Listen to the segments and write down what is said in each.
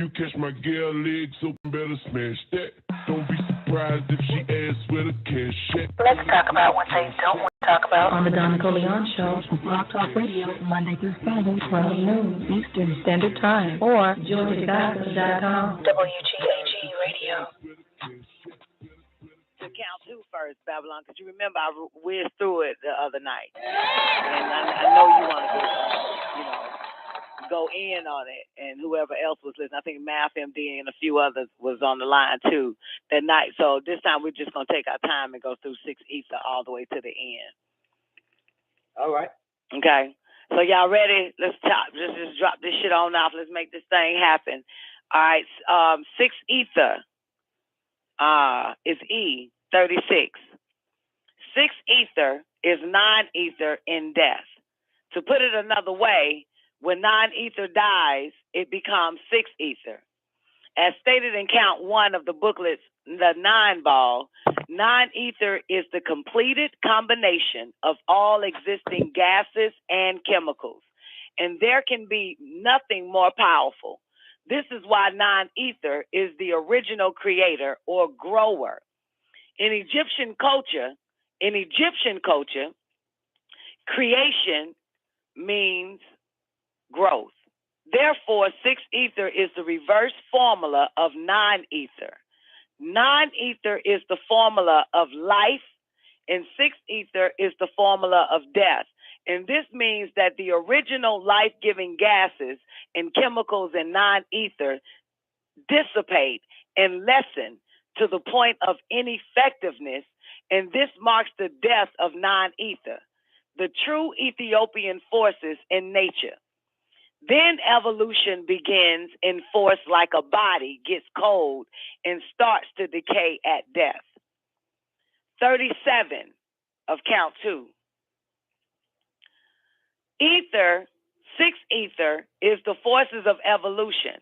You catch my girl legs open, better smash that. Don't be surprised if she asks where the cash at. Let's talk about what they don't want to talk about on the Nicoleone Show from Blog Talk Radio, Monday through Friday, 12 noon Eastern Standard Time, or joytodeclassified.com. WGAG Radio. To count two first, Babylon, because you remember I whizzed through it the other night, and I know you want to, go in on it, and whoever else was listening, I think Math MD and a few others was on the line too that night. So this time we're just gonna take our time and go through 6 Ether all the way to the end. All right. Okay. So y'all ready? Let's just drop this shit on off. Let's make this thing happen. All right. 6 Ether. Is E36. 6 Ether is non-ether in death. To put it another way, when non-ether dies, it becomes 6 Ether. As stated in count 1 of the booklet's The 9-Ball, non-ether is the completed combination of all existing gases and chemicals, and there can be nothing more powerful. This is why non-ether is the original creator or grower. In Egyptian culture, creation means growth. Therefore, 6 Ether is the reverse formula of non-ether. Non-ether is the formula of life, and 6 Ether is the formula of death. And this means that the original life-giving gases and chemicals in non-ether dissipate and lessen to the point of ineffectiveness, and this marks the death of non-ether, the true Ethiopian forces in nature. Then evolution begins in force like a body gets cold and starts to decay at death. 37 of count 2. Ether, 6 Ether, is the forces of evolution,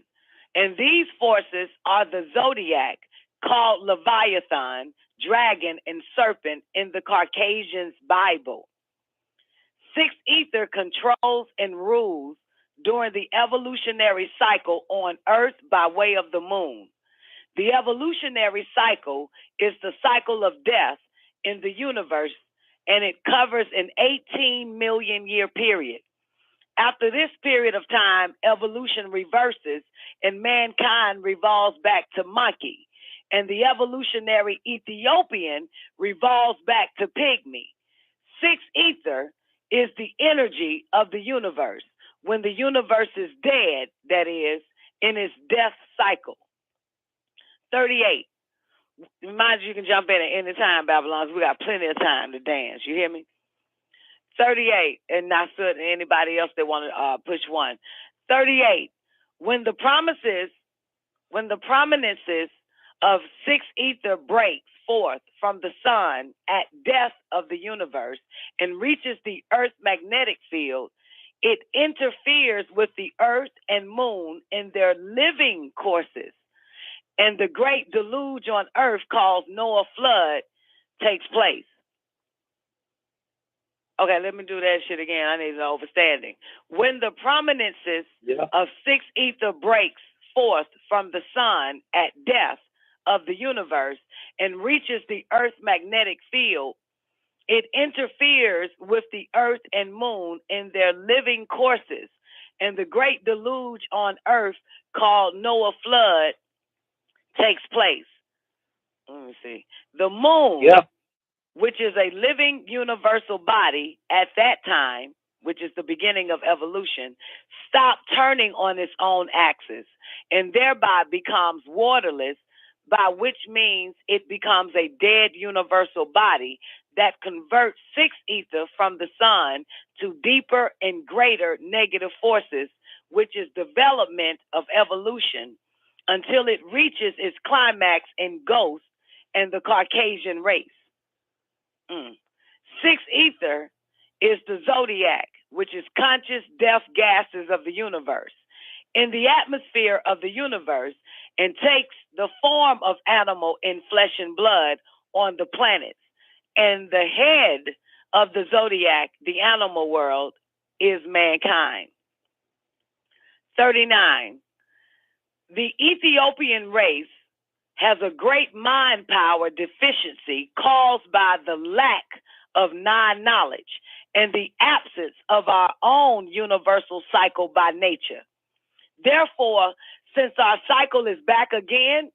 and these forces are the zodiac, called Leviathan, dragon, and serpent in the Caucasian's Bible. 6 Ether controls and rules during the evolutionary cycle on Earth by way of the moon. The evolutionary cycle is the cycle of death in the universe, and it covers an 18 million year period. After this period of time, evolution reverses and mankind revolves back to monkey, and the evolutionary Ethiopian revolves back to pygmy. 6 Ether is the energy of the universe when the universe is dead, that is, in its death cycle. 38. Remind you can jump in at any time, Babylons. We got plenty of time to dance. You hear me? 38, and not certain anybody else that want to push one. 38. When the prominences of 6 Ether breaks forth from the sun at death of the universe and reaches the Earth's magnetic field, it interferes with the Earth and Moon in their living courses, and the great deluge on Earth called Noah's flood takes place. Okay, let me do that shit again. I need an overstanding. When the prominences of 6 Ether breaks forth from the sun at death of the universe and reaches the Earth's magnetic field, it interferes with the Earth and Moon in their living courses, and the great deluge on Earth called Noah's flood takes place. Let me see. The moon, which is a living universal body at that time, which is the beginning of evolution, stopped turning on its own axis and thereby becomes waterless, by which means it becomes a dead universal body that converts 6 Ether from the sun to deeper and greater negative forces, which is development of evolution, until it reaches its climax in ghost and the Caucasian race. 6 Ether is the zodiac, which is conscious death gases of the universe, in the atmosphere of the universe, and takes the form of animal in flesh and blood on the planets. And the head of the zodiac, the animal world, is mankind. 39. the Ethiopian race has a great mind power deficiency caused by the lack of non-knowledge and the absence of our own universal cycle by nature. Therefore, since our cycle is back again,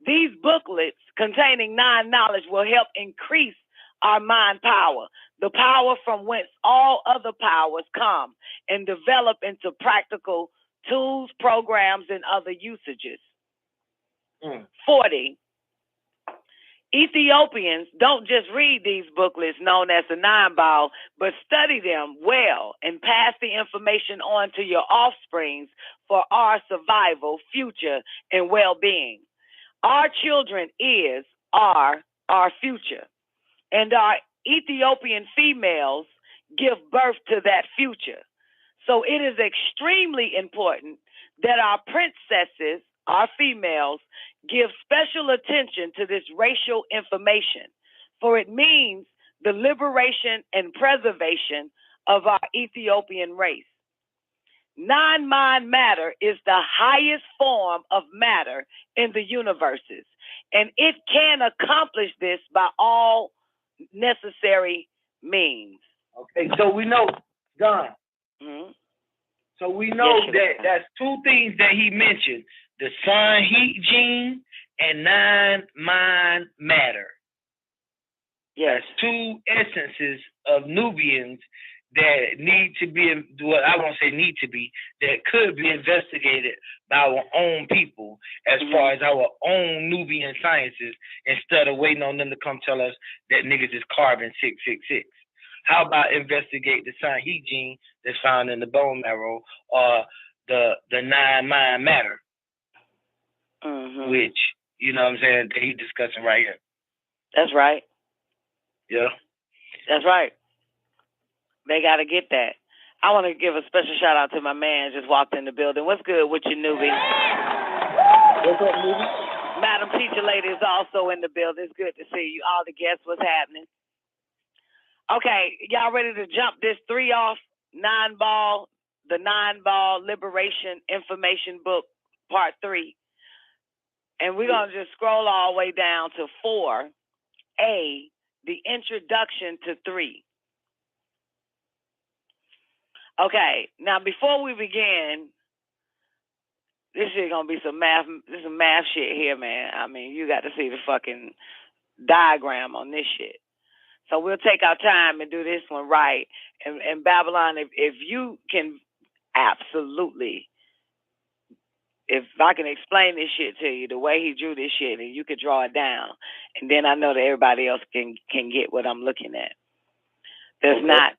these booklets containing non-knowledge will help increase our mind power, the power from whence all other powers come, and develop into practical tools, programs, and other usages. 40. Ethiopians don't just read these booklets known as the Nine Ball, but study them well and pass the information on to your offsprings for our survival, future, and well-being. Our children are our future, and our Ethiopian females give birth to that future. So it is extremely important that our princesses, our females, give special attention to this racial information, for it means the liberation and preservation of our Ethiopian race. Non-mind matter is the highest form of matter in the universes, and it can accomplish this by all necessary means. Okay, so we know, Don. Mm-hmm. So we know that's two things that he mentioned: the sun heat gene and non-mind matter. Yes. That's two essences of Nubians that need to be, well, I won't say need to be, that could be investigated by our own people as far as our own Nubian sciences, instead of waiting on them to come tell us that niggas is carbon 666. How about investigate the sun heat gene that's found in the bone marrow, or the non-mind matter, which, you know what I'm saying, that he's discussing right here. That's right. Yeah. That's right. They got to get that. I want to give a special shout out to my man just walked in the building. What's good with you, newbie? What's up, newbie? Madam Teacher Lady is also in the building. It's good to see you. All the guests, what's happening? Okay, y'all ready to jump this 3 off? The Nine Ball Liberation Information Book, Part 3. And we're going to just scroll all the way down to 4A, the introduction to 3. Okay, now before we begin, this shit gonna be some math shit here, man. I mean, you got to see the fucking diagram on this shit. So we'll take our time and do this one right. And Babylon, if you can absolutely, if I can explain this shit to you the way he drew this shit, and you could draw it down, and then I know that everybody else can get what I'm looking at. There's not,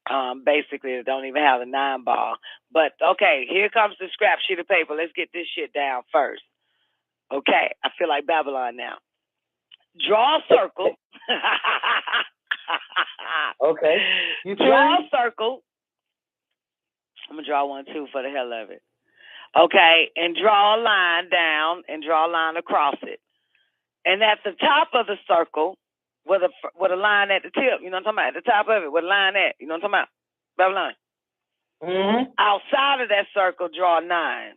basically, they don't even have a 9 ball. But, okay, here comes the scrap sheet of paper. Let's get this shit down first. Okay, I feel like Babylon now. Draw a circle. Okay. Draw a circle. I'm going to draw one, too, for the hell of it. Okay, and draw a line down and draw a line across it. And at the top of the circle, with a line at the tip, you know what I'm talking about? At the top of it, with a line at, you know what I'm talking about? Babylon. Outside of that circle, draw a 9.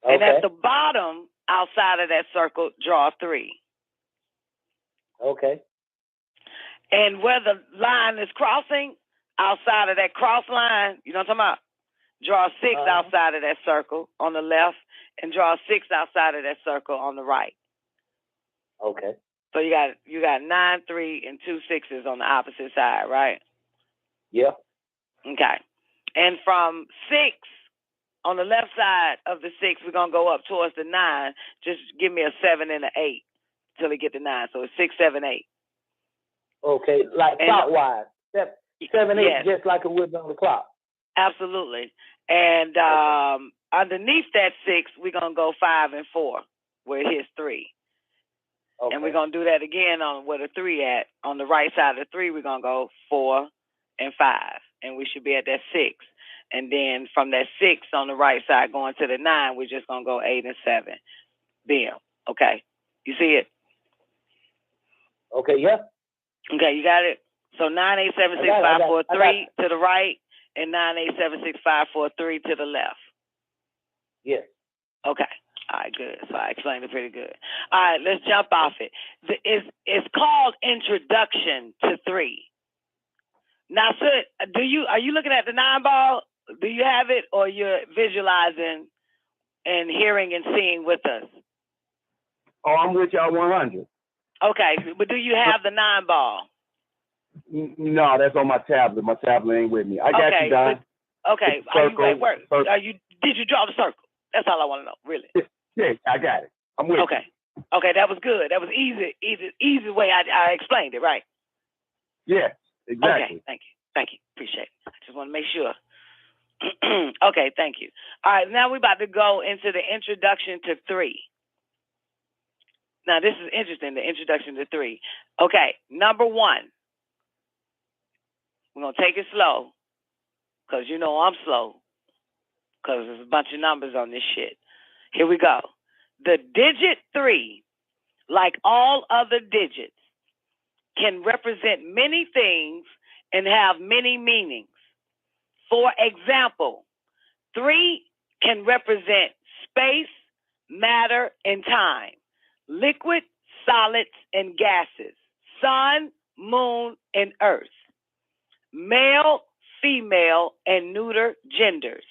Okay. And at the bottom, outside of that circle, draw a 3. Okay. And where the line is crossing, outside of that cross line, you know what I'm talking about? Draw a 6 outside of that circle on the left, and draw a 6 outside of that circle on the right. Okay. So you got 9, 3, and 2 6s on the opposite side, right? Yeah. Okay. And from 6 on the left side of the 6, we're gonna go up towards the 9. Just give me a 7 and an 8 till we get to 9. So it's 6, 7, 8. Okay, like clockwise. 7, 8, yes. Just like it would be on the clock. Absolutely. And underneath that 6, we're gonna go 5 and 4, where it hits 3. Okay. And we're going to do that again on where the 3 at. On the right side of the 3, we're going to go 4 and 5. And we should be at that 6. And then from that 6 on the right side going to the 9, we're just going to go 8 and 7. Bam. Okay. You see it? Okay, yeah. Okay, you got it? So 9, 8, 7, 6, 5, 4, 3 to the right, and 9, 8, 7, 6, 5, 4, 3 to the left. Yes. Okay. All right, good. So I explained it pretty good. All right, let's jump off it. It's called Introduction to 3. Now, Soot, are you looking at the 9-ball? Do you have it, or you're visualizing and hearing and seeing with us? Oh, I'm with y'all 100. Okay, but do you have the 9-ball? No, that's on my tablet. My tablet ain't with me. I got you, Don. Okay, are you at work? Did you draw the circle? That's all I want to know, really. Yeah, I got it. I'm with you. Okay, that was good. That was easy way I explained it, right? Yeah, exactly. Okay, thank you. Appreciate it. I just want to make sure. Okay, thank you. All right, now we're about to go into the introduction to 3. Now, this is interesting, the introduction to 3. Okay, number 1. We're going to take it slow, because you know I'm slow, because there's a bunch of numbers on this shit. Here we go. The digit 3, like all other digits, can represent many things and have many meanings. For example, 3 can represent space, matter, and time, liquid, solids, and gases, sun, moon, and earth, male, female, and neuter genders,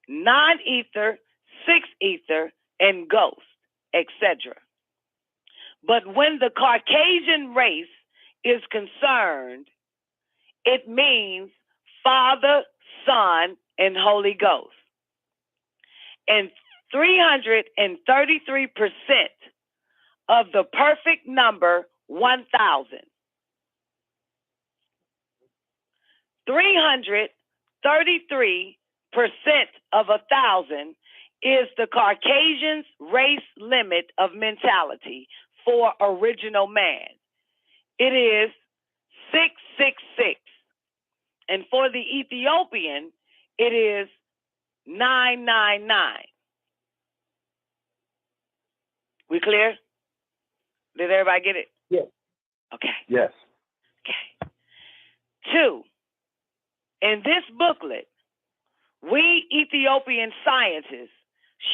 non-ether, 6-ether, and ghost, etc. But when the Caucasian race is concerned, it means Father, Son, and Holy Ghost. And 333% of the perfect number 1,000. 333% of 1,000 is the Caucasian's race limit of mentality for original man. It is 666. And for the Ethiopian, it is 999. We clear? Did everybody get it? Yes. Okay. Yes. Okay. 2, in this booklet, we Ethiopian scientists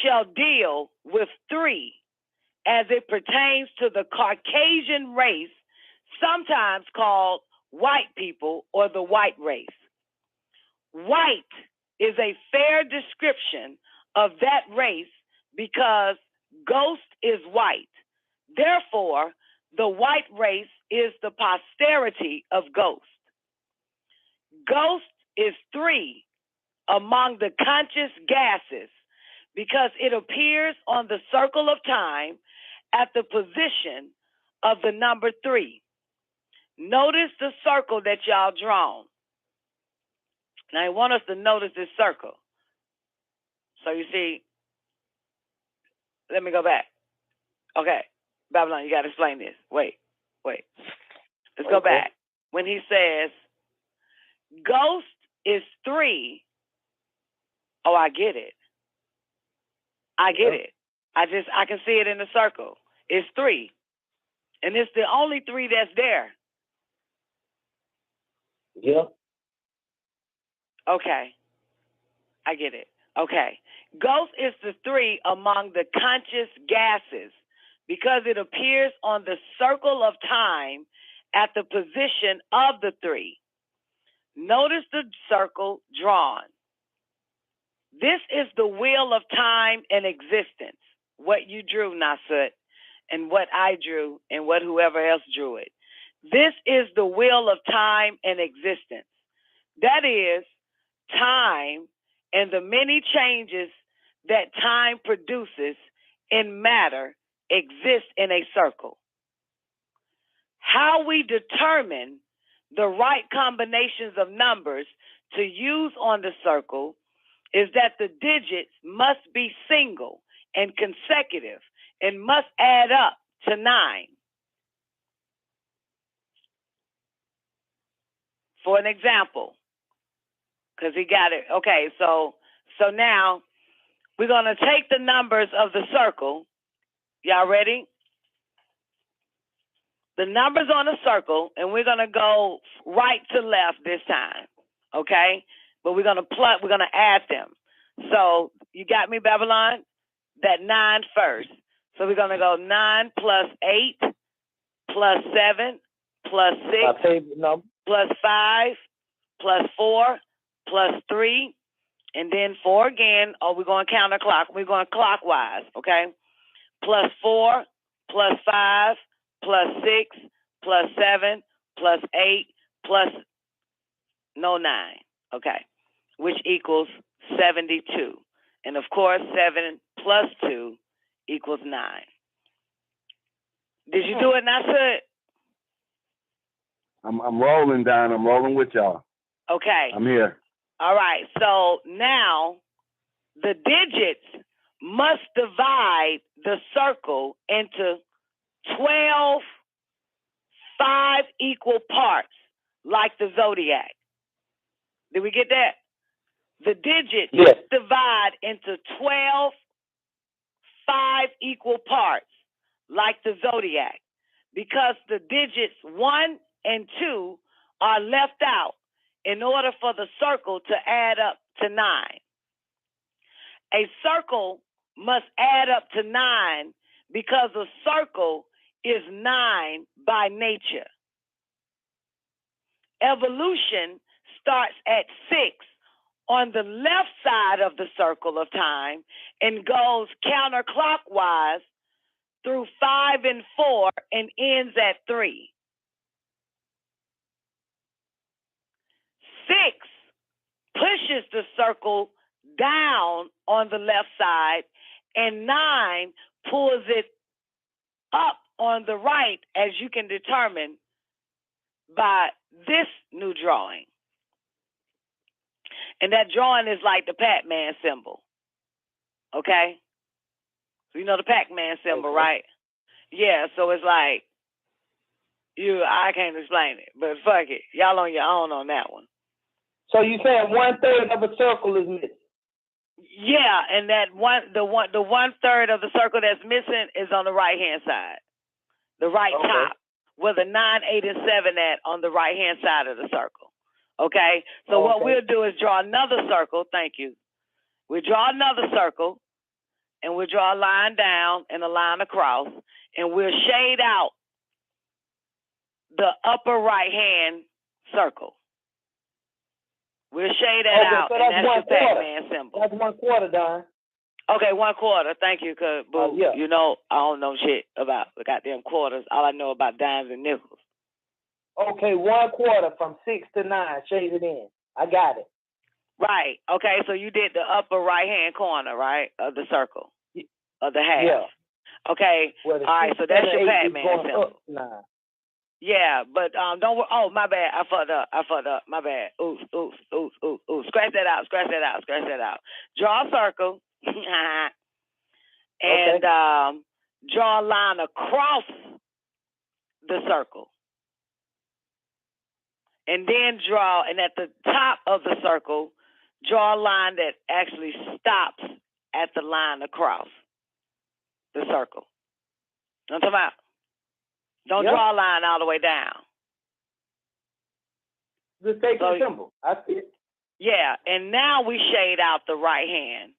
shall deal with 3 as it pertains to the Caucasian race, sometimes called white people or the white race. White is a fair description of that race because ghost is white. Therefore, the white race is the posterity of ghost. Ghost is 3 among the conscious gases because it appears on the circle of time at the position of the number 3. Notice the circle that y'all drawn. Now I want us to notice this circle. So you see, let me go back. Okay, Babylon, you got to explain this. Wait. Let's go back. When he says, ghost is 3. Oh, I get it. I can see it in the circle. It's 3. And it's the only 3 that's there. Yeah. Okay. I get it. Okay. Ghost is the 3 among the conscious gases because it appears on the circle of time at the position of the 3. Notice the circle drawn. This is the wheel of time and existence, what you drew, Nasut, and what I drew, and what whoever else drew it. This is the wheel of time and existence. That is, time and the many changes that time produces in matter exist in a circle. How we determine the right combinations of numbers to use on the circle is that the digits must be single and consecutive and must add up to 9. For an example, because he got it. Okay, so now we're going to take the numbers of the circle. Y'all ready? The numbers on the circle, and we're going to go right to left this time, okay? But we're going to add them. So You got me, Babylon? That 9 first. So we're going to go 9 plus 8 plus 7 plus 6 plus 5 plus 4 plus 3 and then 4 again. Oh, we're going counterclock. We're going clockwise, okay? Plus 4 plus 5 plus 6 plus 7 plus 8 plus 9, okay, which equals 72. And of course, 7 plus 2 equals 9. Did you do it, Nasud? I'm rolling, Don. I'm rolling with y'all. Okay. I'm here. All right. So now the digits must divide the circle into 12 5-equal parts, like the zodiac. Did we get that? The digits must divide into 12 5-equal parts, like the zodiac, because the digits 1 and 2 are left out in order for the circle to add up to 9. A circle must add up to 9 because a circle is 9 by nature. Evolution starts at 6 on the left side of the circle of time and goes counterclockwise through 5 and 4 and ends at 3. 6 pushes the circle down on the left side, and 9 pulls it up on the right, as you can determine by this new drawing. And that drawing is like the Pac-Man symbol. Okay? You know the Pac-Man symbol, right? Yeah, so it's like, I can't explain it, but fuck it. Y'all on your own on that one. So you saying 1/3 of a circle is missing? Yeah, and that the 1/3 of the circle that's missing is on the right-hand side. The right top, where the 9, 8, and 7 at on the right-hand side of the circle. Okay? So what we'll do is draw another circle. Thank you. We'll draw another circle, and we'll draw a line down and a line across, and we'll shade out the upper right-hand circle. We'll shade that out, so and that's the Pac-Man symbol. That's 1/4, Don. Okay, 1/4. Thank you, cause you know I don't know shit about the goddamn quarters. All I know about dimes and nickels. Okay, 1/4 from 6 to 9. Shade it in. I got it. Right. Okay, so you did the upper right-hand corner, right, of the circle, of the half. Yeah. Okay. All right. So that's your Pac-Man symbol. Yeah, but don't worry. Oh, my bad. I fucked up. My bad. Ooh. Scratch that out. Draw a circle. And draw a line across the circle. And then and at the top of the circle, draw a line that actually stops at the line across the circle. You know what I'm talking about? Don't draw a line all the way down. Just take the symbol. I see it. Yeah, and now we shade out the right hand.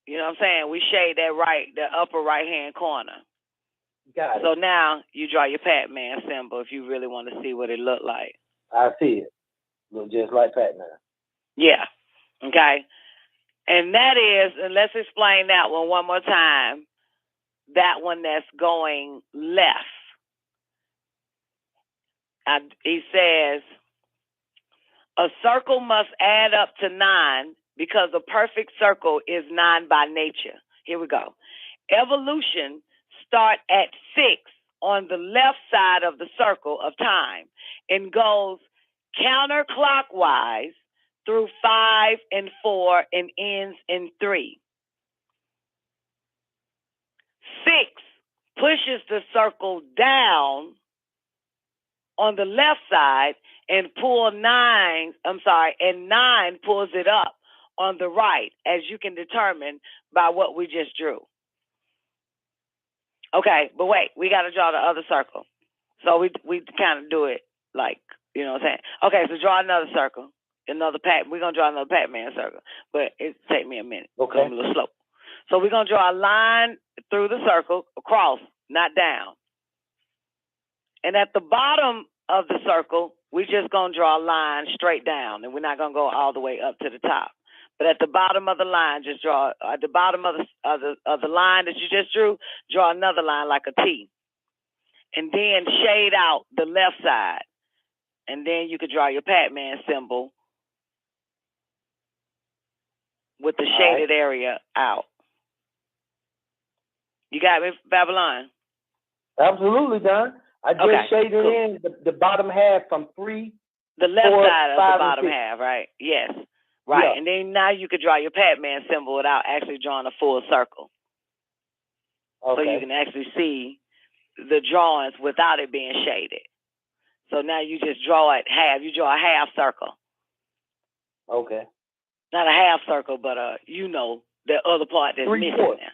You know what I'm saying? We shade the upper right hand corner. Got it. So now you draw your Pac-Man symbol if you really want to see what it looked like. I see it. Look just like Pac-Man. Yeah. Okay. And that is, and let's explain that one more time. That one that's going left. He says, a circle must add up to 9 because a perfect circle is 9 by nature. Here we go. Evolution starts at 6 on the left side of the circle of time and goes counterclockwise through 5 and 4 and ends in 3. 6 pushes the circle down on the left side and and 9 pulls it up on the right, as you can determine by what we just drew. Okay, but wait, we got to draw the other circle. So we kind of do it like, you know what I'm saying? Okay, so draw another circle. another we're gonna draw another Pac-Man circle, but it take me a minute. Okay. I'm a little slow. So we're gonna draw a line through the circle, across, not down. And at the bottom of the circle, we're just gonna draw a line straight down, and we're not gonna go all the way up to the top. But at the bottom of the line, just draw at the bottom of the line that you just drew, draw another line like a T, and then shade out the left side, and then you could draw your Pac-Man symbol with the shaded area out. You got me, Babylon? Absolutely, Don. I just shaded in the bottom half from 3. The left 4, side of 5, the bottom and 6. half, right? Yes. Right. Yeah. And then now you could draw your Pac-Man symbol without actually drawing a full circle. Okay. So you can actually see the drawings without it being shaded. So now you just draw it half. You draw a half circle. Okay. Not a half circle, but the other part that's missing now.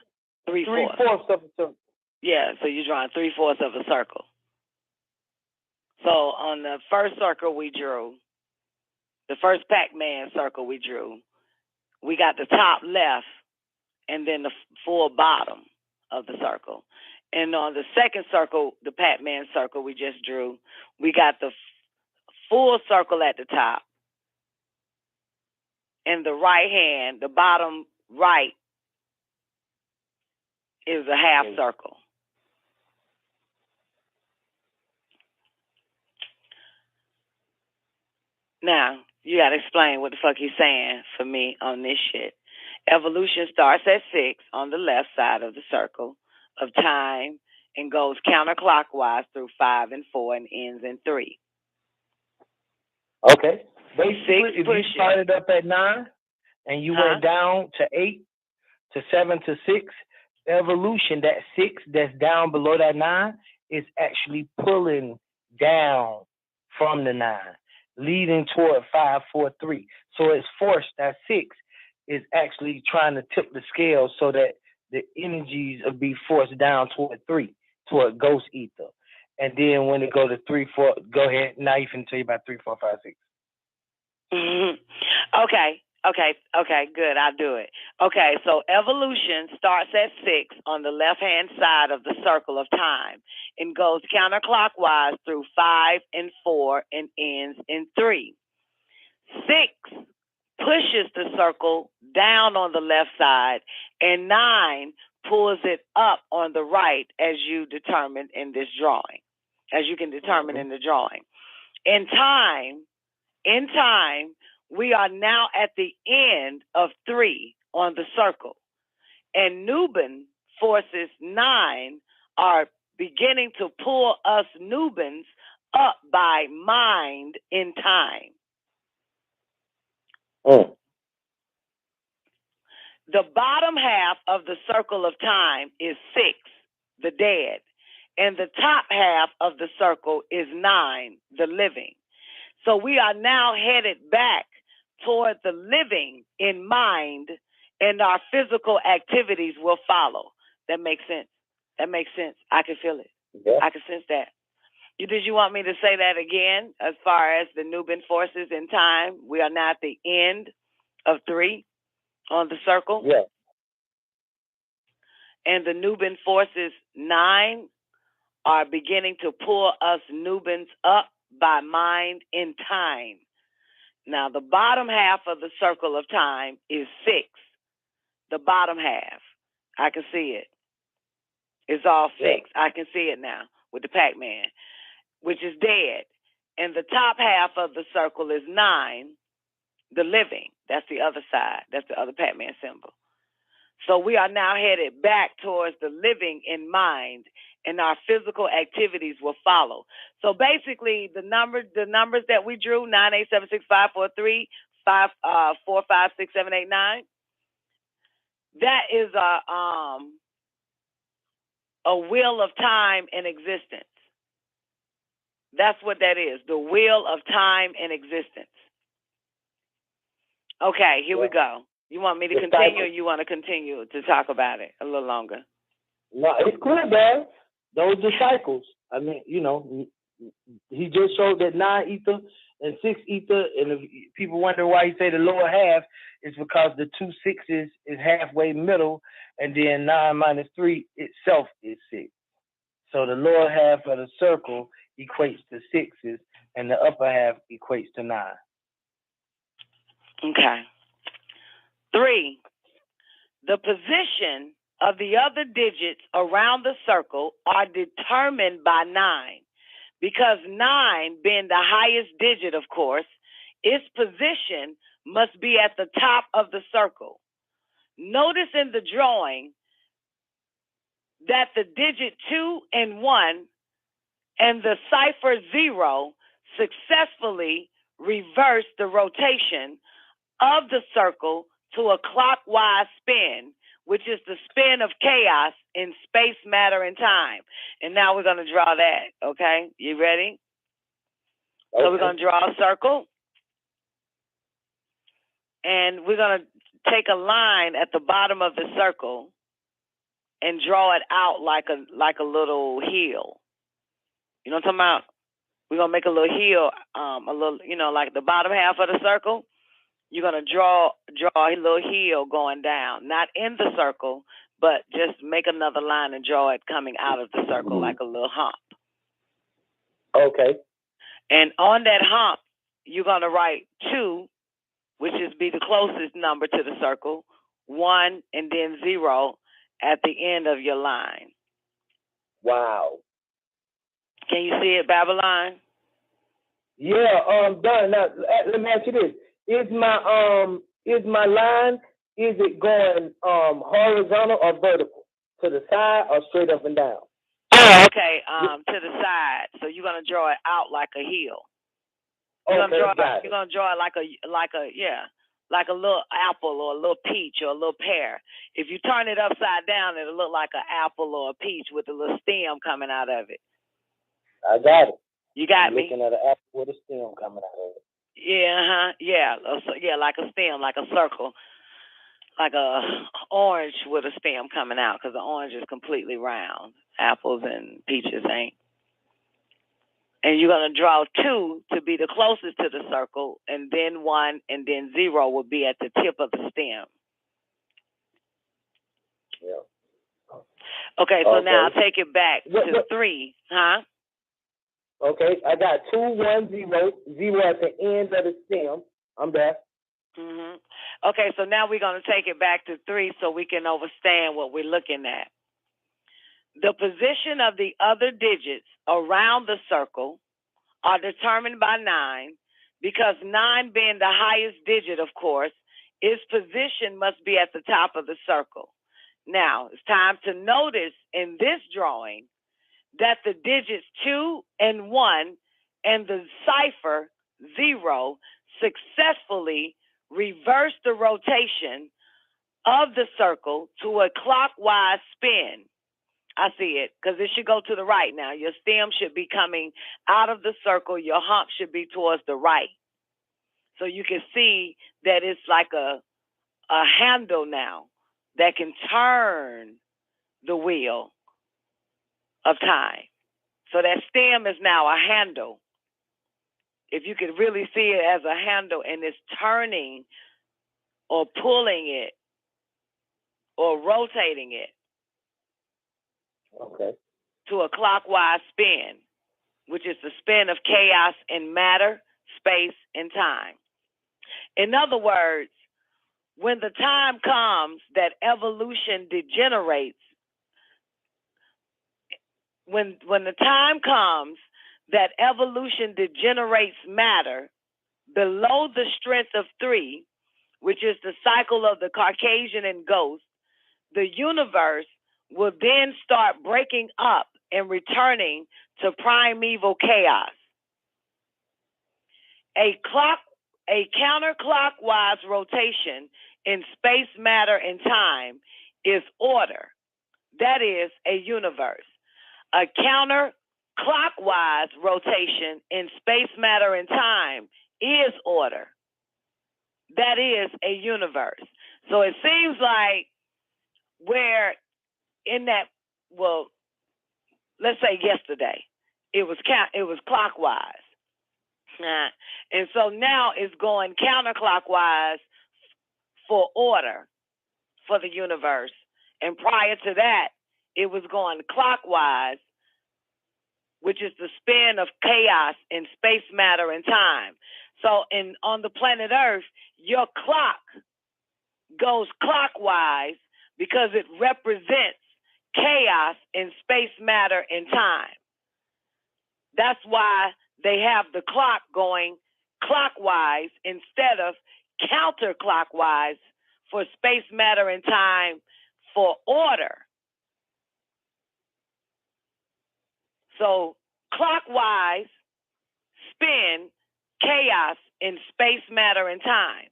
3/4. 3/4 of a circle. Yeah, so you're drawing 3/4 of a circle. So on the first circle we drew, the first Pac-Man circle we drew, we got the top left and then the full bottom of the circle. And on the second circle, the Pac-Man circle we just drew, we got the full circle at the top. And the right hand, the bottom right, is a half circle. Now, you got to explain what the fuck he's saying for me on this shit. Evolution starts at 6 on the left side of the circle of time and goes counterclockwise through 5 and 4 and ends in 3. Okay. Basically, if you started up at 9 and you went down to 8 to 7 to 6, evolution, that 6 that's down below that 9 is actually pulling down from the 9, leading toward 5, 4, 3. So it's forced. That 6 is actually trying to tip the scale so that the energies will be forced down toward 3, toward ghost ether. And then when it go to 3, 4, go ahead. Now you can tell you about 3, 4, 5, 6. Okay, good. I'll do it. Okay, so evolution starts at 6 on the left-hand side of the circle of time and goes counterclockwise through 5 and 4 and ends in 3. 6 pushes the circle down on the left side, and 9 pulls it up on the right, as you determined in this drawing, as you can determine in the drawing. In time, we are now at the end of 3 on the circle, and Nubian forces 9 are beginning to pull us Nubians up by mind in time. The bottom half of the circle of time is 6, the dead, and the top half of the circle is 9, the living. So we are now headed back toward the living in mind, and our physical activities will follow. That makes sense. I can feel it. Yeah. I can sense that. Did you want me to say that again? As far as the Nubian forces in time, we are now at the end of 3 on the circle. Yeah. And the Nubian forces 9 are beginning to pull us Nubians up by mind in time. Now, the bottom half of the circle of time is 6. The bottom half. I can see it. It's all 6. Yeah. I can see it now with the Pac-Man, which is dead. And the top half of the circle is 9, the living. That's the other side. That's the other Pac-Man symbol. So we are now headed back towards the living in mind, and our physical activities will follow. So basically, the numbers that we drew, 9, 8, 7, 6, 5, 4, 3, 5, 4, 5, 6, 7, 8, 9. That is a wheel of time and existence. That's what that is, the wheel of time and existence. Okay, here we go. You want me to continue, or you want to continue to talk about it a little longer? No, it's cool, man. Those are cycles. I mean, he just showed that 9 ether in 6 ether, and if people wonder why he say the lower half, is because the 2 6s is halfway middle, and then 9 minus 3 itself is 6. So the lower half of the circle equates to 6s, and the upper half equates to 9. Okay. 3, the position of the other digits around the circle are determined by 9. Because 9, being the highest digit, of course, its position must be at the top of the circle. Notice in the drawing that the digit 2 and 1 and the cipher 0 successfully reverse the rotation of the circle to a clockwise spin, which is the spin of chaos in space, matter, and time. And now we're going to draw that, okay? You ready? Okay. So we're going to draw a circle. And we're going to take a line at the bottom of the circle and draw it out like a little hill. You know what I'm talking about? We're going to make a little hill, a little, like the bottom half of the circle. You're going to draw a little hill going down, not in the circle, but just make another line and draw it coming out of the circle like a little hump. Okay. And on that hump, you're going to write 2, which is be the closest number to the circle, 1, and then 0 at the end of your line. Wow. Can you see it, Babylon? Yeah, done. Now, let me ask you this. Is my line, is it going horizontal or vertical? To the side or straight up and down? Oh, okay, to the side. So you're gonna draw it out like a hill. You're gonna draw it like a little apple or a little peach or a little pear. If you turn it upside down, it'll look like an apple or a peach with a little stem coming out of it. I got it. You got me? Looking at an apple with a stem coming out of it. Yeah, yeah, like a stem, like a circle, like a orange with a stem coming out, because the orange is completely round. Apples and peaches ain't. And you're going to draw 2 to be the closest to the circle, and then 1, and then 0 will be at the tip of the stem. Yeah. Okay, so now I'll take it back to 3, huh? Okay, I got 2, 1, 0, 0 at the end of the stem. I'm back. Mm-hmm. Okay, so now we're going to take it back to 3 so we can understand what we're looking at. The position of the other digits around the circle are determined by 9, because 9 being the highest digit, of course, its position must be at the top of the circle. Now, it's time to notice in this drawing that the digits 2 and 1 and the cipher 0 successfully reverse the rotation of the circle to a clockwise spin. I see it, because it should go to the right now. Your stem should be coming out of the circle. Your hump should be towards the right. So you can see that it's like a handle now that can turn the wheel of time. So that stem is now a handle. If you could really see it as a handle, and it's turning or pulling it or rotating it to a clockwise spin, which is the spin of chaos in matter, space, and time. In other words, when the time comes that evolution degenerates, when the time comes that evolution degenerates matter below the strength of 3, which is the cycle of the Caucasian and ghost, the universe will then start breaking up and returning to primeval chaos. A counterclockwise rotation in space, matter, and time is order. That is a universe. A counterclockwise rotation in space, matter, and time is order. That is a universe. So it seems like where in that, well, let's say yesterday, it was clockwise. And so now it's going counterclockwise for order for the universe. And prior to that, it was going clockwise, which is the spin of chaos in space, matter, and time. So on the planet Earth, your clock goes clockwise because it represents chaos in space, matter, and time. That's why they have the clock going clockwise instead of counterclockwise for space, matter, and time for order. So clockwise spin chaos in space, matter, and time.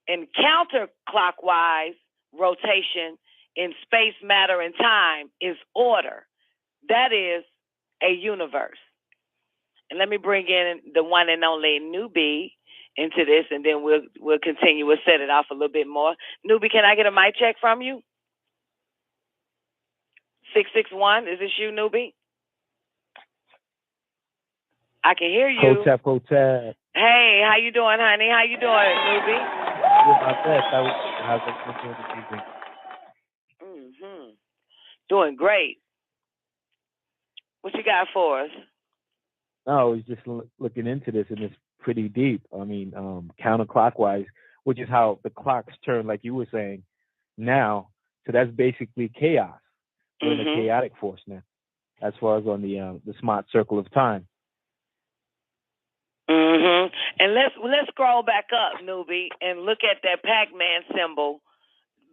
And counterclockwise rotation in space, matter, and time is order. That is a universe. And let me bring in the one and only Newbie into this, and then we'll continue. We'll set it off a little bit more. Newbie, can I get a mic check from you? 661, is this you, Newbie? I can hear you. Hotep. Hey, how you doing, honey? How you doing, Newbie? Doing my best. How's it doing this evening? Mm-hmm. Doing great. What you got for us? No, I was just looking into this, and it's pretty deep. I mean, counterclockwise, which is how the clocks turn, like you were saying, now. So that's basically chaos. We're in a chaotic force now, as far as on the smart circle of time. And let's scroll back up, Newbie, and look at that Pac-Man symbol,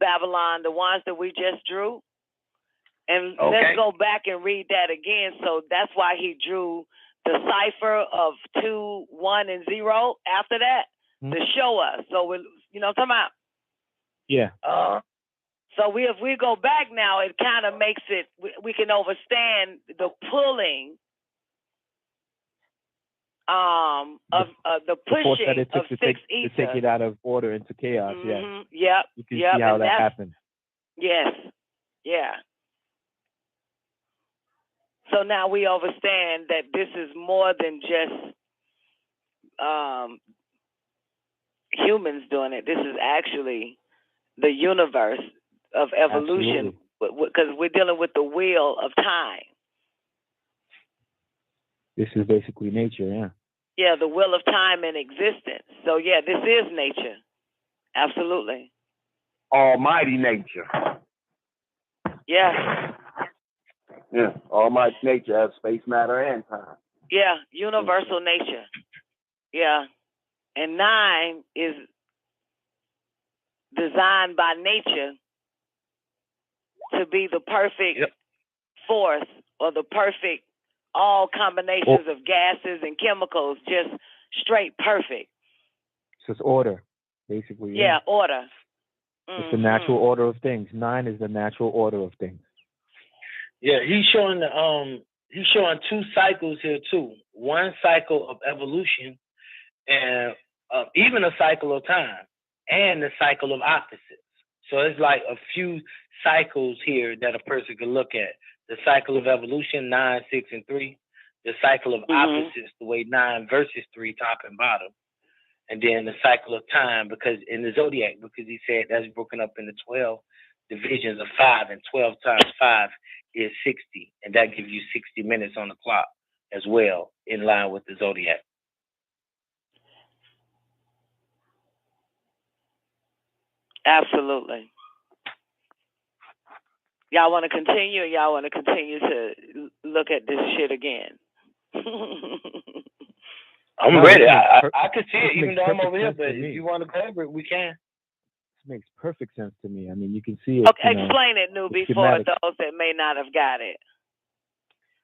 Babylon, the ones that we just drew. And let's go back and read that again. So that's why he drew the cipher of 2, 1, and 0 after that to show us. So you know what I'm talking about? Yeah. So if we go back now, it kind of makes it, we can understand the pulling of the pushing that it took of to 6 to ether. take it out of order into chaos. Yeah. Yep. You can see how that happened. Yes. Yeah. So now we understand that this is more than just humans doing it. This is actually the universe of evolution, because we're dealing with the wheel of time. This is basically nature, yeah. Yeah, the wheel of time and existence. So yeah, this is nature. Absolutely. Almighty nature. Yeah. Yeah, almighty nature has space, matter, and time. Yeah, universal nature. Yeah. And 9 is designed by nature to be the perfect force, or the perfect all combinations of gases and chemicals, just straight perfect. So it's order, basically. Yeah, order. It's the natural order of things. 9 is the natural order of things. Yeah, he's showing 2 cycles here too. One cycle of evolution, and even a cycle of time, and the cycle of opposites. So it's like a few cycles here that a person can look at. The cycle of evolution, 9, 6, and 3. The cycle of opposites, the way 9 versus 3, top and bottom. And then the cycle of time, because in the zodiac, because he said that's broken up into 12 divisions of 5, and 12 times 5 is 60. And that gives you 60 minutes on the clock as well, in line with the zodiac. Absolutely. Y'all want to continue, or y'all want to continue to look at this shit again? I'm ready. I can see it, even though I'm over here, but if you want to go over it, we can. This makes perfect sense to me. I mean, you can see it. Okay, explain it, Newbie, for those that may not have got it.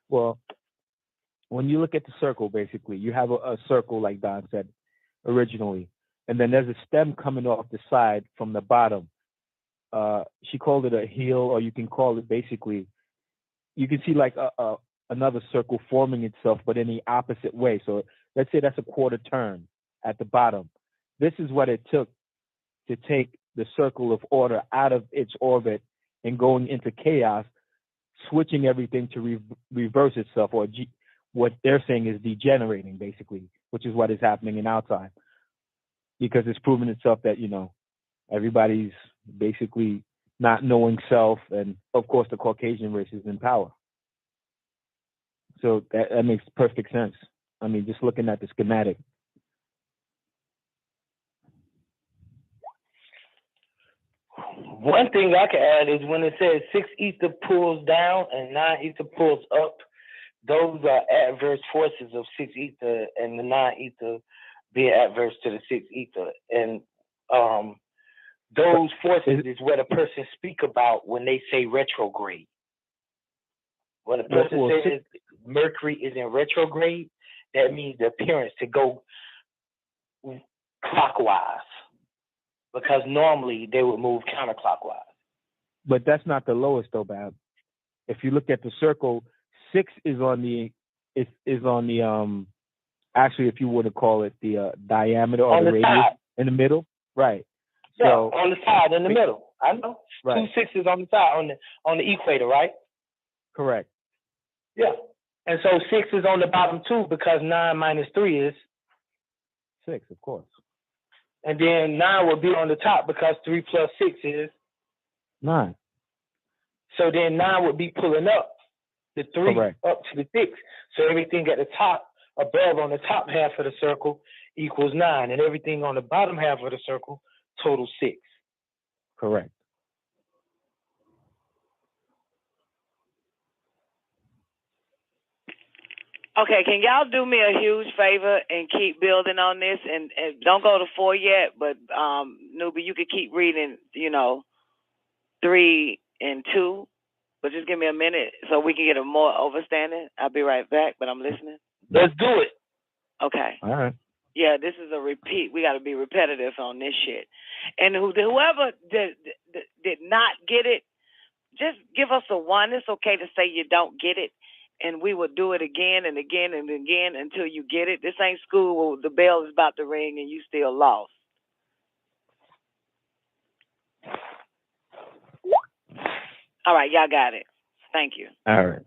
Well, when you look at the circle, basically, you have a circle, like Don said originally, and then there's a stem coming off the side from the bottom. She called it a heel, or you can call it, basically, you can see like another circle forming itself, but in the opposite way. So let's say that's a quarter turn at the bottom. This is what it took to take the circle of order out of its orbit and going into chaos, switching everything to reverse itself, or what they're saying is degenerating, basically, which is what is happening in our time, because it's proven itself that, you know, everybody's basically not knowing self, and of course the Caucasian race is in power. So that makes perfect sense. I mean, just looking at the schematic. One thing I can add is when it says 6 ether pulls down and 9 ether pulls up, those are adverse forces of 6 ether, and the 9 ether being adverse to the 6 ether. And those forces is what a person speak about when they say retrograde. When a person says Mercury is in retrograde, that means the appearance to go clockwise, because normally they would move counterclockwise. But that's not the lowest though, Bab. If you look at the circle, 6 is on the actually, if you were to call it the diameter or the radius side. In the middle, right? Yeah, so, on the side in the middle. I know. Right. 2 6s on the side on the equator, right? Correct. Yeah. And so 6 is on the bottom too, because 9 minus 3 is 6, of course. And then 9 will be on the top because 3 plus 6 is 9. So then 9 would be pulling up the 3 Correct. up to the 6. So everything at the top, above on the top half of the circle equals 9, and everything on the bottom half of the circle totals 6. Correct. Okay, can y'all do me a huge favor and keep building on this, and don't go to 4 yet, but Newbie, you could keep reading, 3 and 2, but just give me a minute so we can get a more understanding. I'll be right back, but I'm listening. Let's do it. Okay. All right. Yeah, this is a repeat. We got to be repetitive on this shit. And whoever did not get it, just give us a 1. It's okay to say you don't get it. And we will do it again and again and again until you get it. This ain't school where the bell is about to ring and you still lost. All right, y'all got it. Thank you. All right.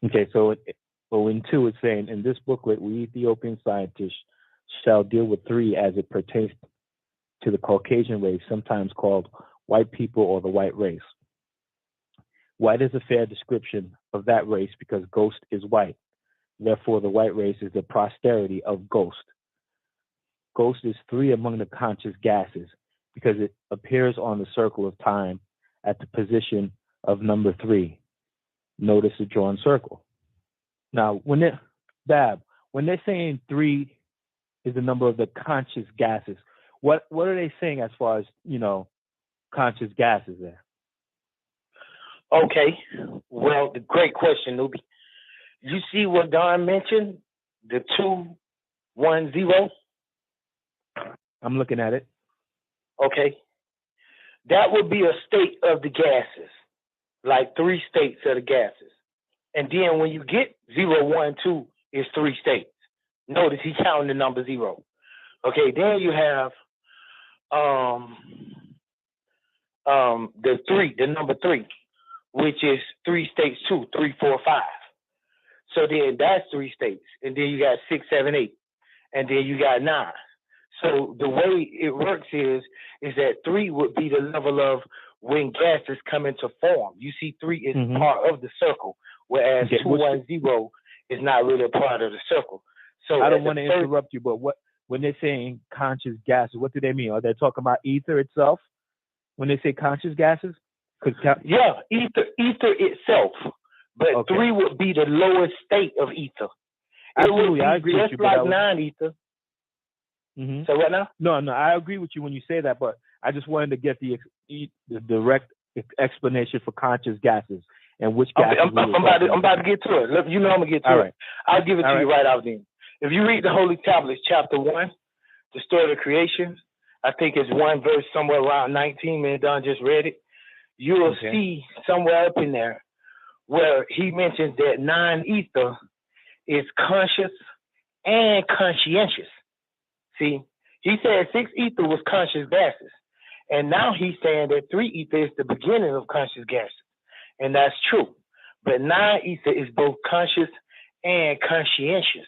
Okay, so in 2 it's saying, in this booklet, we Ethiopian scientists shall deal with 3 as it pertains to the Caucasian race, sometimes called white people or the white race. White is a fair description of that race because ghost is white. Therefore, the white race is the posterity of ghost. Ghost is 3 among the conscious gases because it appears on the circle of time at the position of number 3. Notice the drawn circle. Now, when they're saying 3 is the number of the conscious gases, what are they saying as far as, conscious gases there? Okay. Well, the great question, Nubi. You see what Don mentioned? The 210? I'm looking at it. Okay. That would be a state of the gases, like 3 states of the gases. And then when you get 0, 1, 2, it's 3 states. Notice he's counting the number 0. Okay, then you have the 3, the number 3, which is 3 states too, 3, 4, 5. So then that's 3 states. And then you got 6, 7, 8. And then you got 9. So the way it works is that 3 would be the level of when gases come into form. You see 3 is part of the circle, whereas 210 is not really a part of the circle. So I don't want to interrupt you, but when they're saying conscious gases, what do they mean? Are they talking about ether itself when they say conscious gases? Yeah, ether itself. But okay. 3 would be the lowest state of ether. Absolutely, I agree with you. Just like 9 ether. Mm-hmm. So what now? No, I agree with you when you say that, but I just wanted to get the direct explanation for conscious gases and which gases. Okay, I'm about to get to it. Look, I'm gonna get to it. I'll give it to you right out then. If you read the Holy Tablets, chapter 1, the story of creation, I think it's 1 verse somewhere around 19. Me and Don just read it. You will see somewhere up in there where he mentions that 9 ether is conscious and conscientious. See, he said 6 ether was conscious gases. And now he's saying that 3 ether is the beginning of conscious gases. And that's true. But 9 ether is both conscious and conscientious.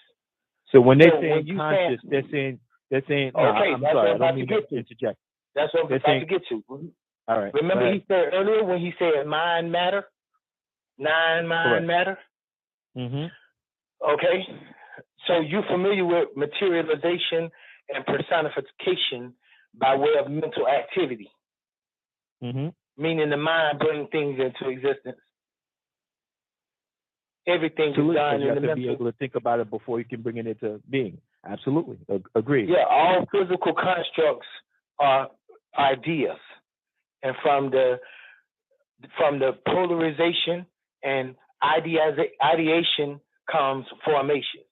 So when they're saying conscious, they're saying. Okay, I'm sorry, I don't mean to interject. That's what I'm about to get to. All right. Remember he said earlier when he said mind matter, 9 mind matter. Okay, so you familiar with materialization and personification by way of mental activity, meaning the mind brings things into existence. Everything is done in the mental. You have to be able to think about it before you can bring it into being. Absolutely, agree. Yeah, all physical constructs are ideas, and from the polarization and ideation comes formation.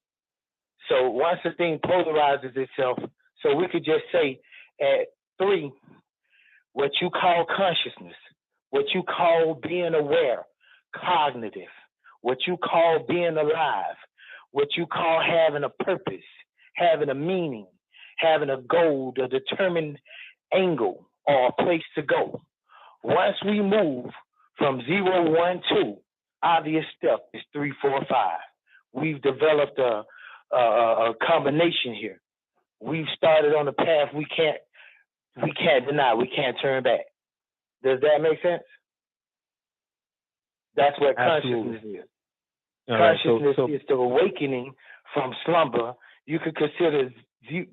So once a thing polarizes itself, so we could just say at 3, what you call consciousness, what you call being aware, cognitive, what you call being alive, what you call having a purpose, having a meaning, having a goal, a determined angle or a place to go. Once we move from 0, 1, 2, obvious step is 3, 4, 5. We've developed a combination here. We've started on a path we can't deny, we can't turn back. Does that make sense? That's what consciousness is. Consciousness is the awakening from slumber. You could consider 0,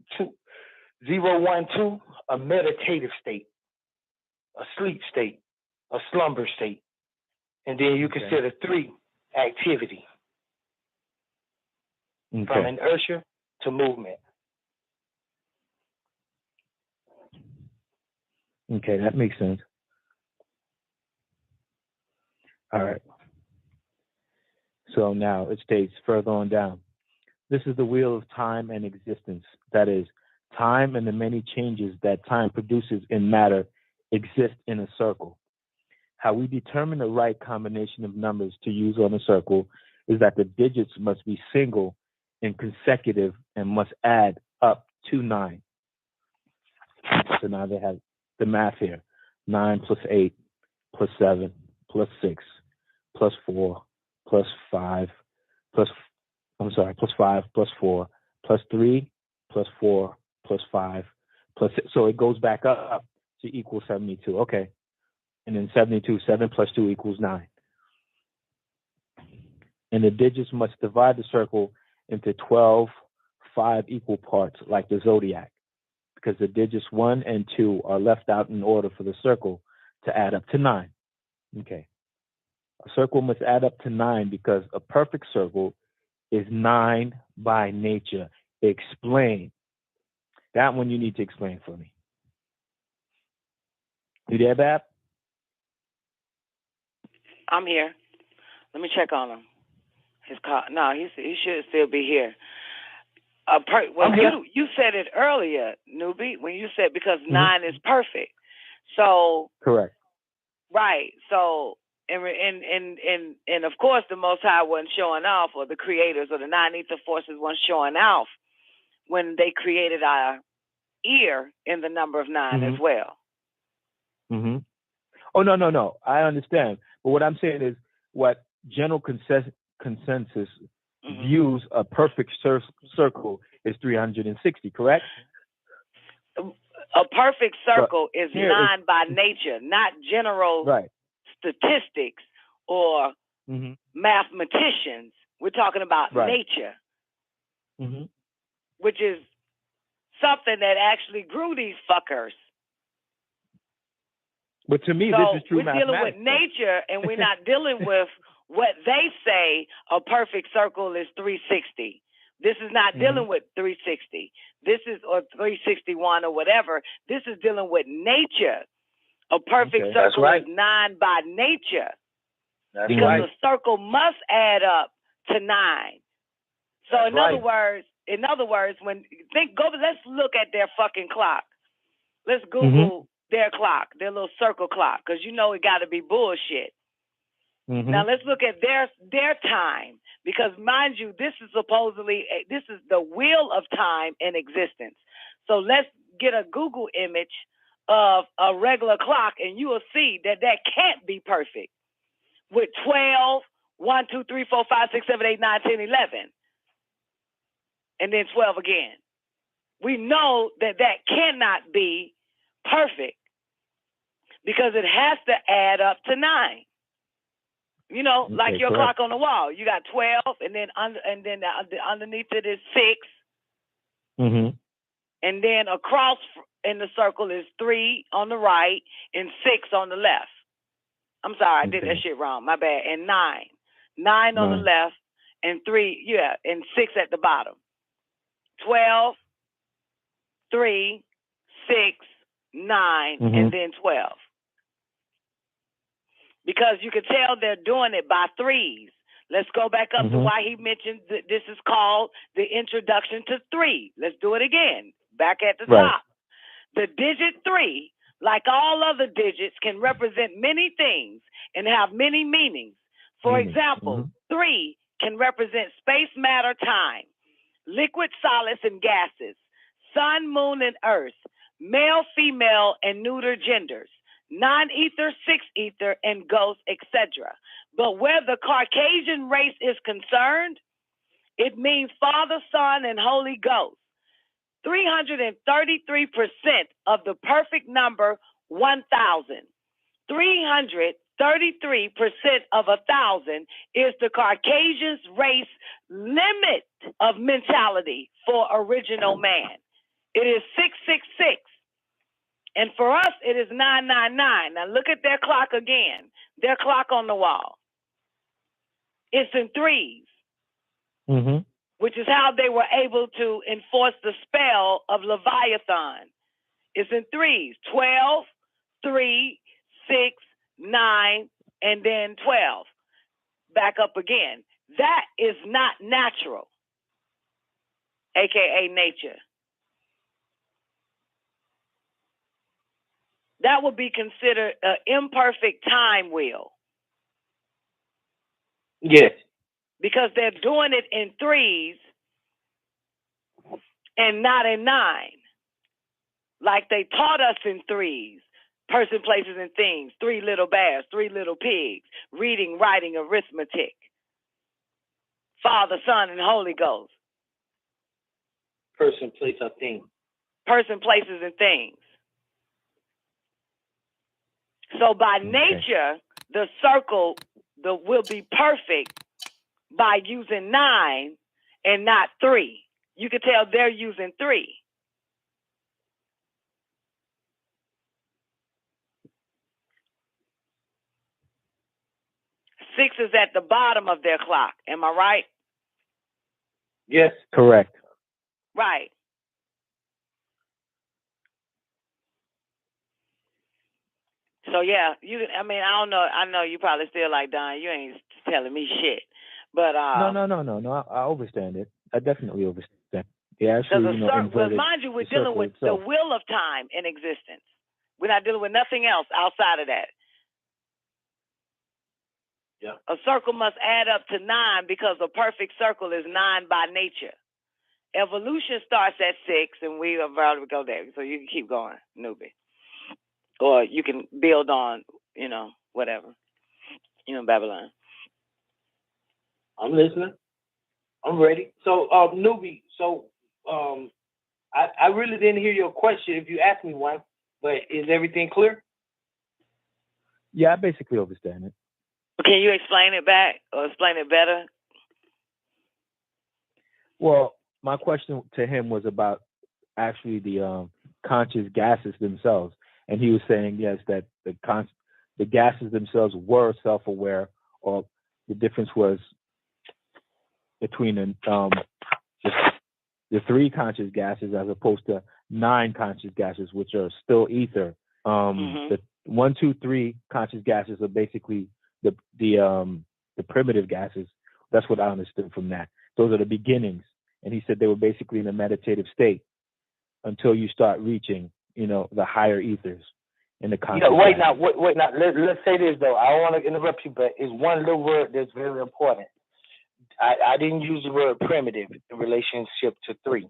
1, 2 a meditative state, a sleep state, a slumber state. And then you consider 3 activity. From inertia to movement. Okay, that makes sense. All right. So now it states further on down. This is the wheel of time and existence. That is, time and the many changes that time produces in matter exist in a circle. How we determine the right combination of numbers to use on a circle is that the digits must be single and consecutive and must add up to 9. So now they have the math here. 9 plus 8 plus 7 plus 6 plus 4 plus 5 plus 5 plus 4 plus 3 plus 4 plus 5 plus 6. So it goes back up to equal 72. Okay. And then 72, 7 plus 2 equals 9. And the digits must divide the circle into 12 5 equal parts like the zodiac, because the digits 1 and 2 are left out in order for the circle to add up to 9. Okay. A circle must add up to 9 because a perfect circle is 9 by nature. Explain. That one you need to explain for me. You there, Bab? I'm here. Let me check on him. His car. No, he should still be here. You said it earlier, newbie, when you said because 9 is perfect. So correct. Right. So and of course the Most High wasn't showing off, or the creators or the 9 ether forces weren't showing off when they created our ear in the number of 9 as well. Oh no. I understand. But what I'm saying is what general consensus views a perfect circle is 360, correct? A perfect circle is 9 by nature, not general statistics or mathematicians. We're talking about nature, which is something that actually grew these fuckers. But to me, so this is true mathematics. We're dealing with nature, and we're not dealing with what they say a perfect circle is 360. This is not dealing with 360. This is, or 361 or whatever. This is dealing with nature. A perfect circle is 9 by nature. Because a circle must add up to 9. So in other words, when let's look at their fucking clock. Let's Google their clock, their little circle clock, because you know it got to be bullshit. Now let's look at their time, because mind you, this is the wheel of time in existence. So let's get a Google image of a regular clock, and you will see that can't be perfect. With 12, 1, 2, 3, 4, 5, 6, 7, 8, 9, 10, 11. And then 12 again. We know that that cannot be perfect because it has to add up to 9. You know, Okay, like your correct. clock on the wall. You got 12, and then underneath it is 6. Mm-hmm. And then across in the circle is 3 on the right and 6 on the left. I'm sorry, I did that shit wrong. My bad. And 9. 9 on the left and 3, and 6 at the bottom. 12, 3, 6, 9, and then 12. Because you can tell they're doing it by 3s. Let's go back up to why he mentioned that this is called the introduction to 3. Let's do it again. Back at the top. The digit 3, like all other digits, can represent many things and have many meanings. For example, 3 can represent space, matter, time, liquid, solids, and gases, sun, moon, and earth, male, female, and neuter genders, non-ether, six-ether, and ghosts, etc. But where the Caucasian race is concerned, it means Father, Son, and Holy Ghost. 333% of the perfect number 1,000. 333% of 1,000 is the Caucasian's race limit of mentality for original man. It is 666. And for us, it is 999. Now look at their clock again. Their clock on the wall. It's in 3s. Which is how they were able to enforce the spell of Leviathan. It's in 3s. 12, 3, 6, 9, and then 12. Back up again. That is not natural, aka nature. That would be considered an imperfect time wheel. Yes. Because they're doing it in 3s and not in 9. Like they taught us in 3s. Person, places, and things. 3 little bears, 3 little pigs. Reading, writing, arithmetic. Father, Son, and Holy Ghost. Person, place, or thing. Person, places, and things. So by nature, the circle will be perfect by using 9 and not 3. You can tell they're using 3. Six is at the bottom of their clock. Am I right? Yes. Correct. Right. So yeah, I don't know. I know you probably still like, Don, you ain't telling me shit. But No. I understand it. I definitely understand. Yeah, actually, but mind you, we're dealing with the wheel of time in existence. We're not dealing with nothing else outside of that. Yeah. A circle must add up to 9 because a perfect circle is 9 by nature. Evolution starts at 6, and we are about to go there. So you can keep going, newbie. Or you can build on, whatever. Babylon. I'm listening. I'm ready. So, newbie, I really didn't hear your question if you asked me one, but is everything clear? Yeah, I basically understand it. Can you explain it back or explain it better? Well, my question to him was about actually the conscious gases themselves. And he was saying, yes, that the gases themselves were self-aware, or the difference was between the 3 conscious gases as opposed to 9 conscious gases, which are still ether. The 1, 2, 3 conscious gases are basically the primitive gases. That's what I understood from that. Those are the beginnings. And he said they were basically in a meditative state until you start reaching, the higher ethers in the conscious. Wait now. Let's say this though. I don't want to interrupt you, but it's one little word that's very important. I didn't use the word primitive in relationship to 3.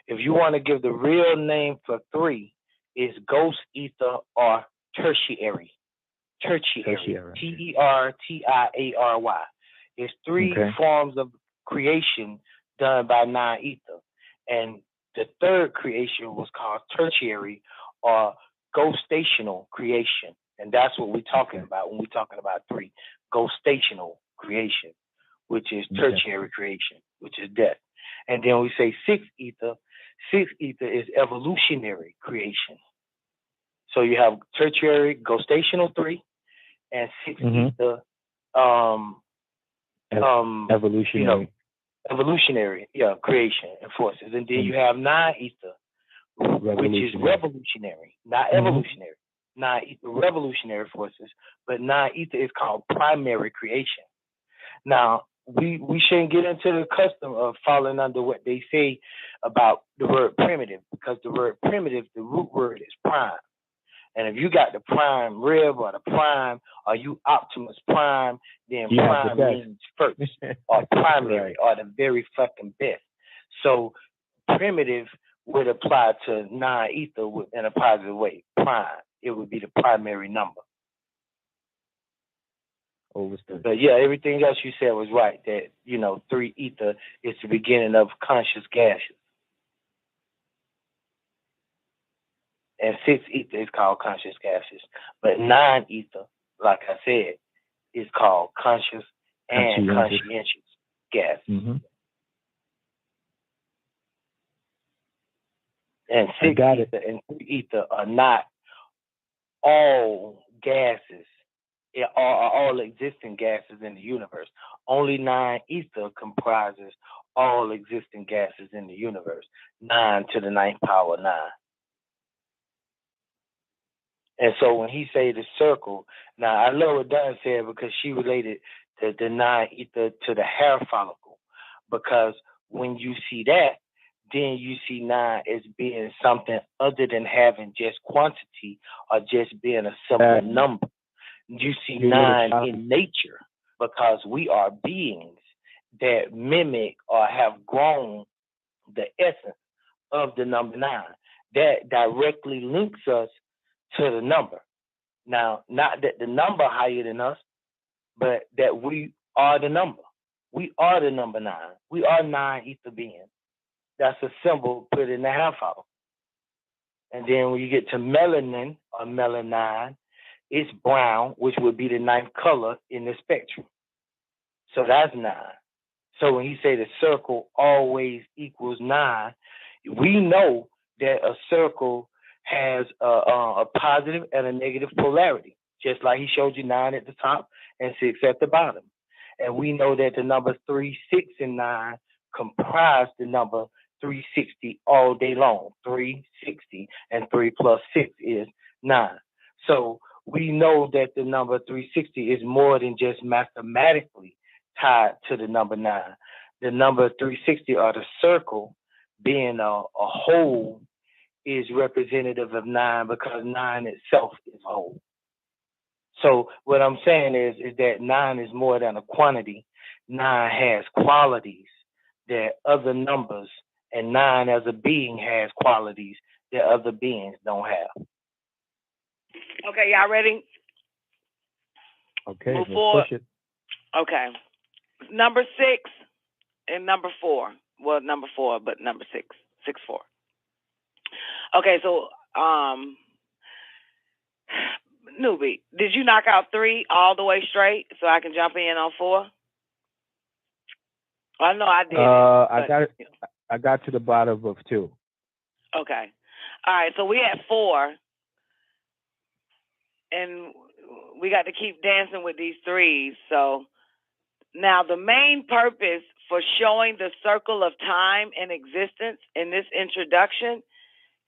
If you want to give the real name for 3, it's ghost ether or tertiary. Tertiary. Tertiary. It's three forms of creation done by non-ether. And the third creation was called tertiary or ghostational creation. And that's what we're talking about when we're talking about three. Ghostational creation, which is tertiary creation, which is death. And then we say sixth ether. Sixth ether is evolutionary creation. So you have tertiary, ghostational 3, and sixth ether, evolutionary. Evolutionary, creation and forces. And then you have non-ether, which is revolutionary, not evolutionary. Non-ether, revolutionary forces, but non-ether is called primary creation. Now, we shouldn't get into the custom of falling under what they say about the word primitive, because the word primitive, the root word is prime. And if you got the prime rib or the prime, or you Optimus Prime, then prime means first or primary or the very fucking best. So primitive would apply to non-ether in a positive way. Prime, it would be the primary number. Overstood. But yeah, everything else you said was right. That 3 ether is the beginning of conscious gases, and 6 ether is called conscious gases. But 9 ether, like I said, is called conscious and conscientious gas. Mm-hmm. And 6 ether and 3 ether are not all gases. Are all existing gases in the universe. Only 9 ether comprises all existing gases in the universe. 9 to the 9th power 9. And so when he say the circle, now I love what Don said, because she related the 9 ether to the hair follicle. Because when you see that, then you see 9 as being something other than having just quantity or just being a simple number. You see 9 in nature, because we are beings that mimic or have grown the essence of the number 9. That directly links us to the number. Now, not that the number higher than us, but that we are the number. We are the number 9. We are 9 ether beings. That's a symbol put in the hair follicle. And then when you get to melanin or melanin, it's brown, which would be the 9th color in the spectrum. So that's 9. So when you say the circle always equals 9, we know that a circle has a positive and a negative polarity, just like he showed you 9 at the top and 6 at the bottom. And we know that the numbers 3, 6, and 9 comprise the number 360 all day long. 360 and 3 plus 6 is 9. So we know that the number 360 is more than just mathematically tied to the number 9. The number 360, or the circle, being a whole, is representative of 9, because 9 itself is whole. So what I'm saying is that 9 is more than a quantity. 9 has qualities that other numbers, and 9 as a being has qualities that other beings don't have. Okay, y'all ready? Okay, move let's forward. push it. Okay. Number 6 and number 4. Well, number 4, but number 6. 6, 4. Okay, so, Newbie, did you knock out 3 all the way straight so I can jump in on 4? I know I did. I got to the bottom of 2. Okay. All right, so we at 4. And we got to keep dancing with these 3s. So now the main purpose for showing the circle of time and existence in this introduction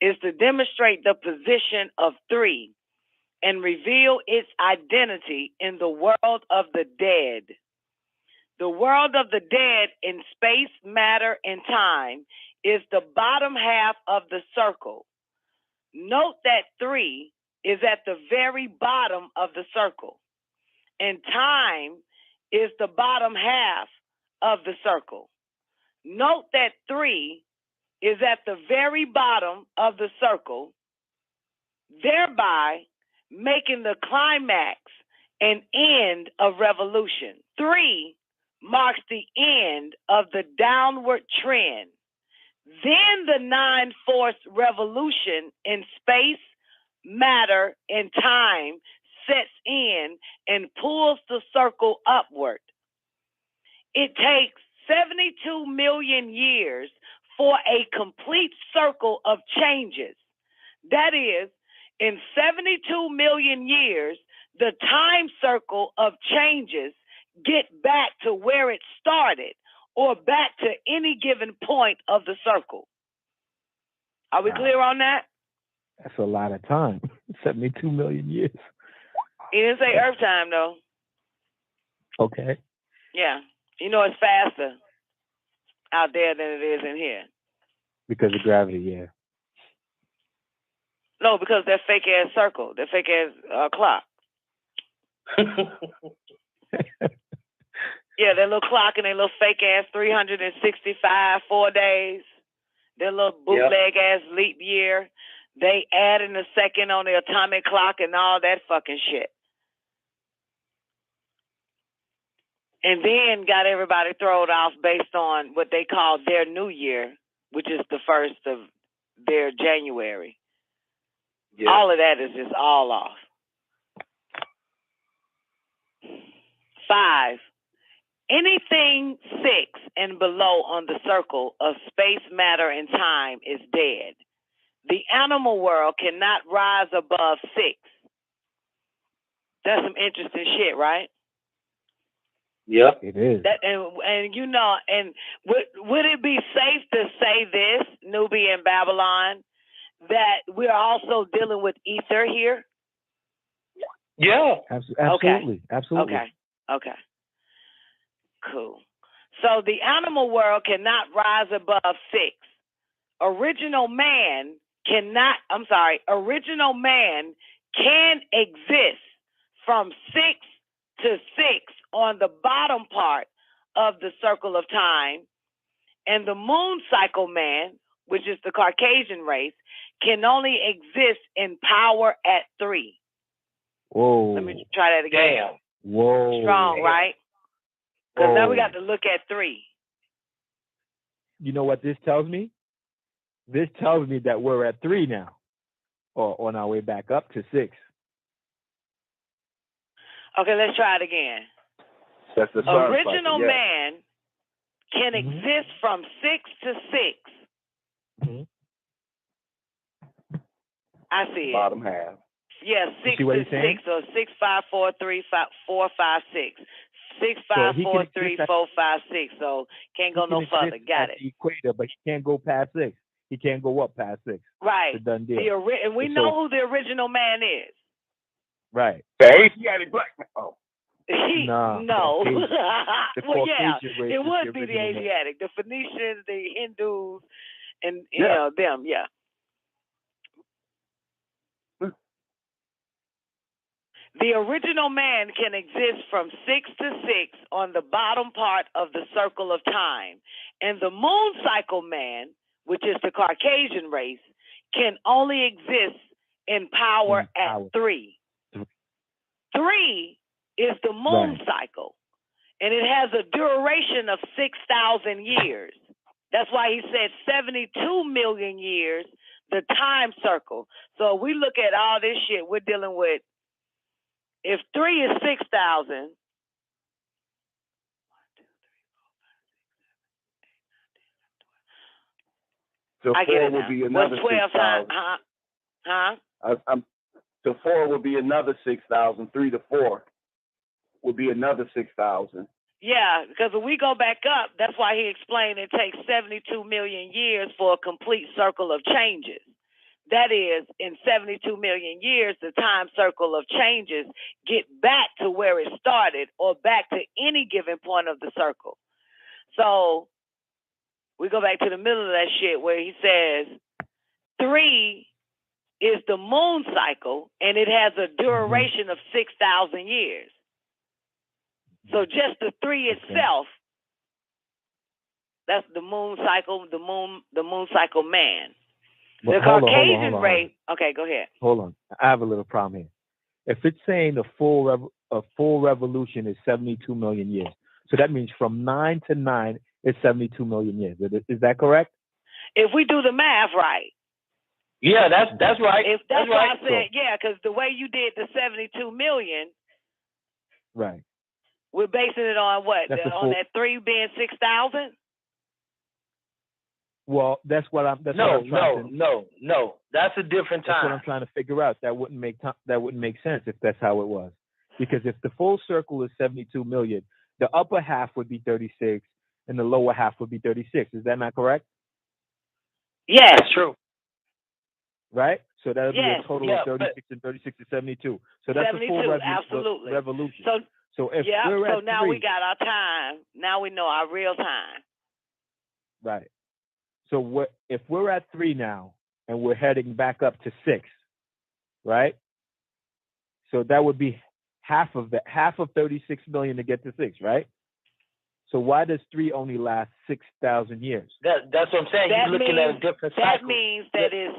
is to demonstrate the position of 3 and reveal its identity in the world of the dead. The world of the dead in space, matter, and time is the bottom half of the circle. Note that 3 is at the very bottom of the circle, and time is the bottom half of the circle. Note that 3 is at the very bottom of the circle, thereby making the climax and end of revolution. 3 marks the end of the downward trend. Then the nine-force revolution in space, matter, and time sets in and pulls the circle upward. It takes 72 million years for a complete circle of changes. That is, in 72 million years, the time circle of changes get back to where it started or back to any given point of the circle. Are we clear on that? That's a lot of time. 72 million years. He didn't say Earth time, though. Okay. Yeah. You know it's faster out there than it is in here. Because of gravity, yeah. No, because that fake-ass circle, that fake-ass clock. Yeah, that little clock and that little fake-ass 365, 4 days. That little bootleg-ass leap year. They add in a second on the atomic clock and all that fucking shit. And then got everybody thrown off based on what they call their new year, which is the first of their January. Yeah. All of that is just all off. 5. Anything 6 and below on the circle of space, matter, and time is dead. The animal world cannot rise above 6. That's some interesting shit, right? Yep, it is. That, and you know, and would it be safe to say this, Nubia and Babylon, that we're also dealing with ether here? Yeah. Absolutely. Absolutely. Okay. Cool. So the animal world cannot rise above 6. Original man can exist from 6 to 6 on the bottom part of the circle of time, and the moon cycle man, which is the Caucasian race, can only exist in power at 3. Whoa. Let me try that again. Damn. Whoa. Strong, Damn. right? Because now we got to look at 3. You know what this tells me? This tells me that we're at 3 now, or on our way back up to 6. Okay, let's try it again. That's the original man can exist from 6 to 6. Mm-hmm. I see it. Bottom half. Yeah, 6 to 6. So 6, 5, 4, 3, 5, 4, 5, 6. 6, 5, 4, 3, 4, 5, 6. So can't go no further. Got it. The equator, but he can't go past 6. He can't go up past 6. Right. It's a done deal. And we know who the original man is. Right. The Asiatic black man. Oh. No. Well, yeah, it would be the Asiatic, the Phoenicians, the Hindus, and you know them. Yeah. The original man can exist from 6 to 6 on the bottom part of the circle of time, and the moon cycle man, which is the Caucasian race, can only exist in power at 3. 3 is the moon cycle, and it has a duration of 6,000 years. That's why he said 72 million years, the time circle. So we look at all this shit, we're dealing with, if 3 is 6,000, so 4 will be another 6,000. So 4 will be another 6,000. 3 to 4 will be another 6,000. Yeah, because when we go back up, that's why he explained it takes 72 million years for a complete circle of changes. That is, in 72 million years, the time circle of changes get back to where it started or back to any given point of the circle. So we go back to the middle of that shit where he says 3 is the moon cycle, and it has a duration of 6,000 years. So just the 3 itself, that's the moon cycle, the moon cycle man. But the Caucasian race. Okay, go ahead. Hold on, I have a little problem here. If it's saying a full revolution is 72 million years, So that means from 9 to 9 is 72 million years. Is that correct? If we do the math right. Yeah, that's right. If that's right. why I said, yeah, because the way you did the 72 million, right? We're basing it on what? On that 3 being 6,000? Well, that's what I'm. That's no, what I'm trying to, no. That's a different time. That's what I'm trying to figure out. That wouldn't make sense if that's how it was. Because if the full circle is 72 million, the upper half would be 36, and the lower half would be 36. Is that not correct? Yes, true. Right? So that would be a total of 36 and 36 is 72. So that's 72, a full absolutely. revolution. So if we're at now 3, we got our time. Now we know our real time. Right. So if we're at 3 now and we're heading back up to 6, right? So that would be half of 36 million to get to 6, right? So why does 3 only last 6,000 years? That's what I'm saying. You're looking at a different cycle. That means that it's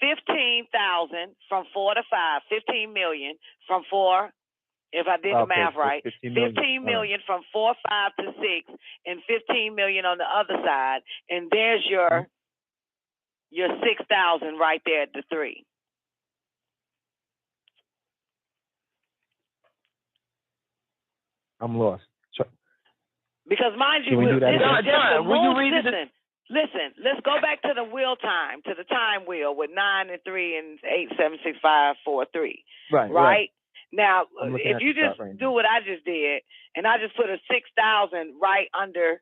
15,000 from 4 to 5, 15 million from 4. If I did the math right, 15 million from 4, 5 to 6, and 15 million on the other side, and there's your 6,000 right there at the 3. I'm lost. Because mind you, listen, let's go back to the wheel time, to the time wheel with 9 and 3 and 8, 7, 6, 5, 4, 3. Right? Now, if you just do what I just did, and I just put a 6,000 right under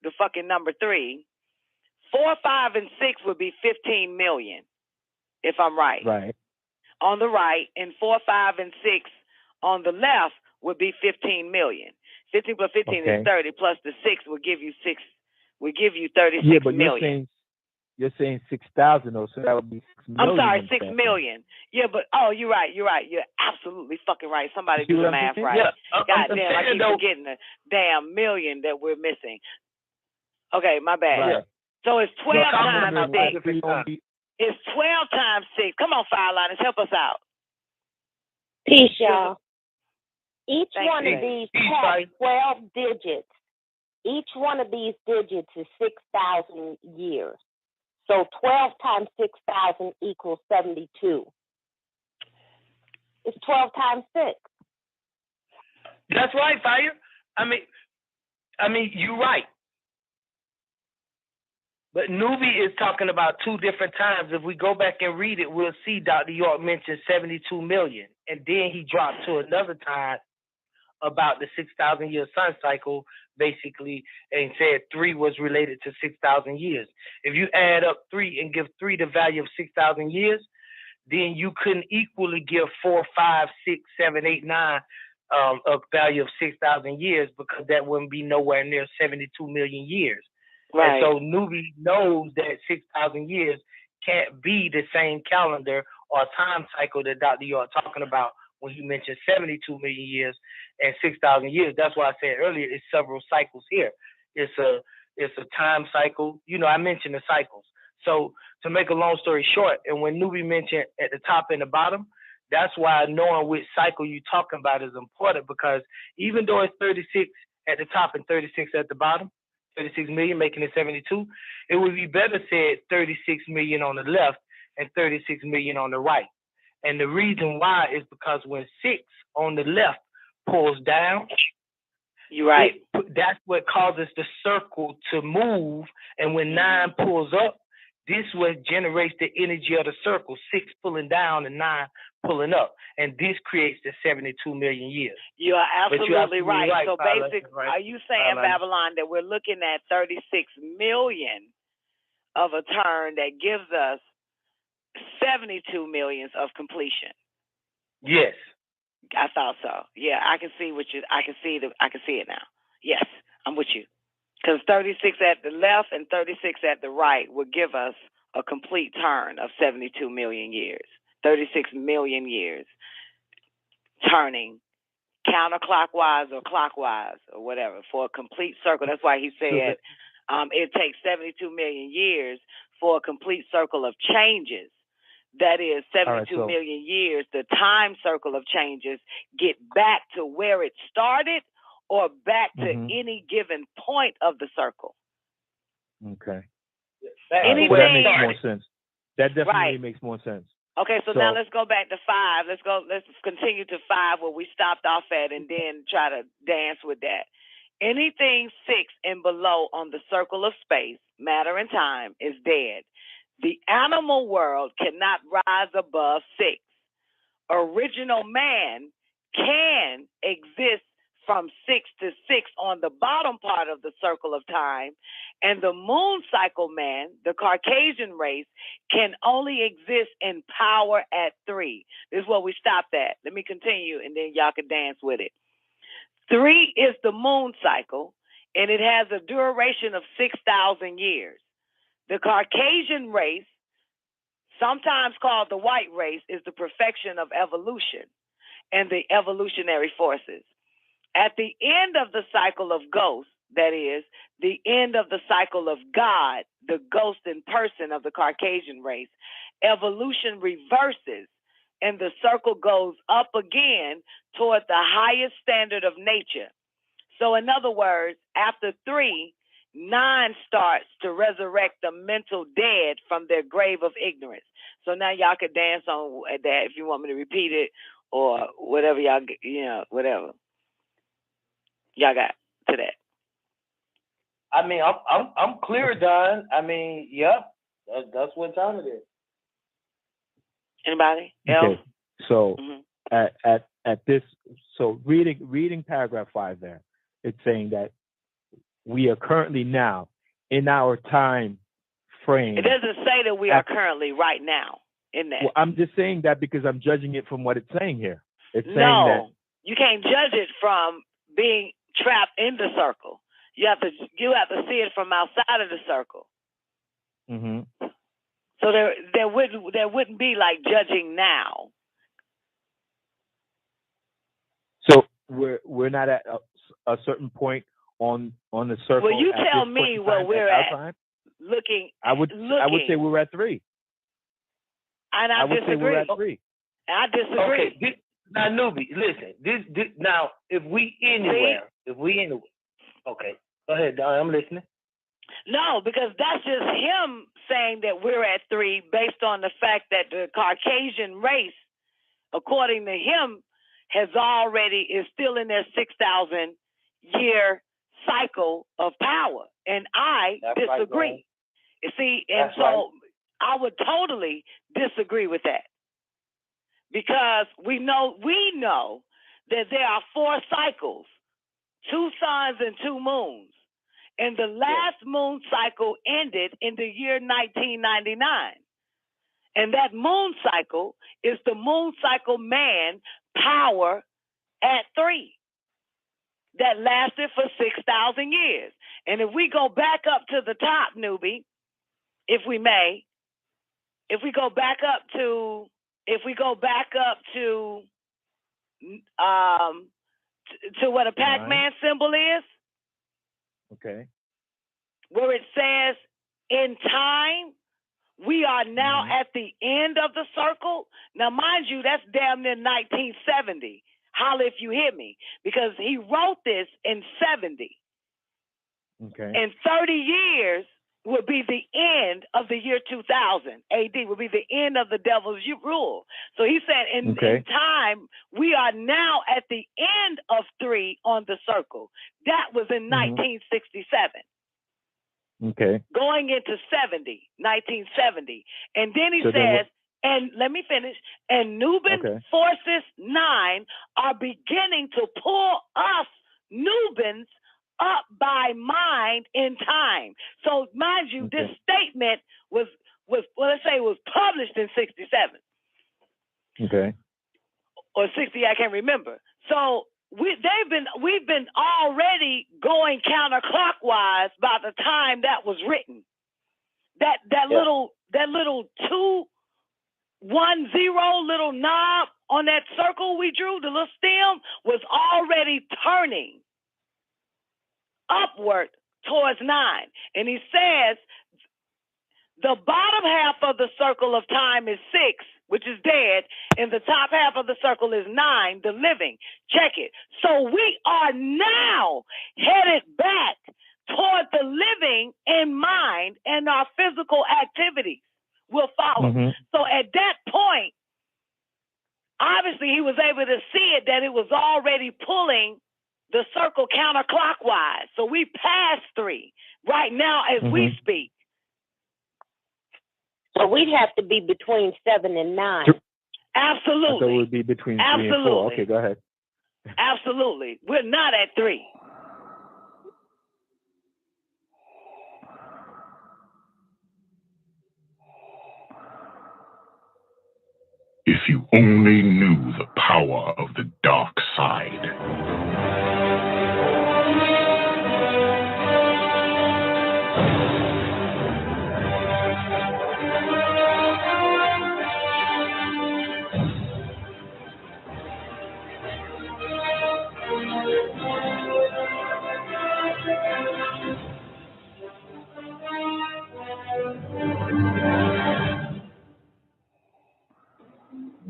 the fucking number 3, 4, 5, and 6 would be 15 million, if I'm right. Right. On the right, and 4, 5, and 6 on the left would be 15 million. 15 plus 15 is 30, plus the 6 will give you 36 million. You're saying 6,000, though, so that would be 6 million. I'm sorry, 6 million. Yeah, but you're right. You're absolutely fucking right. Somebody do the math right. Yeah, God damn, I keep forgetting the damn million that we're missing. Okay, my bad. Right. So it's 12 times 6. It's 12 times 6. Come on, Fireliners, help us out. Peace, y'all. Each one of these has 12 digits. Each one of these digits is 6,000 years. So 12 times 6,000 equals 72. It's 12 times 6. That's right, Fire. I mean, you're right. But Nuvi is talking about 2 different times. If we go back and read it, we'll see Dr. York mentioned 72 million. And then he dropped to another time about the 6,000 year sun cycle, basically, and said 3 was related to 6,000 years. If you add up 3 and give 3 the value of 6,000 years, then you couldn't equally give 4, 5, 6, 7, 8, 9 a value of 6,000 years, because that wouldn't be nowhere near 72 million years. Right. And so Nuvi knows that 6,000 years can't be the same calendar or time cycle that Dr. York talking about when he mentioned 72 million years and 6,000 years. That's why I said earlier, it's several cycles here. It's a time cycle. You know, I mentioned the cycles. So to make a long story short, and when Nubi mentioned at the top and the bottom, that's why knowing which cycle you're talking about is important, because even though it's 36 at the top and 36 at the bottom, 36 million, making it 72, it would be better said 36 million on the left and 36 million on the right. And the reason why is because when 6 on the left pulls down, you're right. That's what causes the circle to move. And when 9 pulls up, this what generates the energy of the circle, 6 pulling down and 9 pulling up. And this creates the 72 million years. You are absolutely right. So basically, are you saying, Babylon, that we're looking at 36 million of a turn that gives us 72 millions of completion? Yes. I thought so. Yeah, I can see it now. Yes, I'm with you. Because 36 at the left and 36 at the right would give us a complete turn of 72 million years. 36 million years turning counterclockwise or clockwise or whatever for a complete circle. That's why he said it takes 72 million years for a complete circle of changes. That is 72 million years, the time circle of changes, get back to where it started or back to any given point of the circle. Okay. Anything, so that makes more sense. That definitely makes more sense. Okay, so now let's go back to 5. Let's continue to 5 where we stopped off at, and then try to dance with that. Anything 6 and below on the circle of space, matter, and time is dead. The animal world cannot rise above 6. Original man can exist from 6 to 6 on the bottom part of the circle of time, and the moon cycle man, the Caucasian race, can only exist in power at 3. This is where we stopped at. Let me continue, and then y'all can dance with it. 3 is the moon cycle, and it has a duration of 6,000 years. The Caucasian race, sometimes called the white race, is the perfection of evolution and the evolutionary forces. At the end of the cycle of ghosts, that is, the end of the cycle of God, the ghost in person of the Caucasian race, evolution reverses and the circle goes up again toward the highest standard of nature. So in other words, after 3, 9 starts to resurrect the mental dead from their grave of ignorance. So now y'all could dance on that if you want me to repeat it or whatever y'all, whatever y'all got to that. I mean, I'm clear, Don. I mean, yep, that's what time it is. Anybody else? Okay. So at this, so reading paragraph 5 there, it's saying that we are currently now in our time frame. It doesn't say that we are currently right now in that. Well, I'm just saying that because I'm judging it from what it's saying here. It's saying that you can't judge it from being trapped in the circle. You have to see it from outside of the circle. Mm-hmm. So there wouldn't be like judging now. So we're not at a certain point on the circle. Well, you tell me where we're at. Time? I would say we're at 3. And I would disagree. say we're at 3. I disagree. Okay, now Newbie, listen. This now, if we anywhere, okay, go ahead, Don. I'm listening. No, because that's just him saying that we're at 3 based on the fact that the Caucasian race, according to him, is still in their 6,000 year cycle of power, and I disagree. Right, you see, and so I would totally disagree with that because we know that there are 4 cycles, 2 suns and 2 moons. And the last moon cycle ended in the year 1999. And that moon cycle is the moon cycle man power at 3 that lasted for 6,000 years. And if we go back up to the top, Newbie, if we may, if we go back up to what a Pac-Man symbol is. Okay. Where it says, in time, we are now at the end of the circle. Now, mind you, that's damn near 1970. Holla if you hear me. Because he wrote this in 70. Okay. And 30 years would be the end of the year 2000. AD would be the end of the devil's rule. So he said in time, we are now at the end of 3 on the circle. That was in 1967. Okay. Going into 1970. And then he says, and let me finish, and Nubian forces 9 are beginning to pull us Nubians up by mind in time. So mind you, this statement was published in 67. Okay. Or 60, I can't remember. So we've been already going counterclockwise by the time that was written. That little 210 little knob on that circle we drew, the little stem, was already turning upward towards 9. And he says the bottom half of the circle of time is 6. which is dead. In the top half of the circle is 9, the living. Check it. So we are now headed back toward the living in mind, and our physical activities will follow. So at that point, obviously he was able to see it, that it was already pulling the circle counterclockwise. So we passed 3 right now as we speak. So we'd have to be between 7 and 9. Absolutely. So it would be between 3 and 4. Okay, go ahead. Absolutely. We're not at 3. If you only knew the power of the dark side.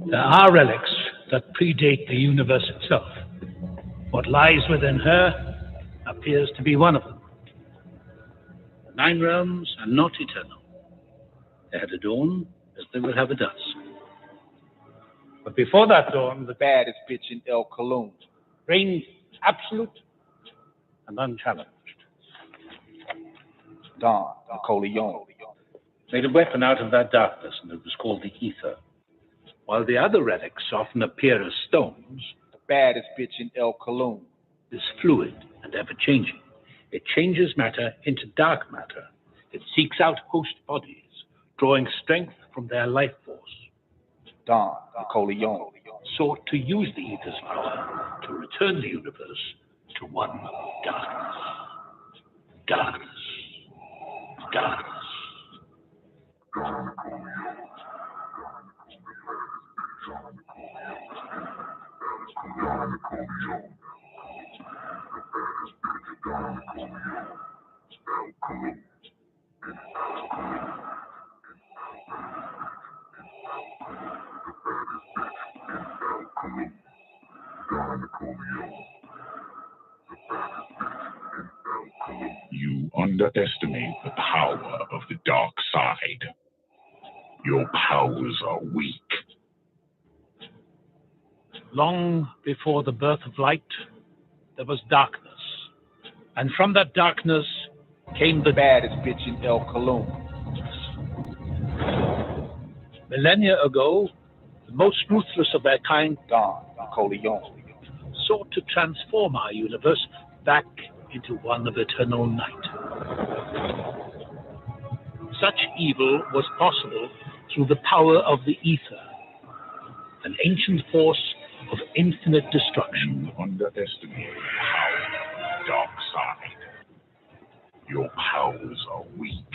There are relics that predate the universe itself. What lies within her appears to be one of them. The 9 realms are not eternal. They had a dawn as they will have a dusk. But before that dawn, the baddest bitch in El Cologne reigned absolute and unchallenged. Dawn, Nicoleone, made a weapon out of that darkness, and it was called the ether. While the other relics often appear as stones, the baddest bitch in El Cologne is fluid and ever-changing. It changes matter into dark matter. It seeks out host bodies, drawing strength from their life force. Dawn, Nicoleone, sought to use the ether's power to return the universe to one of darkness. Darkness. Darkness. You underestimate the power of the dark side. Your powers are weak. Long before the birth of light, there was darkness. And from that darkness came the baddest bitch in El Cologne. Millennia ago, the most ruthless of their kind, Dawn, Nicoleone, sought to transform our universe back into one of eternal night. Such evil was possible through the power of the ether, an ancient force of infinite destruction. You underestimate the power of the dark side. Your powers are weak.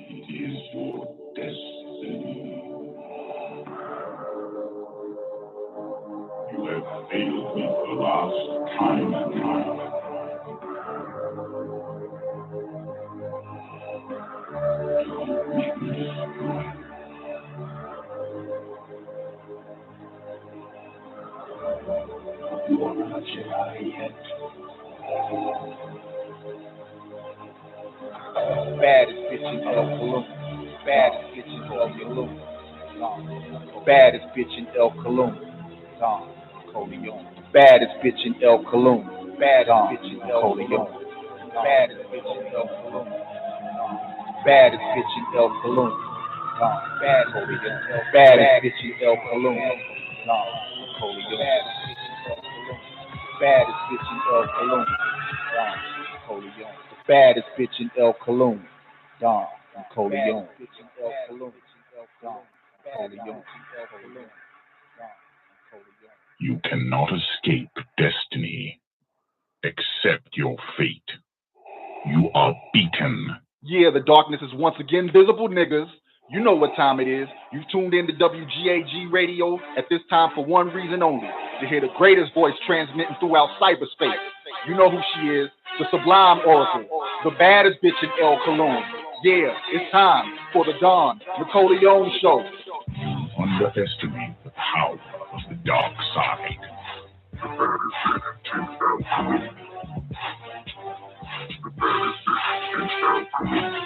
It is your destiny. You have failed me for the last time and time. You are not C.I.A. yet. Baddest bitch in El Cologne. Baddest bitch in El Cologne. Baddest bitch in El Cologne. Dawn, Nicoleone. Baddest bitch in El Cologne. Baddest bitch in El Cologne. Baddest bitch in El Cologne. Baddest bitch in El Cologne. Baddest bitch in El Cologne. Nicoleone. Baddest bitch in El Cologne. Nicoleone. Baddest bitch in El Cologne. Dawn, Nicoleone. You cannot escape destiny. Accept your fate. You are beaten. Yeah, the darkness is once again visible, niggas. You know what time it is. You've tuned in to WGAG Radio at this time for one reason only, to hear the greatest voice transmitting throughout cyberspace. You know who she is, the Sublime Oracle, the baddest bitch in El Cologne. Yeah, it's time for the Don Nicoleone Show. You underestimate the power of the dark side. The baddest bitch in El Cologne. The baddest bitch in El Cologne.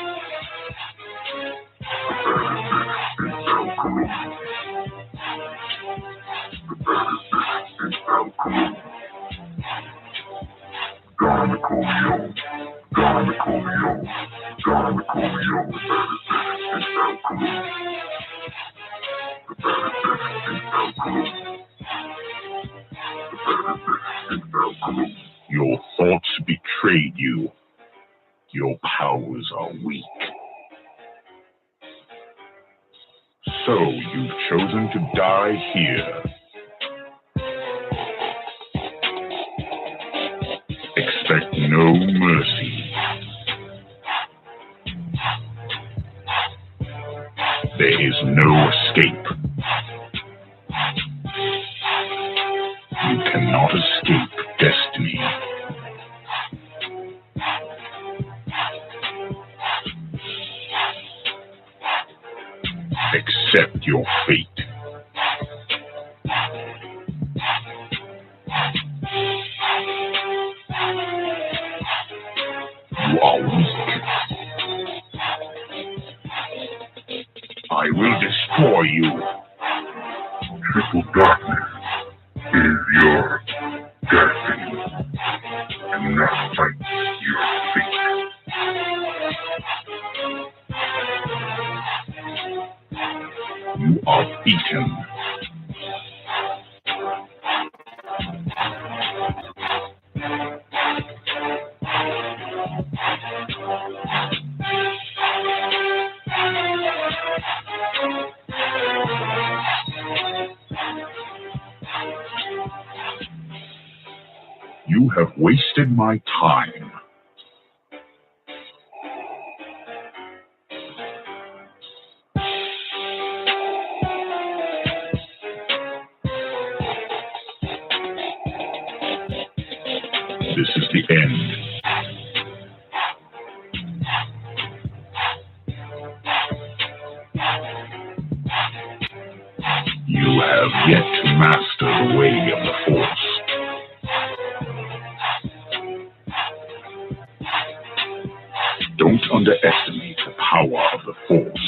The baddest bitch in El Cologne. The baddest bitch in El Cologne. Don Nicoleone. Don Nicoleone. Don Nicoleone. The baddest bitch in El Cologne. The baddest bitch in El Cologne. The baddest bitch in El Cologne. Your thoughts betrayed you. Your powers are weak. So you've chosen to die here. Expect no mercy. There is no escape. You cannot escape destiny. Accept your fate. You are weak. I will destroy you. Triple darkness is your destiny. Do not fight your fate. You are beaten. You have wasted my time. This is the end. You have yet to master the way of the Force. Don't underestimate the power of the Force.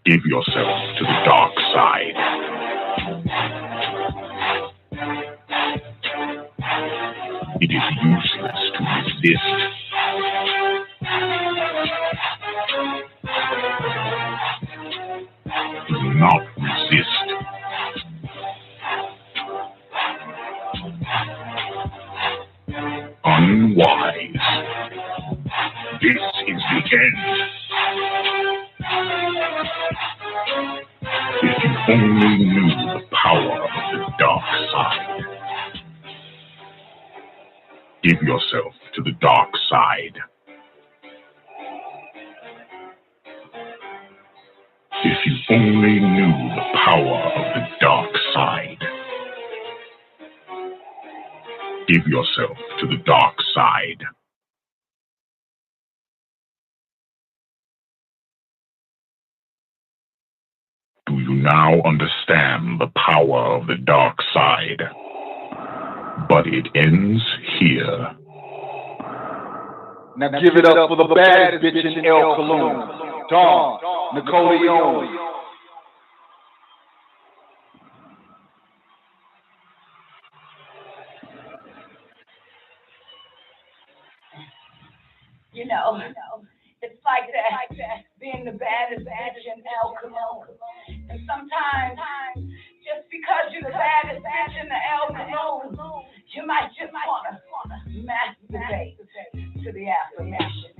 Give yourself to the dark side. It is useless to resist. Do not resist. Unwise. This is the end. If you only knew the power of the dark side. Give yourself to the dark side. If you only knew the power of the dark side. Give yourself to the dark side. Do you now understand the power of the dark side? But it ends here. Now give it up for the baddest bitch in El Cologne, Don Nicoleone. You know, it's like that, being the baddest bitch in El Cologne. And sometimes, just because you're the baddest bitch in the El Cologne, you might just wanna masturbate to the affirmation.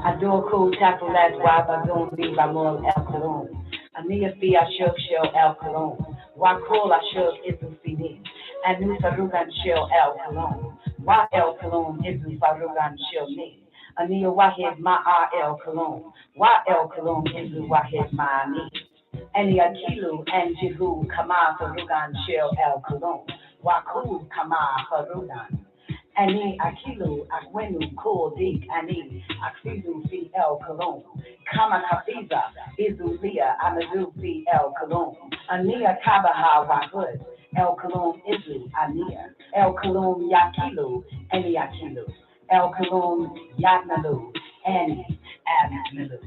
I do a cool tackle that's why I don't be by more El Cologne. A near fee I shook shell El Cologne. Why cool I shook is a CD. And new Sarugan shell El Cologne. Wa El Kalum Izu Farugan Shilni. Ania Wahid Ma El Kalum. Wa El Kalum Izu Wahid Ma'ani. Ania Kilu and Jihu Kama Farugan Shil El Kalum. Waku Kama Farugan. Ani Akilu Akwenu Kul Dik Ani Aksizu Fi El Kalum. Kama Kafiza Izu Lia Amadu Fi El Kalum. Ania Kabaha Wahud. El Kalum Izu Ania. El Kalum Yakilu Ani Akilu. El Kalum Yatnalu Ani Abnalu.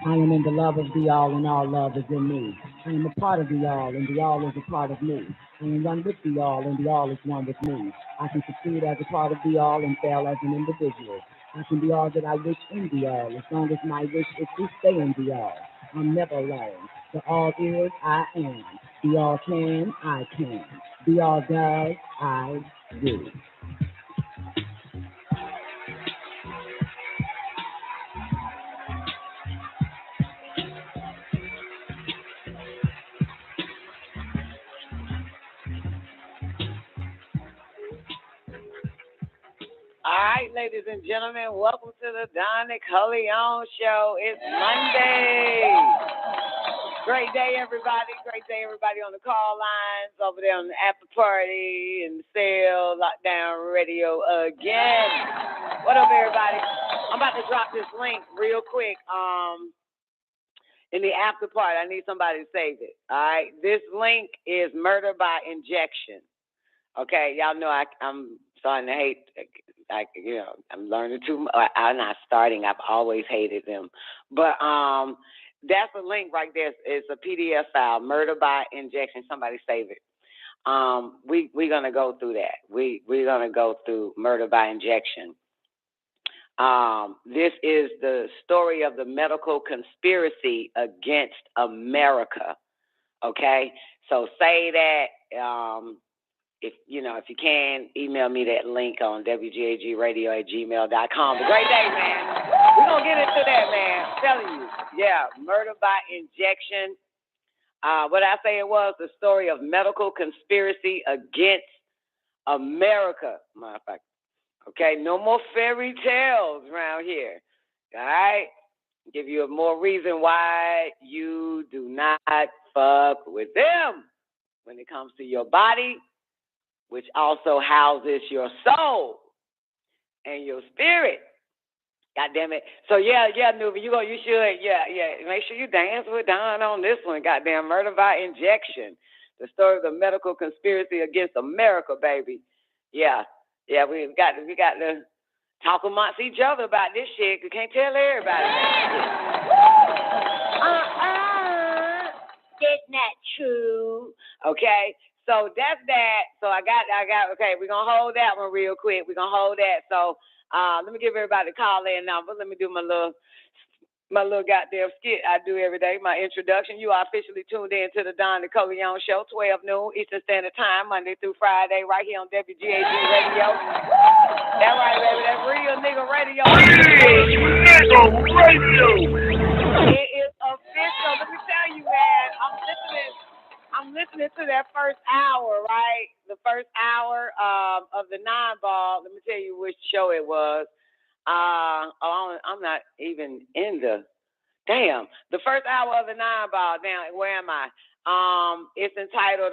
I am in the love of the all, and all love is in me. I am a part of the all, and the all is a part of me. I am one with the all, and the all is one with me. I can succeed as a part of the all and fail as an individual. I can be all that I wish in the all, as long as my wish is to stay in the all. I'm never alone. The all is, I am. The all can, I can. The all does, I do. All right, ladies and gentlemen, welcome to the Don Nicoleone Show. It's Monday. Great day, everybody. Great day, everybody on the call lines, over there on the after party, and the cell, lockdown radio again. What up, everybody? I'm about to drop this link real quick. In the after party, I need somebody to save it. All right, this link is murder by injection. Okay, y'all know I'm starting to hate. I'm learning too much. I'm not starting. I've always hated them. But that's a link right there. It's a PDF file, murder by injection. Somebody save it. We're going to go through that. We're going to go through murder by injection. This is the story of the medical conspiracy against America. Okay? So say that... If you can, email me that link on WGAG Radio@gmail.com. But great day, man. We're going to get into that, man. I'm telling you. Yeah, murder by injection. What I say it was, the story of medical conspiracy against America, motherfucker. Okay, no more fairy tales around here. All right? Give you a more reason why you do not fuck with them when it comes to your body, which also houses your soul and your spirit. God damn it. So yeah, Nubi, you should, make sure you dance with Don on this one. Goddamn, murder by injection. The story of the medical conspiracy against America, baby. Yeah, we got to talk amongst each other about this shit. We can't tell everybody about it. Isn't that true? Okay. So that's that. So I got, okay, we're going to hold that one real quick. We're going to hold that. So let me give everybody a call-in number. Let me do my little goddamn skit I do every day, my introduction. You are officially tuned in to the Don Nicoleone Show, 12 noon Eastern Standard Time, Monday through Friday, right here on WGAG Radio. That's right, baby. That's real nigga radio. Real nigga radio. It is official. Let me tell you, man, I'm listening to that first hour, right? The first hour of the 9-ball. Let me tell you which show it was. I'm not even in the first hour of the 9-ball. Now, where am I? It's entitled,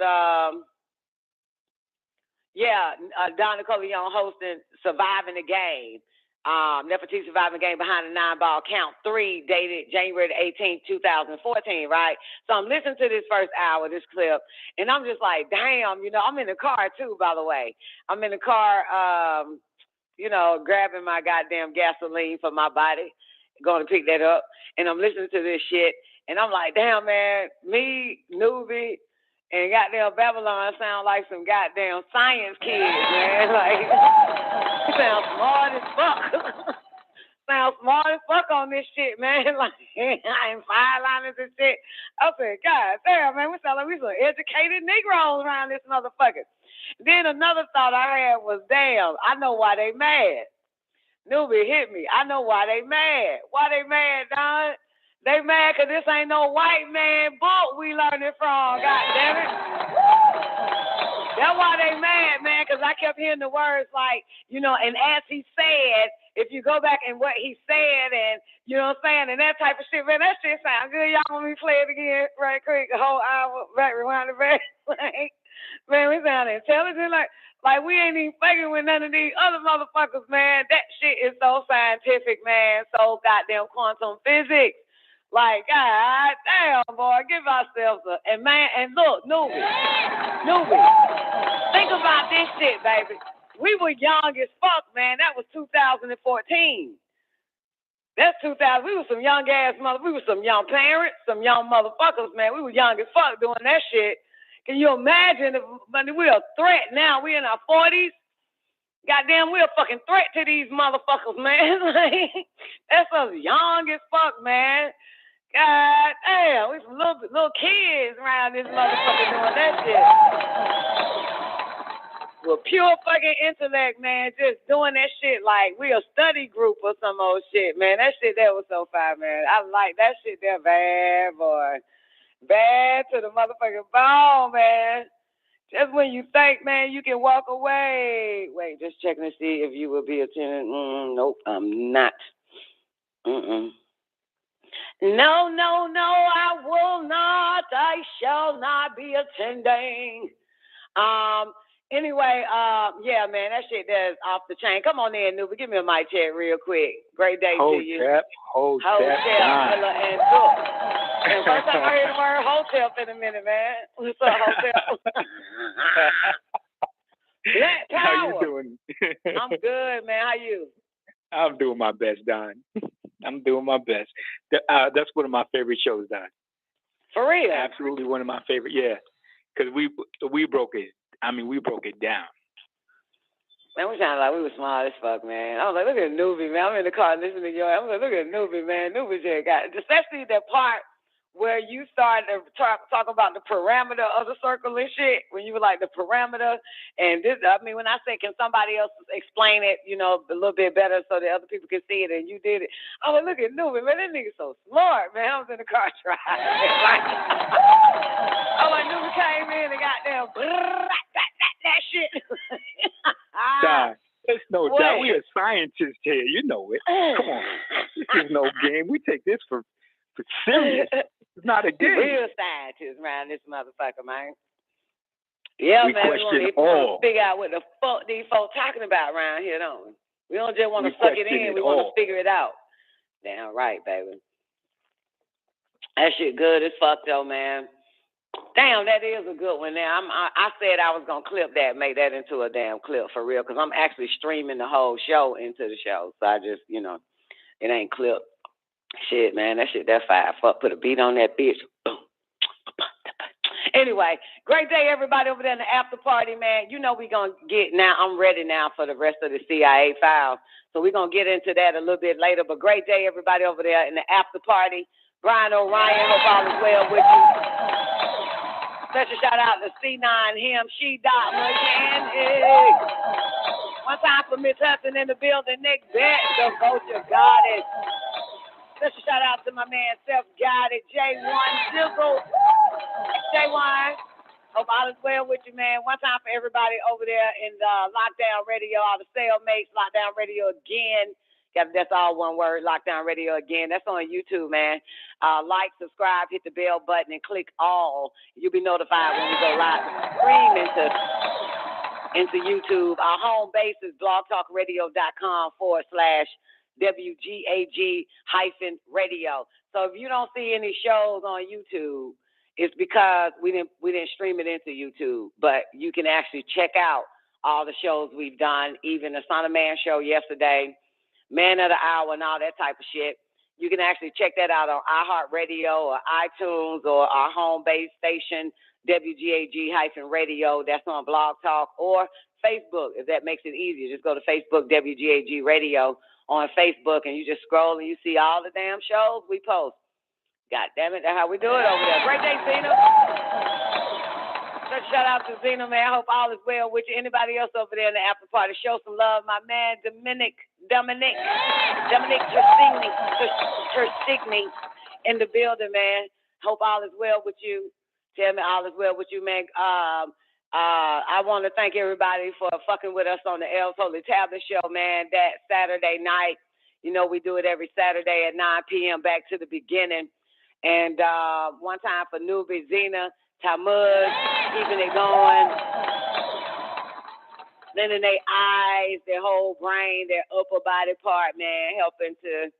Don Nicoleone hosting Surviving the Game. NEFERTITI Surviving the Game behind the 9-ball count 3, dated January 18th, 2014, right? So I'm listening to this first hour, this clip, and I'm just like, damn, I'm in the car too, by the way. I'm in the car, grabbing my goddamn gasoline for my body, going to pick that up, and I'm listening to this shit, and I'm like, damn, man, me, Nubi, and goddamn Babylon sound like some goddamn science kids, man. Like, you sound smart as fuck. sound smart as fuck on this shit, man. Like, I ain't fireliners and shit. I said, God damn, man, we sound like we some educated Negroes around this motherfucker. Then another thought I had was, damn, I know why they mad. Newbie hit me. I know why they mad. Why they mad, Don? They mad because this ain't no white man book we learned it from. God damn it. That's why they mad, man, because I kept hearing the words like, you know, and as he said, if you go back and what he said and, you know what I'm saying, and that type of shit, man, that shit sound good. Y'all want me to play it again right quick, a whole hour, back, rewind it back. Like, man, we sound intelligent. Like we ain't even fucking with none of these other motherfuckers, man. That shit is so scientific, man, so goddamn quantum physics. Like, God damn, boy, give ourselves a, and man, and look, Newbie, think about this shit, baby. We were young as fuck, man. That was 2014. That's 2000. We were some young ass we were some young parents, some young motherfuckers, man. We were young as fuck doing that shit. Can you imagine if we're a threat now? We in our 40s. Goddamn, we're a fucking threat to these motherfuckers, man. Like, that's us young as fuck, man. God damn, we some little kids around this motherfucker doing that shit. With pure fucking intellect, man, just doing that shit like we a study group or some old shit, man. That shit there was so fire, man. I like that shit there, bad boy. Bad to the motherfucking bone, man. Just when you think, man, you can walk away. Wait, just checking to see if you will be attending. Nope, I'm not. No, I will not. I shall not be attending. Anyway, yeah, man, that shit there's off the chain. Come on in, Newbie. Give me a mic check real quick. Great day to you. Hotel, and Cook. And first time I heard the word hotel in a minute, man. What's up, hotel? Black Power. How you doing? I'm good, man. How you? I'm doing my best, Don. I'm doing my best. That's one of my favorite shows, Don. For real? Absolutely one of my favorite. Yeah, because we broke it. I mean, we broke it down. Man, we sounded like we were smart as fuck, man. I was like, look at Newbie, man. I'm in the car listening to you. I was like, look at Newbie, man. Newbie just got, especially that part where you started to talk about the parameter of the circle and shit, when you were like the parameter. And this, I mean, when I say, can somebody else explain it, you know, a little bit better so that other people can see it, and you did it. I was like, look at Newbie, man. That nigga's so smart, man. I was in the car driving. I was like, Newbie came in and got them, that shit. Don, there's no doubt. We are scientists here. You know it. Come on. This is no game. We take this for serious. It's not a game. Real scientists around this motherfucker, man. Yeah, we man. Question we want to figure out what the fuck these folks talking about around here, don't we? We don't just want to suck it in. We want to figure it out. Damn right, baby. That shit good as fuck, though, man. Damn, that is a good one. Now, I said I was going to clip that, make that into a damn clip for real, because I'm actually streaming the whole show into the show. So I just, you know, it ain't clipped. Shit, man, that shit, that fire. Fuck, put a beat on that bitch. Anyway, great day, everybody over there in the after party, man. You know we're going to get now. I'm ready now for the rest of the C.I.A. files. So we're going to get into that a little bit later. But great day, everybody over there in the after party. Brian O'Ryan, hope all is well with you. Special shout out to C9, him, she, Dot, McCann. One time for Miss Hudson in the building. Nick Bet, the culture goddess. Special shout out to my man, self-guided J1 Jizzle. J1, hope all is well with you, man. One time for everybody over there in the Lockdown Radio, all the cellmates, Lockdown Radio again. That's all one word, Lockdown Radio again. That's on YouTube, man. Like, subscribe, hit the bell button, and click all. You'll be notified when we go live stream into YouTube. Our home base is blogtalkradio.com/WGAG-radio. So if you don't see any shows on YouTube, it's because we didn't stream it into YouTube. But you can actually check out all the shows we've done, even the Son of Man show yesterday, Man of the Hour, and all that type of shit. You can actually check that out on iHeartRadio or iTunes or our home base station, WGAG-radio. That's on Blog Talk or Facebook, if that makes it easier. Just go to Facebook, WGAG Radio, on Facebook, and you just scroll and you see all the damn shows we post. God damn it, that's how we do it over there. Great day, Zena. Such shout out to Zena, man. I hope all is well with you. Anybody else over there in the after party, show some love. My man, Dominic Tersigny in the building, man. Hope all is well with you. Tell me all is well with you, man. I want to thank everybody for fucking with us on the L's Holy Tablet Show, man. That Saturday night, you know, we do it every Saturday at 9 p.m. back to the beginning. And one time for newbie, Zena, Talmud, keeping it going. Then in their eyes, their whole brain, their upper body part, man, helping to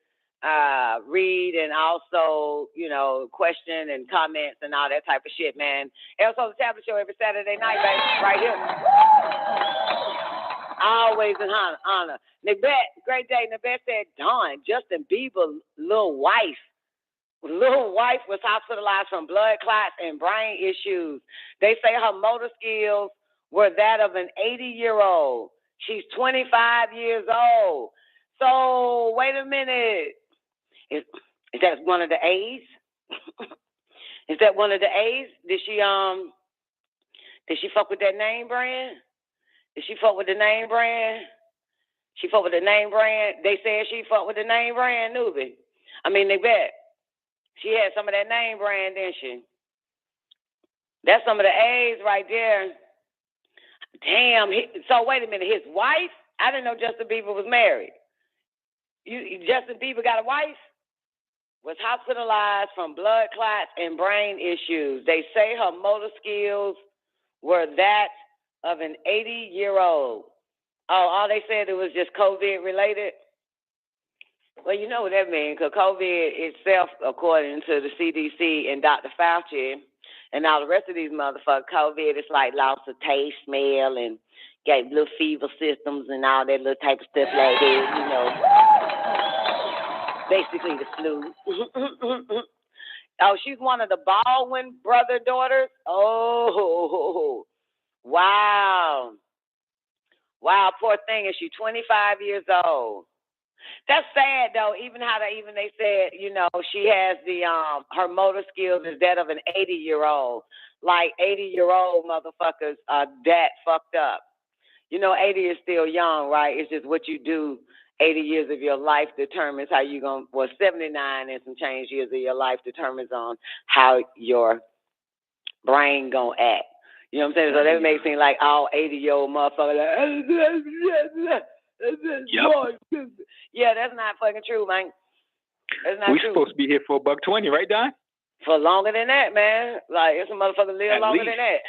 read and also, you know, question and comments and all that type of shit, man. Also, the Tablet Show every Saturday night, baby, right here. Always in honor. Nibet, great day. Nibet said, Dawn, Justin Bieber's little wife was hospitalized from blood clots and brain issues. They say her motor skills were that of an 80-year-old. She's 25 years old. So, wait a minute. Is that one of the A's? Is that one of the A's? Did she fuck with that name brand? Did she fuck with the name brand? She fuck with the name brand. They said she fuck with the name brand, Newbie. I mean, they bet. She had some of that name brand, didn't she? That's some of the A's right there. Damn. So wait a minute. His wife? I didn't know Justin Bieber was married. Justin Bieber got a wife? Was hospitalized from blood clots and brain issues. They say her motor skills were that of an 80-year-old. Oh, all they said it was just COVID related? Well, you know what that means, because COVID itself, according to the CDC and Dr. Fauci and all the rest of these motherfuckers, COVID is like loss of taste, smell, and got little fever systems and all that little type of stuff like that, you know. Basically the flu. Oh, she's one of the Baldwin brother daughters? Oh, wow. Wow, poor thing. Is she 25 years old? That's sad though. Even they said, you know, she has the her motor skills is that of an 80-year-old. Like 80-year-old motherfuckers are that fucked up. You know, 80 is still young, right? It's just what you do 80 years of your life determines how you going to, well, 79 and some change years of your life determines on how your brain going to act. You know what I'm saying? So that makes it seem like all 80-year-old motherfuckers like, yep. Yeah, that's not fucking true, man. That's not true. We're supposed to be here for $120, right, Don? For longer than that, man. Like, it's a motherfucker live longer than that.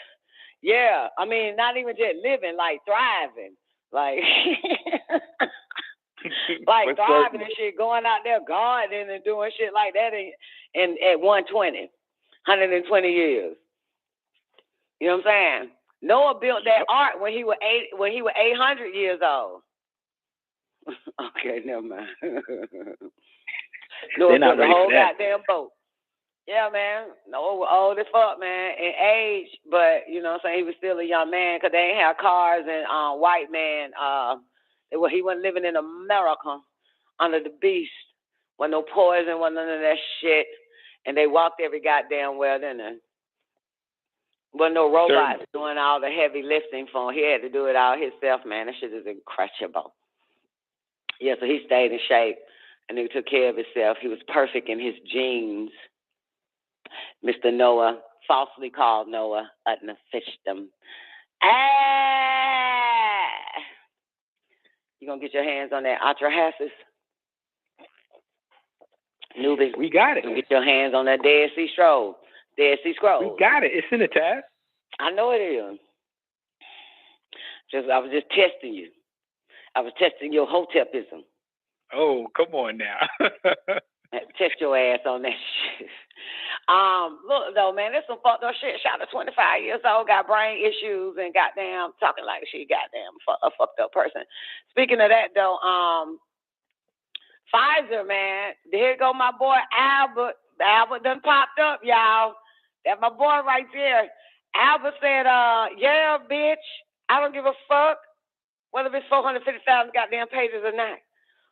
Yeah, I mean, not even just living, like thriving. Like, like thriving and shit, going out there gardening and doing shit like that in at 120 years. You know what I'm saying? Noah built that ark when he was 800 years old. Okay, never mind. Noah built the whole goddamn boat. Yeah, man. Noah was old as fuck, man, in age, but you know what I'm saying, he was still a young man because they ain't have cars and white man. He wasn't living in America under the beast. Wasn't no poison, wasn't none of that shit. And they walked every goddamn well, didn't they? Wasn't no robots doing all the heavy lifting for him. He had to do it all himself, man. That shit is incredible. Yeah, so he stayed in shape and he took care of himself. He was perfect in his genes. Mr. Noah, falsely called Noah, Utnapishtim. You gonna get your hands on that Atrahasis? Newbie. We got it. You get your hands on that Dead Sea Scroll. Dead Sea Scroll. We got it. It's in the tab. I know it is. I was just testing you. I was testing your hotepism. Oh, come on now. Test your ass on that shit. Look though, man, there's some fucked up shit. Shout out to 25 years old, got brain issues and goddamn talking like she goddamn a fucked up person. Speaking of that though, Pfizer, man, here go my boy Albert. Albert done popped up, y'all. That's my boy right there. Albert said, yeah, bitch, I don't give a fuck whether it's 450,000 goddamn pages or not.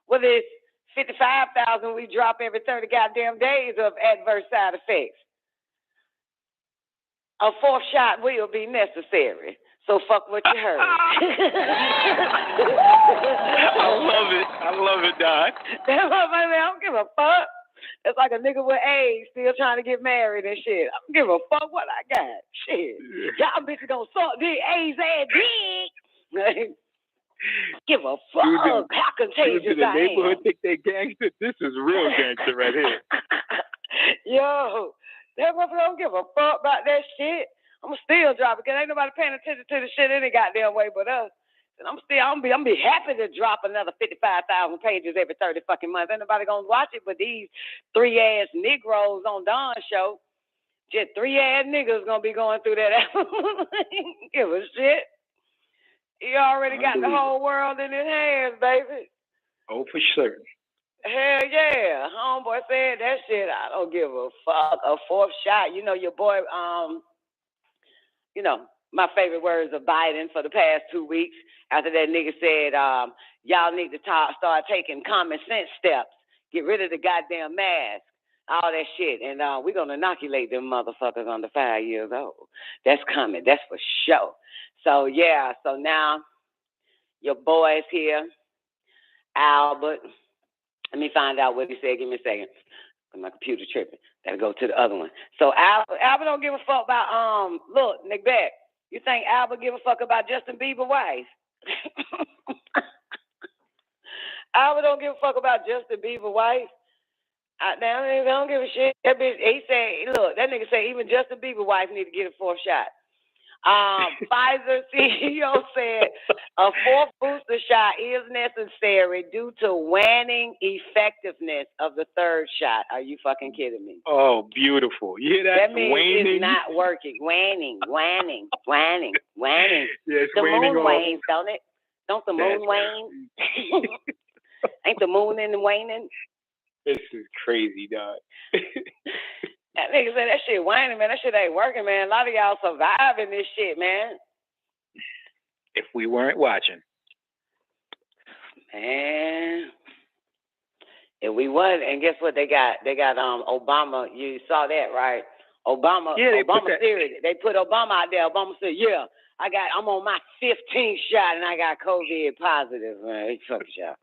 Well, it's 55,000 we drop every 30 goddamn days of adverse side effects. A fourth shot will be necessary. So fuck what you heard. I love it, Doc. That's what I mean. I don't give a fuck. It's like a nigga with AIDS still trying to get married and shit. I don't give a fuck what I got. Shit. Y'all bitches gonna suck the AIDS ass dick. Give a fuck. How contagious in the I neighborhood am. think they gangster. This is real gangster right here. Yo, that motherfucker don't give a fuck about that shit. I'm still drop it because ain't nobody paying attention to the shit any goddamn way but us. And I'm be happy to drop another 55,000 pages every 30 fucking months. Ain't nobody gonna watch it but these 3-ass Negroes on Don's show. Just 3-ass niggas gonna be going through that. Give a shit. He already got the whole world in his hands, baby. Oh, for certain. Hell yeah. Homeboy said that shit. I don't give a fuck. A fourth shot. You know, your boy, my favorite words of Biden for the past 2 weeks after that nigga said, y'all need to start taking common sense steps. Get rid of the goddamn mask. All that shit. And we're going to inoculate them motherfuckers under 5 years old. That's coming. That's for sure. So, yeah. So now your boy's here. Albert. Let me find out what he said. Give me a second. My computer tripping. Gotta go to the other one. So Albert don't give a fuck about look, Nick Beck. You think Albert give a fuck about Justin Bieber's wife? Albert don't give a fuck about Justin Bieber's wife. I don't give a shit. That bitch, he said, look, that nigga said even Justin Bieber's wife need to get a fourth shot. Pfizer CEO said a fourth booster shot is necessary due to waning effectiveness of the third shot. Are you fucking kidding me? Oh, beautiful. You hear that? That means waning. It's not working. Waning. Yes, the waning moon wanes, don't it? Don't the moon wane? Ain't the moon in the waning? This is crazy, dog. That nigga said that shit waning, man. That shit ain't working, man. A lot of y'all surviving this shit, man. If we weren't watching. Man. If we wasn't, and guess what they got? They got Obama. You saw that, right? Obama serious. They put Obama out there. Obama said, yeah, I'm on my 15th shot and I got COVID positive, man. Fuck y'all.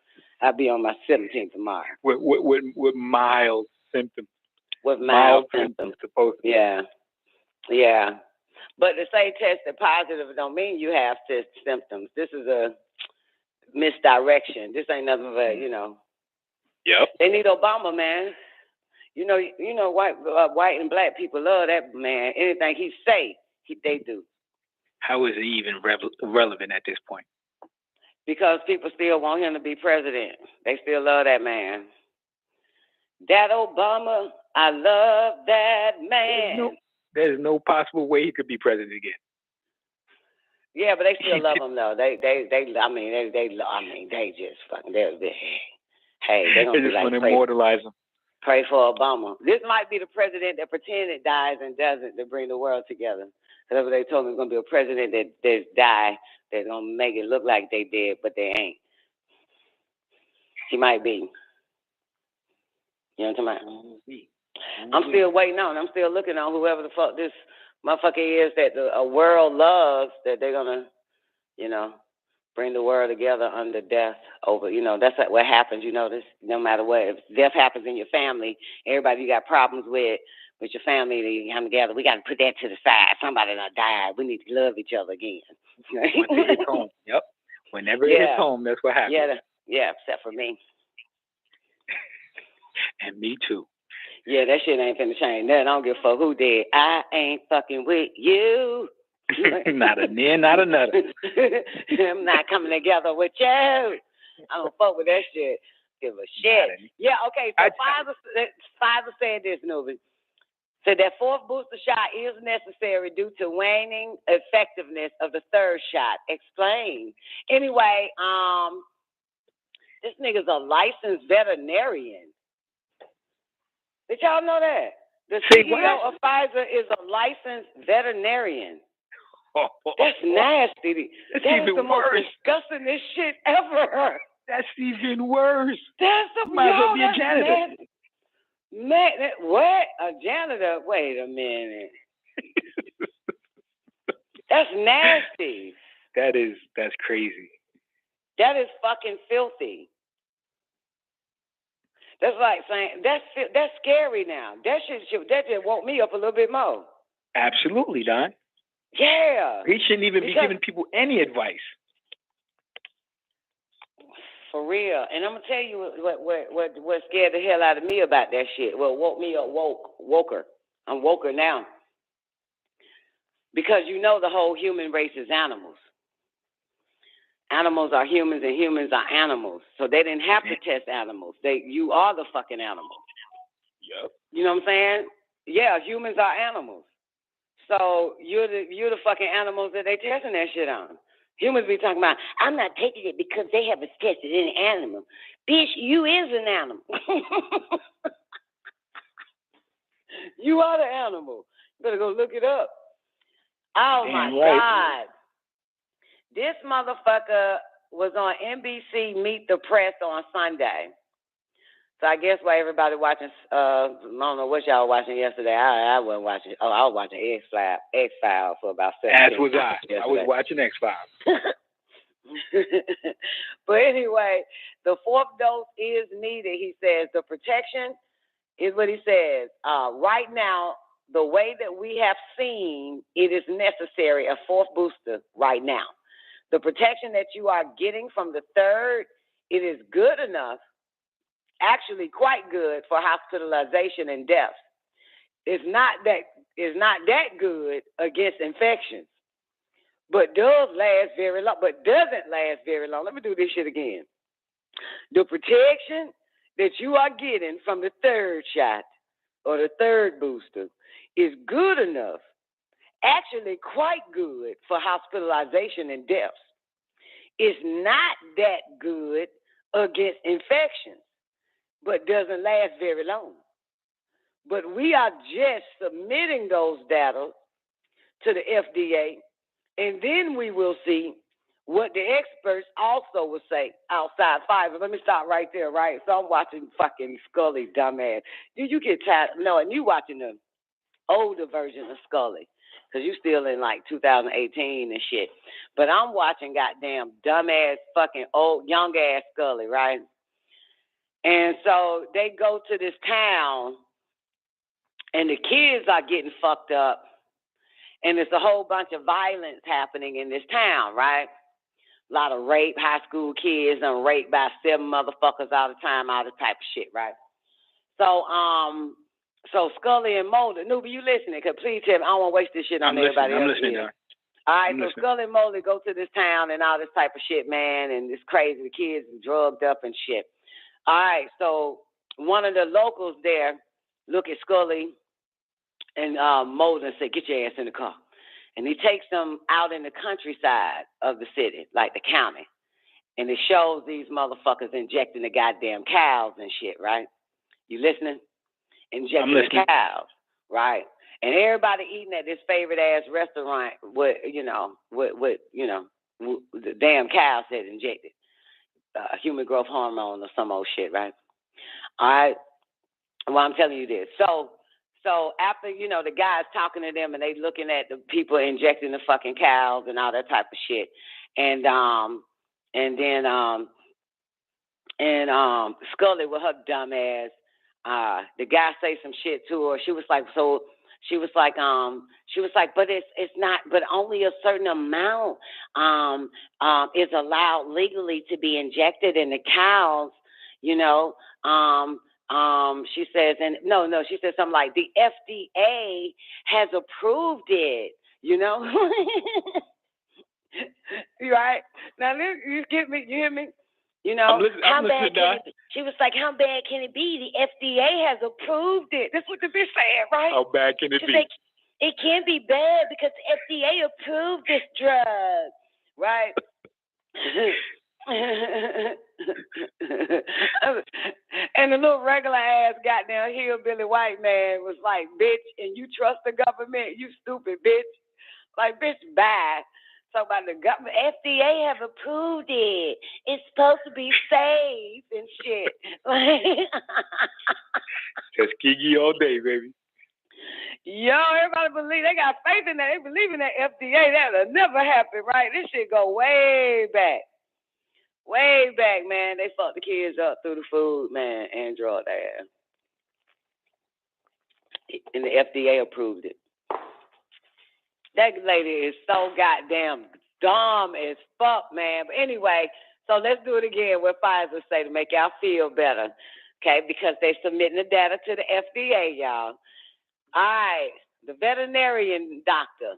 I'll be on my 17th tomorrow. With mild symptoms. With mild symptoms. Supposed to be. Yeah. But to say tested positive don't mean you have symptoms. This is a misdirection. This ain't nothing but, Yep. They need Obama, man. You know, white and black people love that man. Anything he say, they do. How is it even relevant at this point? Because people still want him to be president. They still love that man. That Obama, I love that man. There's no possible way he could be president again. Yeah, but they still love him though. They just fucking they're gonna just want to immortalize him. Pray for Obama. This might be the president that pretended dies and doesn't to bring the world together. Because they told him it's gonna be a president that die that's gonna make it look like they did, but they ain't. He might be. You know what I'm talking about? I'm still waiting on. I'm still looking on whoever the fuck this motherfucker is that a world loves, that they're gonna, bring the world together under death over. That's what happens. This no matter what. If death happens in your family, everybody you got problems with your family, they come together. We got to put that to the side. Somebody done died. We need to love each other again. Once it hits home. Yep. Whenever it hits home, that's what happens. Yeah, except for me. And me too. Yeah, that shit ain't finna change. Nothing. I don't give a fuck who did. I ain't fucking with you. Not a near, not another. I'm not coming together with you. I don't fuck with that shit. Give a shit. Yeah, okay. So Pfizer said this, Nubi. Said that fourth booster shot is necessary due to waning effectiveness of the third shot. Explain. Anyway, this nigga's a licensed veterinarian. Did y'all know that? The CEO of Pfizer is a licensed veterinarian. That's nasty. That is the most disgusting shit ever. That's even worse. That's a Might as well be a janitor. Man, what? A janitor? Wait a minute. That's nasty. That's crazy. That is fucking filthy. That's like saying that's scary now. That just woke me up a little bit more. Absolutely, Don. Yeah. He shouldn't even be giving people any advice. For real. And I'm gonna tell you what scared the hell out of me about that shit. Well, woke me up, woker. I'm woker now. Because you know the whole human race is animals. Animals are humans and humans are animals. So they didn't have to test animals. You are the fucking animal. Yep. You know what I'm saying? Yeah, humans are animals. So you're the fucking animals that they testing that shit on. Humans be talking about, I'm not taking it because they haven't tested any animal. Bitch, you is an animal. You are the animal. You better go look it up. Oh, my God. This motherfucker was on NBC Meet the Press on Sunday. So I guess why everybody watching, I don't know what y'all watching yesterday. I wasn't watching. Oh, I was watching X-Files for about 7 As minutes. was I. I was watching X-Files. But anyway, the fourth dose is needed, he says. The protection is what he says. Right now, the way that we have seen, it is necessary, a fourth booster right now. The protection that you are getting from the third, it is good enough, actually quite good for hospitalization and death. It's not that good against infections, but doesn't last very long. Let me do this shit again. The protection that you are getting from the third shot or the third booster is good enough, actually quite good for hospitalization and deaths. It's not that good against infections, but doesn't last very long. But we are just submitting those data to the FDA, and then we will see what the experts also will say outside Pfizer. Let me stop right there, right? So I'm watching fucking Scully, dumbass. You get tired? No, and you watching the older version of Scully, because you still in like 2018 and shit. But I'm watching goddamn dumbass fucking old, young ass Scully, right? And so they go to this town, and the kids are getting fucked up, and there's a whole bunch of violence happening in this town, right? A lot of rape, high school kids and raped by 7 motherfuckers all the time, all this type of shit, right? So Scully and Mulder, Newbie, you listening? Cause please tell me, I don't want to waste this shit on everybody else. I'm listening, Doc. All right, so Scully and Mulder go to this town and all this type of shit, man, and it's crazy. The kids are drugged up and shit. All right, so one of the locals there look at Scully and Mulder and say, get your ass in the car. And he takes them out in the countryside of the city, like the county. And it shows these motherfuckers injecting the goddamn cows and shit, right? You listening? Injecting the cows, right? And everybody eating at this favorite ass restaurant with the damn cows had injected human growth hormone or some old shit, right? All right. Well, I'm telling you this. So after, the guys talking to them and they looking at the people injecting the fucking cows and all that type of shit. And then Scully with her dumb ass, the guy say some shit to her. She was like, but it's not, but only a certain amount is allowed legally to be injected in the cows, she says, she said something like the FDA has approved it, right? Now, you get me? You hear me? I'm listening, she was like, how bad can it be? The FDA has approved it. That's what the bitch said, right? How bad can it be? Like, it can't be bad because the FDA approved this drug, right? And the little regular ass goddamn hillbilly white man was like, bitch, and you trust the government? You stupid bitch. Like, bitch, bye. Talk about the government. FDA have approved it. It's supposed to be safe and shit. Tuskegee all day, baby. Yo, everybody believe. They got faith in that. They believe in that FDA. That'll never happen, right? This shit go way back. Way back, man. They fucked the kids up through the food, man. Android ass. And the FDA approved it. That lady is so goddamn dumb as fuck, man. But anyway, so let's do it again. What Pfizer say to make y'all feel better, okay? Because they're submitting the data to the FDA, y'all. All right, the veterinarian doctor.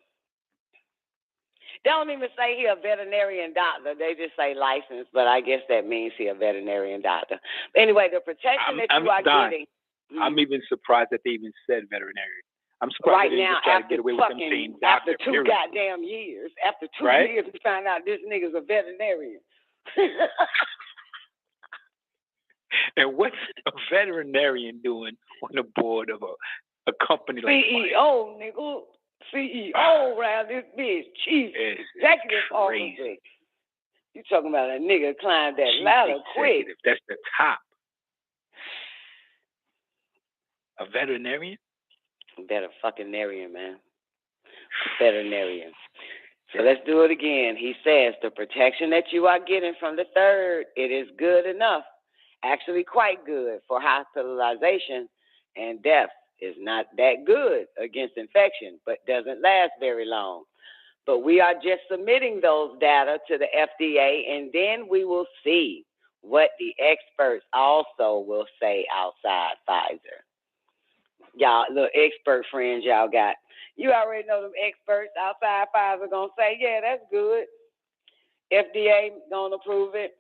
They don't even say he a veterinarian doctor. They just say licensed, but I guess that means he a veterinarian doctor. But anyway, the protection that you are getting. I'm even surprised that they even said veterinarian. I'm surprised right they didn't now, just try to get away with them saying doctor, after 2 goddamn years. After 2 years, we found out this nigga's a veterinarian. And what's a veterinarian doing on the board of a company like CEO, nigga. CEO around this bitch. Chief Executive Officer. You talking about a nigga climbed that ladder quick. That's the top. A veterinarian? Better fucking narian, man. Veterinarian. So let's do it again. He says the protection that you are getting from the third, it is good enough, actually quite good for hospitalization and death. Is not that good against infection, but doesn't last very long. But we are just submitting those data to the FDA, and then we will see what the experts also will say outside Pfizer. Y'all, little expert friends y'all got. You already know them experts outside Pfizer gonna say, yeah, that's good. FDA gonna approve it.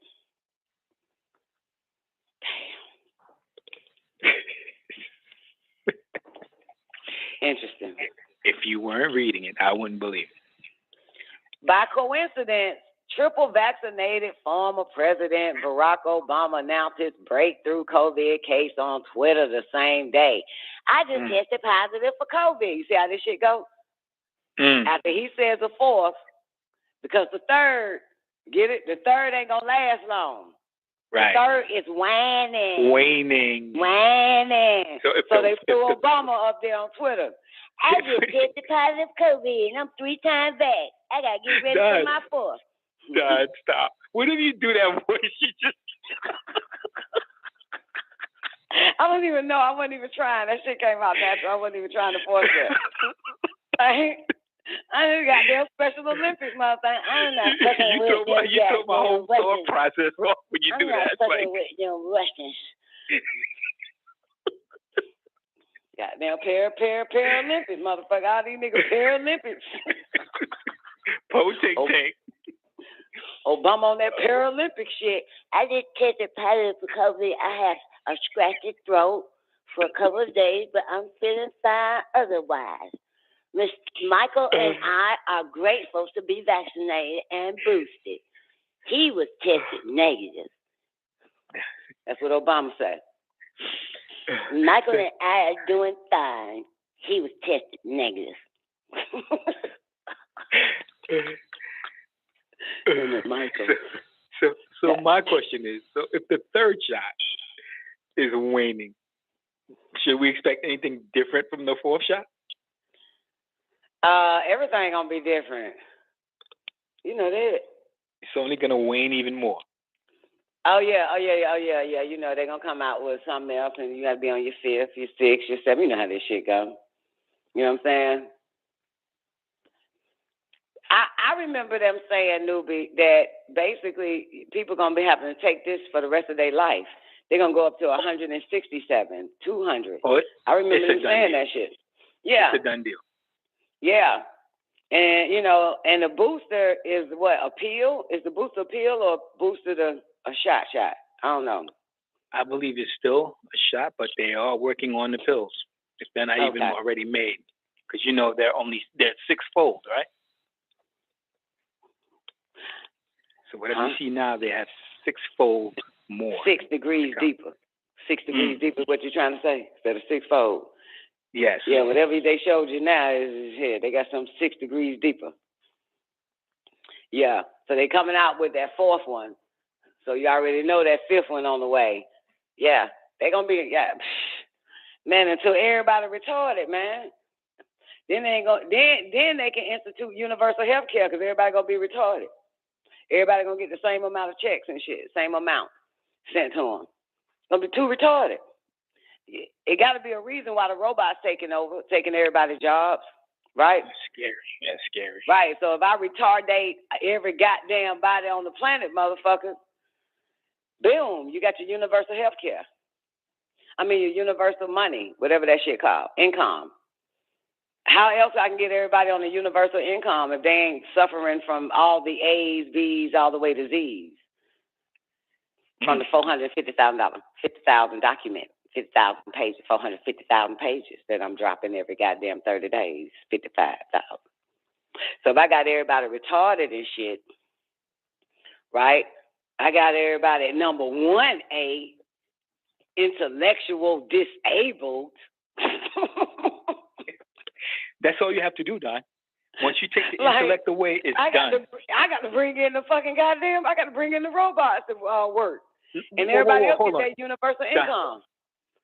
Interesting. If you weren't reading it, I wouldn't believe it. By coincidence, triple vaccinated former President Barack Obama announced his breakthrough COVID case on Twitter the same day. I just tested positive for COVID. You see how this shit go? After he says the fourth, because the third, get it? The third ain't gonna last long. Right. The third is waning. So they threw Obama up there on Twitter. I just tested positive COVID and I'm 3 times back. I gotta get ready for my fourth. God, stop. What if you do that voice? You just I don't even know. I wasn't even trying. That shit came out natural. I wasn't even trying to force it. I ain't got their Special Olympics, motherfucker. I'm not fucking with them. You took my whole thought process off when you do that. I'm not fucking with them Russians. Goddamn Paralympics, motherfucker. All these niggas Paralympics. Tank. Obama on that Paralympic shit. I just tested positive for COVID. I have a scratchy throat for a couple of days, but I'm feeling fine otherwise. Mr. Michael and I are grateful to be vaccinated and boosted. He was tested negative. That's what Obama said. Michael and I are doing fine. He was tested negative. Michael. So my question is, so if the third shot is waning, should we expect anything different from the fourth shot? Everything gonna be different. You know that. It's only gonna wane even more. Oh yeah. You know they're gonna come out with something else, and you gotta be on your 5th, your 6th, your 7th. You know how this shit go. You know what I'm saying? I remember them saying, Newbie, that basically people gonna be having to take this for the rest of their life. They're gonna go up to 167, 200. I remember them saying that shit. Yeah. It's a done deal. Yeah. And, you know, and the booster is what, a pill? Is the booster a pill or booster a shot? I don't know. I believe it's still a shot, but they are working on the pills. If they're not even already made. Because, you know, they're 6-fold, right? So whatever you see now, they have 6-fold more. 6 degrees deeper. 6 degrees deeper is what you're trying to say, instead of 6-fold. Yes. Yeah, whatever they showed you now is here. They got some 6 degrees deeper. Yeah, so they coming out with that fourth one. So you already know that fifth one on the way. Yeah, they gonna be man until everybody retarded, man. Then they ain't gonna then they can institute universal health care because everybody gonna be retarded. Everybody gonna get the same amount of checks and shit, same amount sent to them. Gonna be too retarded. It got to be a reason why the robots taking over, taking everybody's jobs, right? That's scary. That's scary. Right. So if I retardate every goddamn body on the planet, motherfucker, boom, you got your universal health care. I mean, your universal money, whatever that shit called, income. How else I can get everybody on the universal income if they ain't suffering from all the A's, B's, all the way to Z's? From the $450,000, 50,000 document, 50,000 pages, 450,000 pages that I'm dropping every goddamn 30 days, 55,000. So if I got everybody retarded and shit, right? I got everybody at number 1A, intellectual disabled. That's all you have to do, Don. Once you take the intellect away, it's done. I got to bring in the fucking goddamn, I got to bring in the robots to work. And everybody else get that universal income.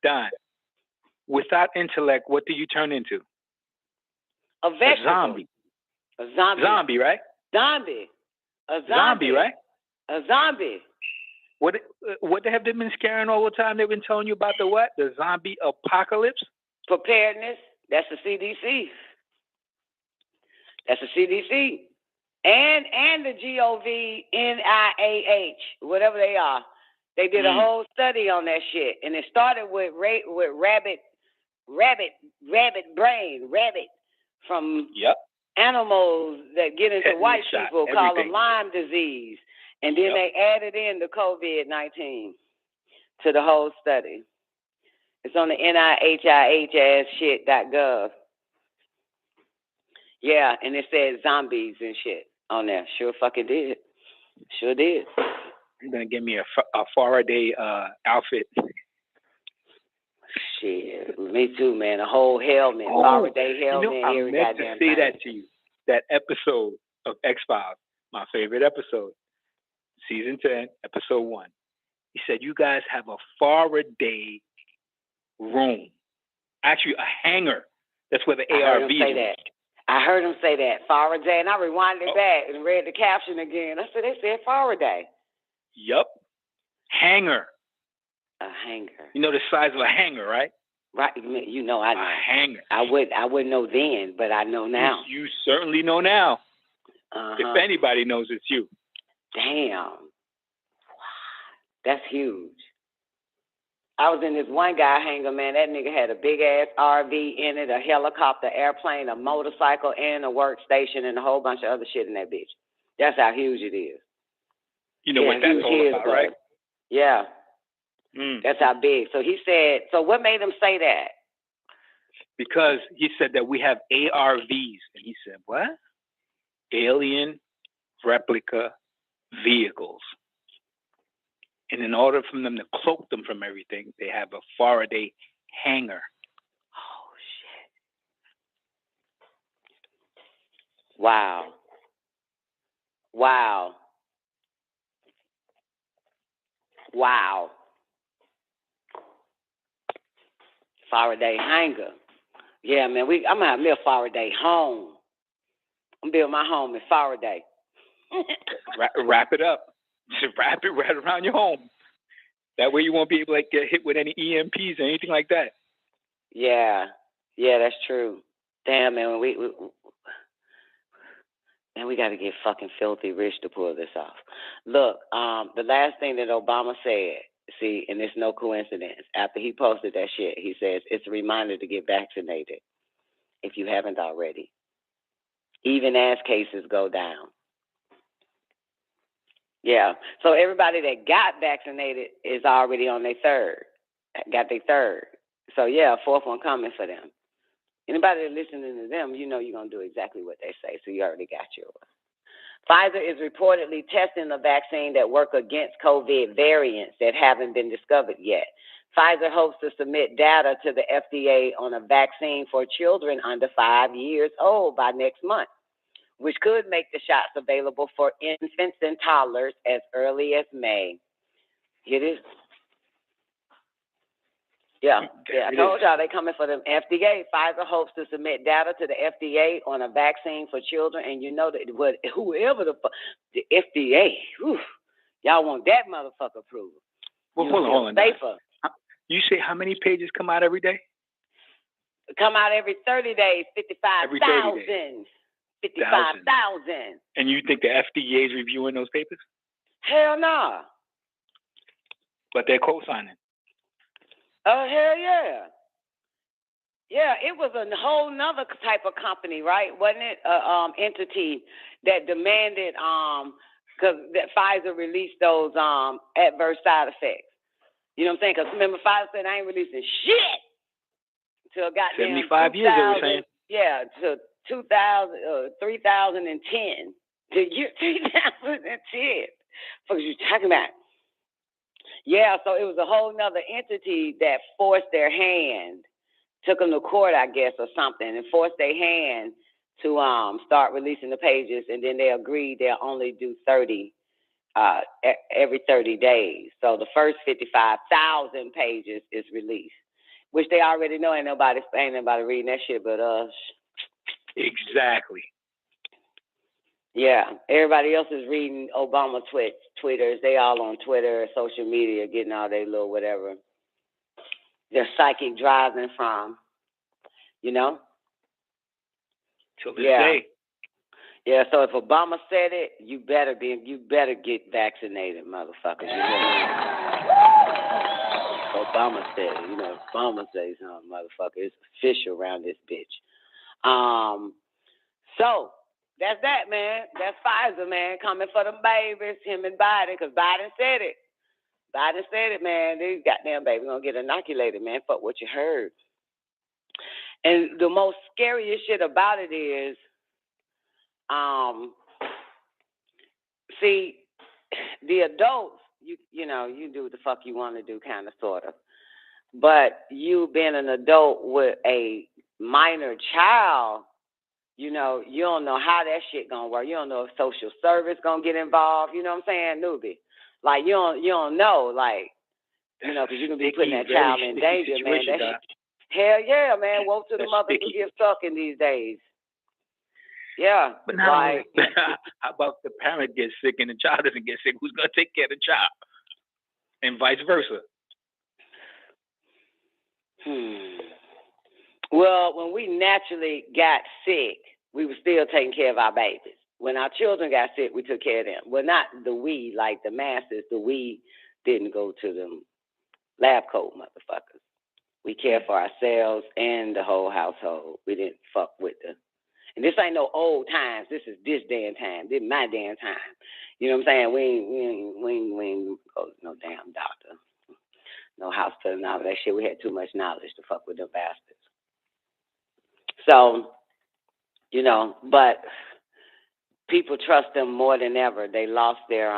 Don, without intellect, what do you turn into? A vegetable. A zombie. A zombie. Zombie, right? Zombie. A zombie. Zombie, right? A zombie. What have they been scaring all the time? They've been telling you about the what? The zombie apocalypse? Preparedness. That's the CDC. That's the CDC. And the GOVNIAH, whatever they are. They did a whole study on that shit. And it started with rabbit brain, from animals that get into white people, call them Lyme disease. And then they added in the COVID-19 to the whole study. It's on the NIHIH-shit.gov. Yeah, and it said zombies and shit on there. Sure fucking did. Sure did. You're going to give me a Faraday outfit. Shit, me too, man. A whole helmet. Faraday helmet. I meant to say that to you. That episode of X-Files, my favorite episode, season 10, episode 1. He said, you guys have a Faraday room. Actually, a hangar. That's where the ARV is. I heard him say that, Faraday, and I rewinded back and read the caption again. I said, they said Faraday. Yup. Hangar. A hangar. You know the size of a hangar, right? Right. You know I know. A hangar. I wouldn't know then, but I know now. You certainly know now. If anybody knows, it's you. Damn. That's huge. I was in this one guy hangar, man. That nigga had a big-ass RV in it, a helicopter, airplane, a motorcycle, and a workstation, and a whole bunch of other shit in that bitch. That's how huge it is. You know what that's all about, right? Yeah. That's how big. So he said, so what made him say that? Because he said that we have ARVs. And he said, what? Alien replica vehicles. And in order for them to cloak them from everything, they have a Faraday hangar. Oh, shit. Wow. Wow. Wow. Faraday hangar. Yeah, man, I'm going to have me a Faraday home. I'm building my home in Faraday. Wrap it up. Just wrap it right around your home. That way you won't be able to get hit with any EMPs or anything like that. Yeah. Yeah, that's true. Damn, man, we got to get fucking filthy rich to pull this off. Look, the last thing that Obama said, see, and it's no coincidence, after he posted that shit, he says, it's a reminder to get vaccinated if you haven't already, even as cases go down. Yeah, so everybody that got vaccinated is already on their third, got their third. So, yeah, a fourth one coming for them. Anybody that's listening to them, you know you're going to do exactly what they say, so you already got yours. Pfizer is reportedly testing a vaccine that works against COVID variants that haven't been discovered yet. Pfizer hopes to submit data to the FDA on a vaccine for children under 5 years old by next month, which could make the shots available for infants and toddlers as early as May. It is. Yeah. I told y'all they coming for them FDA. Pfizer hopes to submit data to the FDA on a vaccine for children, and you know that whoever the FDA, y'all want that motherfucker approved. Well, hold on. Safer. You say how many pages come out every day? Come out every 30 days, 55,000. 55,000. And you think the FDA is reviewing those papers? Hell no. But they're co-signing. Oh, hell yeah. Yeah, it was a whole nother type of company, right? Wasn't it? Entity that demanded, because that Pfizer released those adverse side effects. You know what I'm saying? Because remember, Pfizer said, I ain't releasing shit until goddamn 75 years, they were saying. Yeah, to 3010. The year 2010. What are you talking about? Yeah, so it was a whole nother entity that forced their hand, took them to court, I guess, or something, and forced their hand to start releasing the pages, and then they agreed they'll only do 30 every 30 days. So the first 55,000 pages is released, which they already know ain't nobody reading that shit but us. Exactly. Yeah, everybody else is reading Obama Twitters. They all on Twitter, social media, getting all their little whatever. Their psychic driving from, you know? Till this day. Yeah, so if Obama said it, you better get vaccinated, motherfuckers. You know what I mean? Obama said it. You know, if Obama says something, motherfucker, it's official around this bitch. So that's that, man. That's Pfizer, man, coming for them babies, him and Biden, because Biden said it. Biden said it, man. These goddamn babies gonna get inoculated, man. Fuck what you heard. And the most scariest shit about it is, see, the adults, you know, you do what the fuck you want to do, kind of, sort of. But you being an adult with a minor child, you know, you don't know how that shit gonna work. You don't know if social service gonna get involved. You know what I'm saying, newbie? Like you don't know, like, you know, because you can be putting that child in danger, man. Hell yeah, man. Woke to the mothers who give sucking these days. Yeah. But now, like, how about the parent gets sick and the child doesn't get sick? Who's gonna take care of the child? And vice versa. Well, when we naturally got sick, we were still taking care of our babies. When our children got sick, we took care of them. Well, not the we, like the masses. The we didn't go to them lab coat motherfuckers. We cared for ourselves and the whole household. We didn't fuck with the. And this ain't no old times. This is this damn time. This is my damn time. You know what I'm saying? We ain't go to no damn doctor, no hospital, and all that shit. We had too much knowledge to fuck with them bastards. So, you know, but people trust them more than ever. They lost their,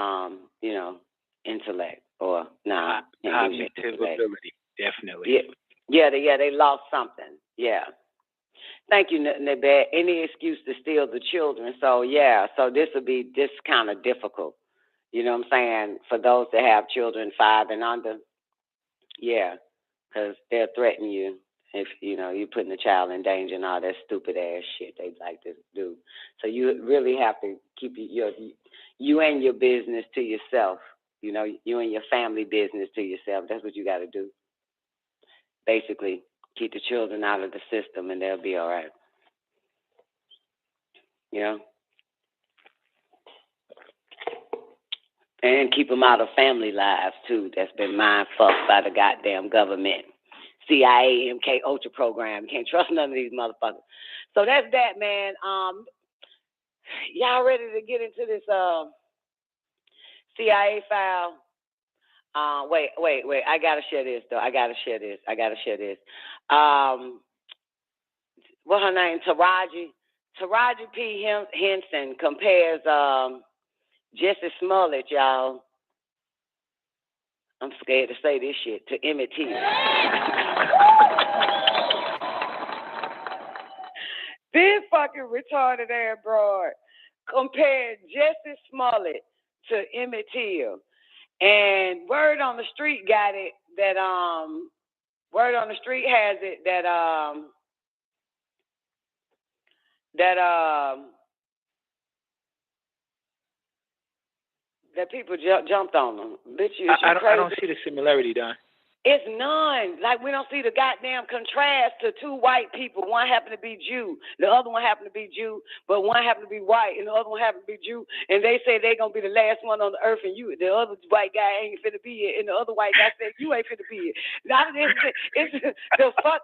you know, intellect or cognitive ability, definitely. Yeah, they lost something. Yeah. Thank you, Nebet. Any excuse to steal the children. So yeah, so this will be this kind of difficult. You know what I'm saying? For those that have children 5 and under. Yeah, because they'll threaten you if, you know, you're putting the child in danger and all that stupid ass shit they like to do. So you really have to keep you and your business to yourself. You know, you and your family business to yourself. That's what you got to do. Basically, keep the children out of the system and they'll be all right. You know? And keep them out of family lives, too. That's been mind fucked by the goddamn government. C.I.A, MK Ultra program. You can't trust none of these motherfuckers. So that's that, man. Y'all ready to get into this C.I.A file? Wait. I gotta share this, though. I gotta share this. What's her name? Taraji P. Henson compares Jesse Smollett, y'all. I'm scared to say this shit, to Emmett Till. This fucking retarded ass broad compared Jesse Smollett to Emmett Till. And word on the street got it that word on the street has it that that people jumped on them. Bitch, I don't see the similarity, Don. It's none. Like, we don't see the goddamn contrast to two white people. One happened to be Jew. The other one happened to be Jew. But one happened to be white, and the other one happened to be Jew. And they say they're going to be the last one on the earth, and the other white guy ain't finna be it. And the other white guy said, you ain't finna be it. Now, it's the fuck.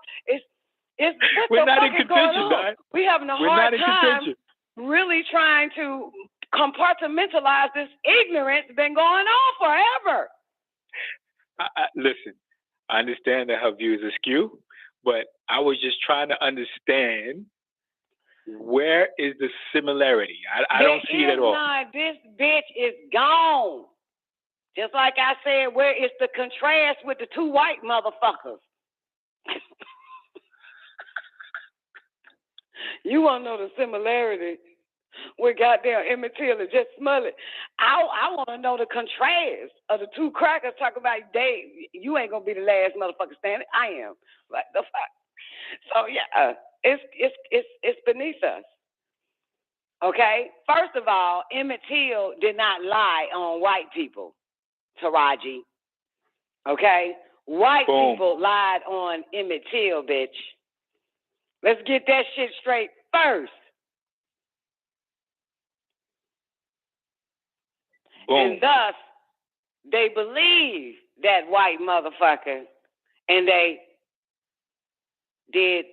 We're not in contention, Don. We having a hard time really trying to compartmentalize this ignorance that's been going on forever. Listen, I understand that her view is askew, but I was just trying to understand where is the similarity. I don't see it at all. This bitch is gone. Just like I said, where is the contrast with the two white motherfuckers? You want to know the similarity with goddamn Emmett Till and Jesse Smollett? I want to know the contrast of the two crackers talking about you ain't gonna be the last motherfucker standing. I am. Like the fuck. So yeah, it's beneath us. Okay. First of all, Emmett Till did not lie on white people, Taraji. Okay. White people lied on Emmett Till, bitch. Let's get that shit straight first. Boom. And thus, they believe that white motherfucker, and they did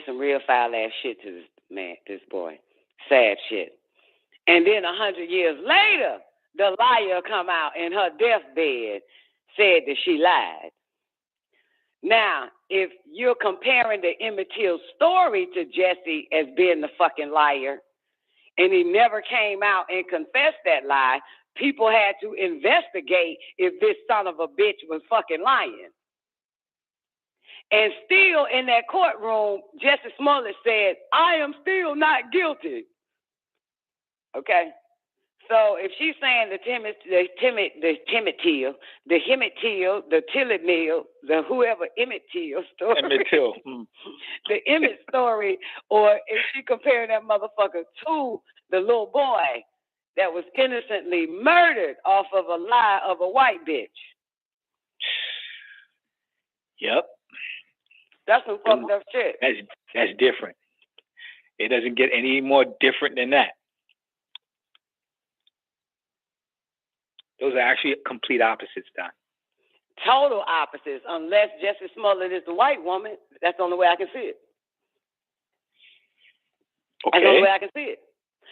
some real foul ass shit to this boy. Sad shit. And then 100 years later, the liar come out in her deathbed, said that she lied. Now, if you're comparing the Emmett Till story to Jesse as being the fucking liar, and he never came out and confessed that lie, people had to investigate if this son of a bitch was fucking lying. And still in that courtroom, Jesse Smollett said, I am still not guilty. Okay? So if she's saying the Emmett Till, the whoever Emmett Till story, the Emmett story, or if she comparing that motherfucker to the little boy that was innocently murdered off of a lie of a white bitch. Yep. That's some fucked up shit. That's different. It doesn't get any more different than that. Those are actually complete opposites, Don. Total opposites, unless Jesse Smollett is the white woman. That's the only way I can see it. Okay. That's the only way I can see it.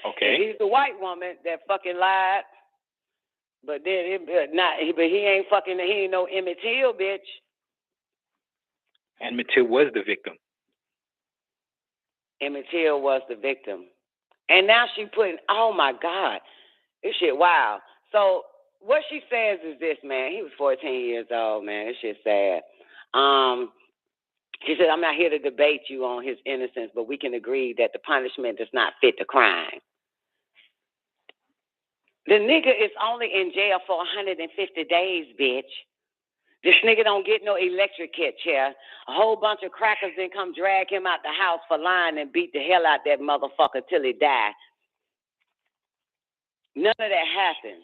Okay. If he's the white woman that fucking lied, but he ain't no Emmett Till, bitch. Emmett Till was the victim. Emmett Till was the victim. And now she putting, oh my God, this shit, wow. So what she says is this, man. He was 14 years old, man. This shit's sad. She said, I'm not here to debate you on his innocence, but we can agree that the punishment does not fit the crime. The nigga is only in jail for 150 days, bitch. This nigga don't get no electric chair. A whole bunch of crackers then come drag him out the house for lying and beat the hell out that motherfucker till he died. None of that happened.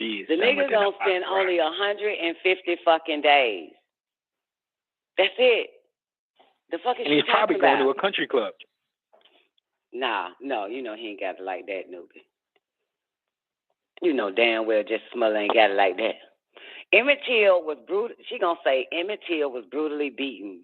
Jeez, the nigga gonna spend only 150 fucking days. That's it. The fuck is and he's probably going to a country club. Nah, no, you know he ain't got it like that, newbie. You know damn well just Smollett ain't got it like that. Emmett Till was brutal. She gonna say Emmett Till was brutally beaten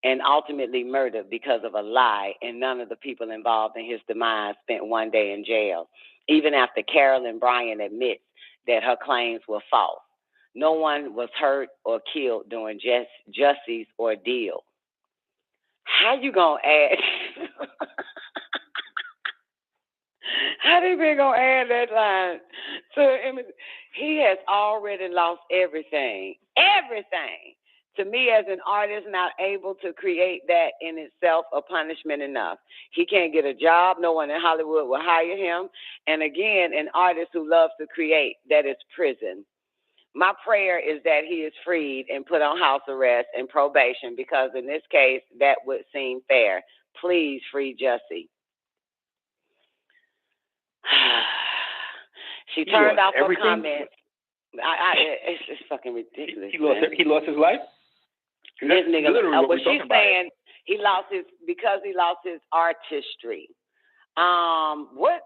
and ultimately murdered because of a lie, and none of the people involved in his demise spent one day in jail, even after Carolyn Bryant admits that her claims were false. No one was hurt or killed during Jesse's ordeal. How you gonna add? How they been gonna add that line to him? He has already lost everything. Everything. To me, as an artist, not able to create that in itself a punishment enough. He can't get a job. No one in Hollywood will hire him. And again, an artist who loves to create, that is prison. My prayer is that he is freed and put on house arrest and probation, because in this case, that would seem fair. Please free Jussie. She turned off her comments. It's fucking ridiculous. He lost his life? This nigga, what she's saying, he lost his artistry. What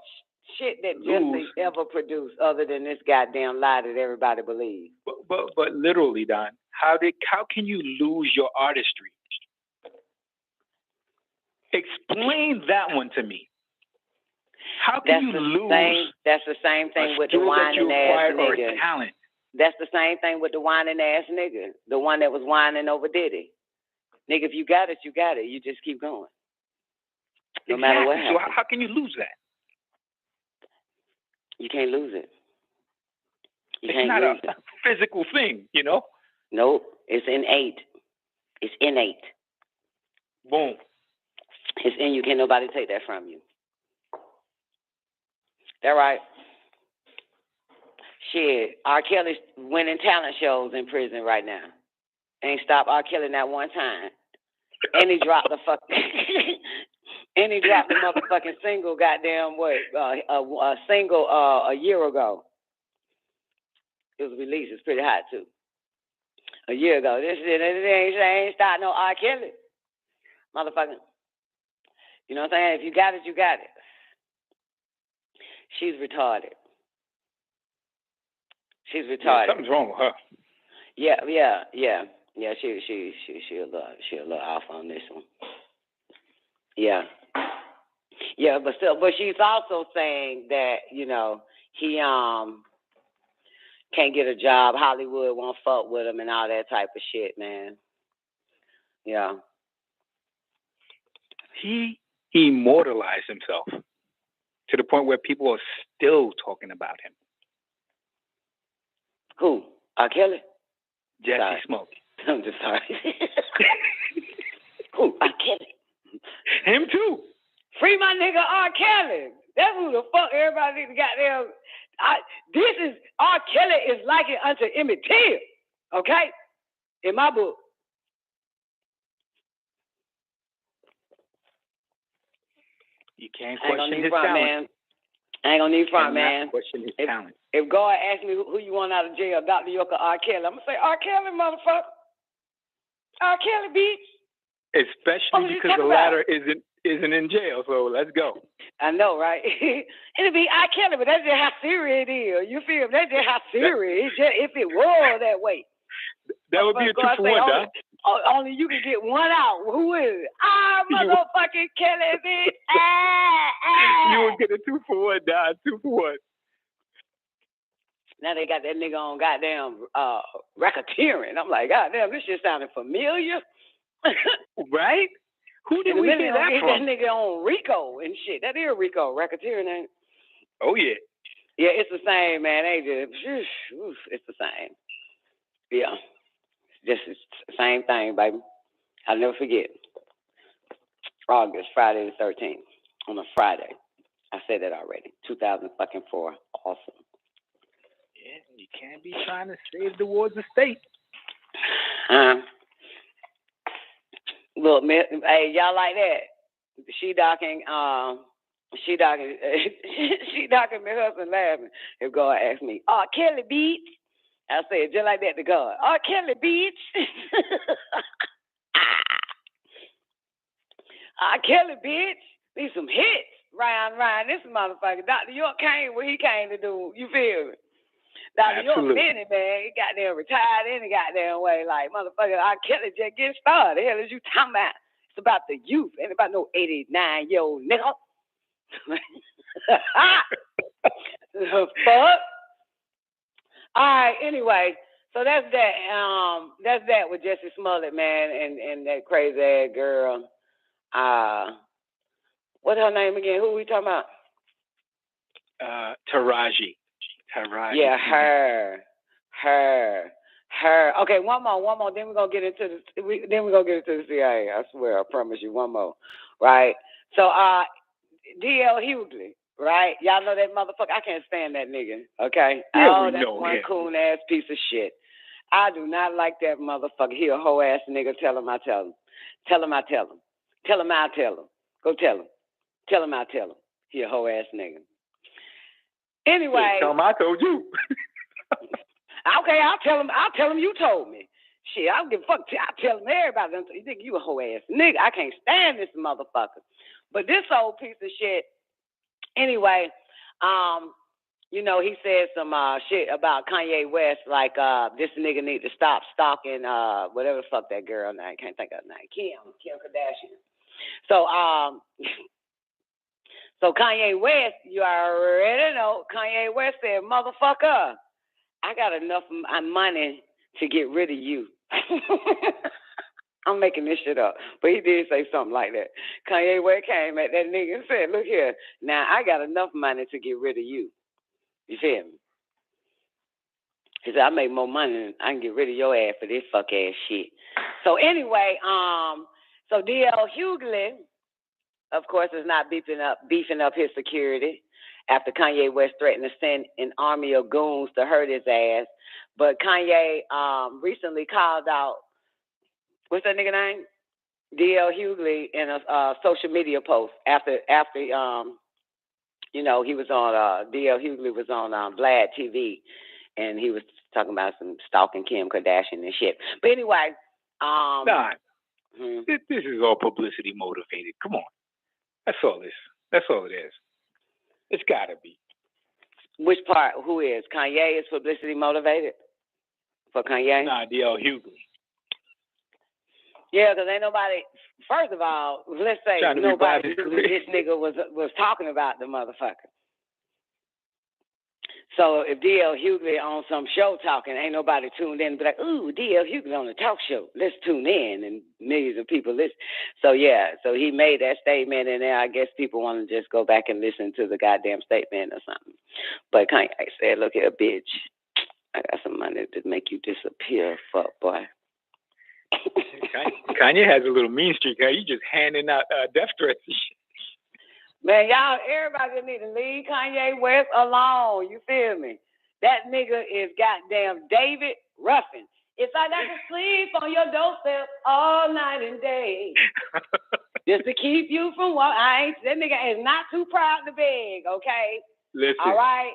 shit that Jussie ever produced other than this goddamn lie that everybody believes? But literally, Don, how can you lose your artistry? Explain that one to me. How can you lose? That's the same thing with the whining ass nigga. Talent. That's the same thing with the whining ass nigga, the one that was whining over Diddy. Nigga, if you got it, you got it. You just keep going, no matter what happens. So how can you lose that? You can't lose it. It's not a physical thing, you know? Nope. It's innate. It's innate. Boom. It's in you. Can't nobody take that from you. That right. Shit, R. Kelly's winning talent shows in prison right now. Ain't stopped R. Kelly not one time. And he dropped the motherfucking single, goddamn a single a year ago. It was released. It's pretty hot too. A year ago. This shit ain't stopped no R. Kelly. Motherfucker. You know what I'm saying? If you got it, you got it. She's retarded. She's retarded. Yeah, something's wrong with her. Yeah. She a little off on this one. Yeah, but she's also saying that, you know, he can't get a job. Hollywood won't fuck with him and all that type of shit, man. Yeah. He immortalized himself to the point where people are still talking about him. Who? R. Kelly? Jesse Smoke. I'm just sorry. Who? R. Kelly. Him too. Free my nigga R. Kelly. That's who the fuck everybody needs to goddamn. This is R. Kelly is like it unto Emmett Till. Okay? In my book. You can't question his talent. Man. I ain't gonna need front, man. Question his talent. If God asks me who you want out of jail, Dr. York or R. Kelly, I'm gonna say R. Kelly, motherfucker. R. Kelly, bitch. Especially because the latter isn't in jail, so let's go. I know, right? It'll be R. Kelly, but that's just how serious it is. You feel me? That's just how serious. It's just, if it was that way. That would be a 2-for-1, Doc. Only you can get one out. Who is it? Motherfucking Kelly, bitch. You would get a 2-for-1, Doc. 2-for-1. Now they got that nigga on goddamn racketeering. I'm like, goddamn, this shit sounded familiar. Right? Who did we hear that from? That nigga on Rico and shit. That is Rico, racketeering, ain't it? Oh, yeah. Yeah, it's the same, man. They just, it's the same. Yeah. Just it's the same thing, baby. I'll never forget. August, Friday the 13th. On a Friday. I said that already. 2004. Awesome. Yeah, you can't be trying to save the wards of state. Look, hey, y'all like that? She docking me husband laughing. If God asked me, R. Kelly, bitch. I said just like that to God. R. Kelly, bitch. R. Kelly, bitch. Need some hits. Ryan, this motherfucker. Dr. York came where he came to do. You feel me? Dr. York minute, man. He got there retired any goddamn way. Like, motherfucker, R. Kelly just getting started. The hell is you talking about? It's about the youth. Ain't about no 89-year-old nigga. Fuck. All right, anyway. So that's that. That's that with Jesse Smollett, man, and that crazy ass girl. What's her name again? Who we talking about? Taraji. Yeah, her. Her. Okay, one more. Then we're gonna get into the CIA. I swear, I promise you, one more. Right. So, D.L. Hughley. Right. Y'all know that motherfucker. I can't stand that nigga. Okay. Yeah, that's one coon ass piece of shit. I do not like that motherfucker. He a hoe ass nigga. Tell him I tell him. Tell him I tell him. Tell him I tell him. Go tell him. Tell him I tell him. He a hoe ass nigga. Anyway. Tell him I told you. Okay, I'll tell him you told me. Shit, I don't give a fuck. I'll tell him everybody. You think you a hoe ass nigga. I can't stand this motherfucker. But this old piece of shit, anyway, he said some shit about Kanye West, like this nigga need to stop stalking whatever the fuck that girl name. I can't think of her name. Kim Kardashian. So Kanye West, you already know, Kanye West said, motherfucker, I got enough money to get rid of you. I'm making this shit up. But he did say something like that. Kanye West came at that nigga and said, look here, now I got enough money to get rid of you. You feel me? He said, I make more money than I can get rid of your ass for this fuck ass shit. So anyway, so D.L. Hughley, of course, is not beefing up his security after Kanye West threatened to send an army of goons to hurt his ass. But Kanye recently called out, what's that nigga name? D.L. Hughley in a social media post after he was on D.L. Hughley was on Vlad TV, and he was talking about some stalking Kim Kardashian and shit. But anyway, this is all publicity motivated. Come on, that's all this. That's all it is. It's gotta be. Which part? Who is? Kanye is publicity motivated for Kanye? Nah, D.L. Hughley. Yeah, because ain't nobody. First of all, let's say nobody knew this nigga was talking about the motherfucker. So if D.L. Hughley on some show talking, ain't nobody tuned in and be like, ooh, D.L. Hughley on the talk show. Let's tune in, and millions of people listen. So yeah, so he made that statement, and then I guess people want to just go back and listen to the goddamn statement or something. But Kanye said, look here, bitch, I got some money to make you disappear, fuck boy. Kanye has a little mean streak. He's just handing out death threats and shit. Man, y'all, everybody need to leave Kanye West alone. You feel me? That nigga is goddamn David Ruffin. If I got to sleep on your doorstep all night and day, just to keep you from that nigga is not too proud to beg, okay? Listen. All right?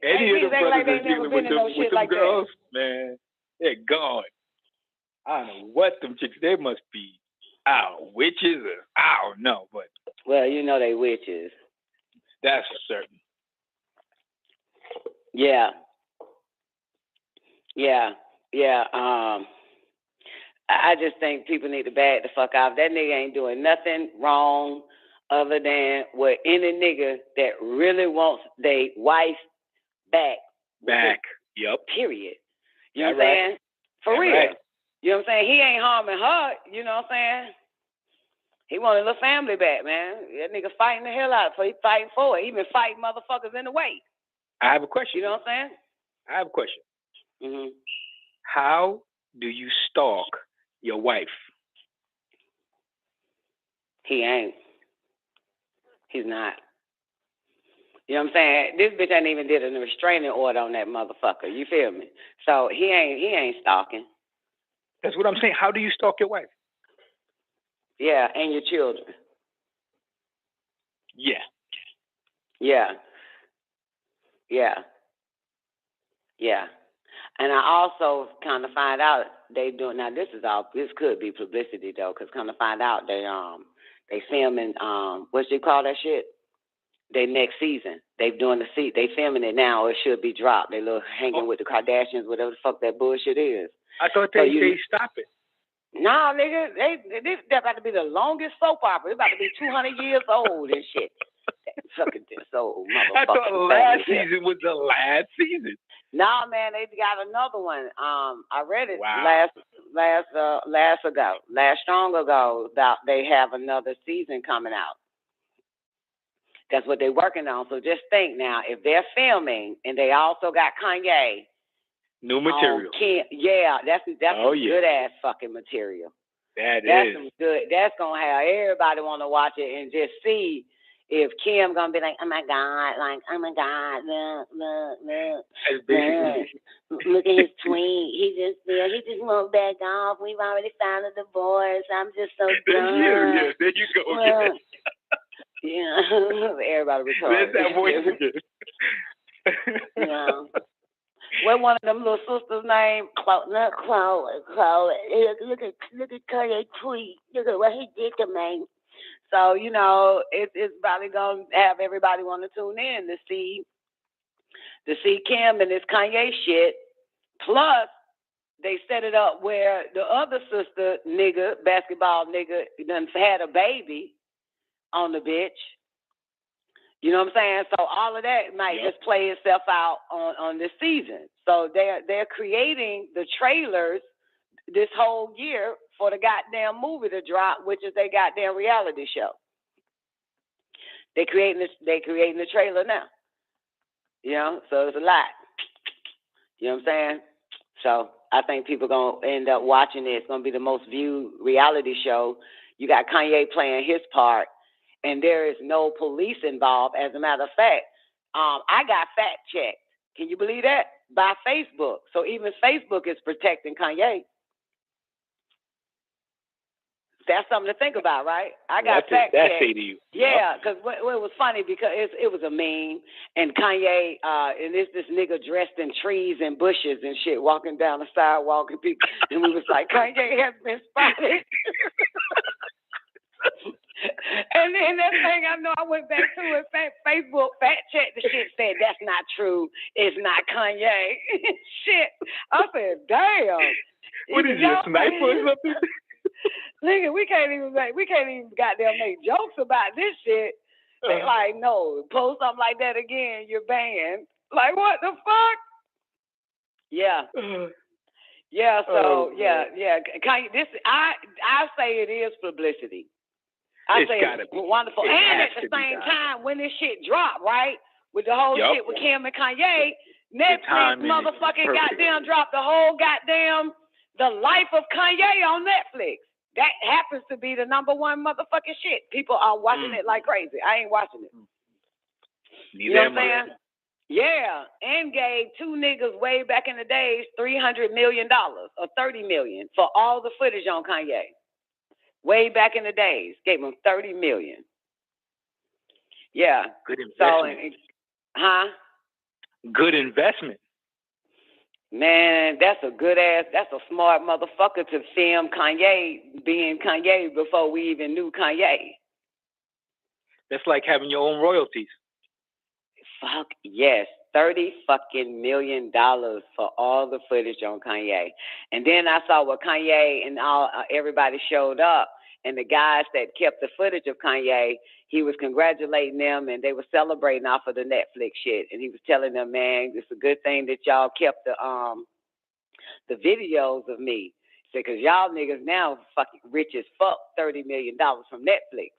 Any of the brothers that's dealing with them girls, that. Man, they're gone. I don't know what them chicks, they must be, witches or I don't know, but. Well, you know they witches. That's for certain. Yeah. I just think people need to back the fuck off. That nigga ain't doing nothing wrong other than what any nigga that really wants their wife back. Yep. Period. You know what I'm saying? For real. Right. You know what I'm saying? He ain't harming her. You know what I'm saying? He wanted the family back, man. That nigga fighting the hell out of it. He fighting for it. He been fighting motherfuckers in the way. I have a question. You know what I'm saying? I have a question. Mm-hmm. How do you stalk your wife? He ain't. He's not. You know what I'm saying? This bitch ain't even did a restraining order on that motherfucker. You feel me? So he ain't stalking. That's what I'm saying. How do you stalk your wife? Yeah, and your children. Yeah. And I also kind of find out they doing, now this could be publicity though, because kind of find out they filming, what you call that shit? They next season. They filming it now, or it should be dropped. They little hanging with the Kardashians, whatever the fuck that bullshit is. I thought they stop it. Nah, nigga, this about to be the longest soap opera. It's about to be 200 years old and shit. That fucking this old motherfucker. I thought last season was the last season. Nah, man, they got another one. I read it last strong ago about they have another season coming out. That's what they're working on. So just think now, if they're filming and they also got Kanye, New material. That's good ass fucking material. That's some good. That's gonna have everybody want to watch it and just see if Kim gonna be like, oh my God, look at his tweet. He just won't back off. We've already signed a divorce. I'm just so done. Yeah, there you go. Yeah, everybody retarded. There's that voice again. What one of them little sisters' name? Chloe. Look at Kanye tweet. Look at what he did to me. So, it's probably going to have everybody want to tune in to see Kim and this Kanye shit. Plus, they set it up where the other sister basketball nigga, done had a baby on the bitch. You know what I'm saying? So all of that might just play itself out on this season. So they're creating the trailers this whole year for the goddamn movie to drop, which is their goddamn reality show. They creating the trailer now. So it's a lot. You know what I'm saying? So I think people gonna end up watching it. It's gonna be the most viewed reality show. You got Kanye playing his part, and there is no police involved. As a matter of fact, I got fact checked. Can you believe that? By Facebook. So even Facebook is protecting Kanye. That's something to think about, right? I got fact checked. That's to you. Yeah, because it was funny because it was a meme, and Kanye and this nigga dressed in trees and bushes and shit, walking down the sidewalk, and people, and we was like, Kanye has been spotted. And then that thing I know I went back to it, Facebook fact checked the shit, said that's not true. It's not Kanye. Shit. I said, damn. What is you, a sniper or something? Nigga, we can't even goddamn make jokes about this shit. They like, no, post something like that again, you're banned. Like, what the fuck? Yeah. Yeah, so Kanye, I say it is publicity. I say it's wonderful. And at the same time, when this shit dropped, right, with the whole shit with Kim and Kanye, Netflix motherfucking goddamn dropped the whole goddamn The Life of Kanye on Netflix. That happens to be the number one motherfucking shit. People are watching it like crazy. I ain't watching it. You know what I'm saying? Yeah, and gave two niggas way back in the days $300 million or $30 million for all the footage on Kanye. Way back in the days, gave him $30 million. Yeah. Good investment. Good investment. Man, that's a smart motherfucker to film Kanye being Kanye before we even knew Kanye. That's like having your own royalties. Fuck yes. $30 fucking million for all the footage on Kanye. And then I saw where Kanye and everybody showed up, and the guys that kept the footage of Kanye, he was congratulating them, and they were celebrating off of the Netflix shit. And he was telling them, man, it's a good thing that y'all kept the videos of me. He said, because y'all niggas now fucking rich as fuck, $30 million from Netflix.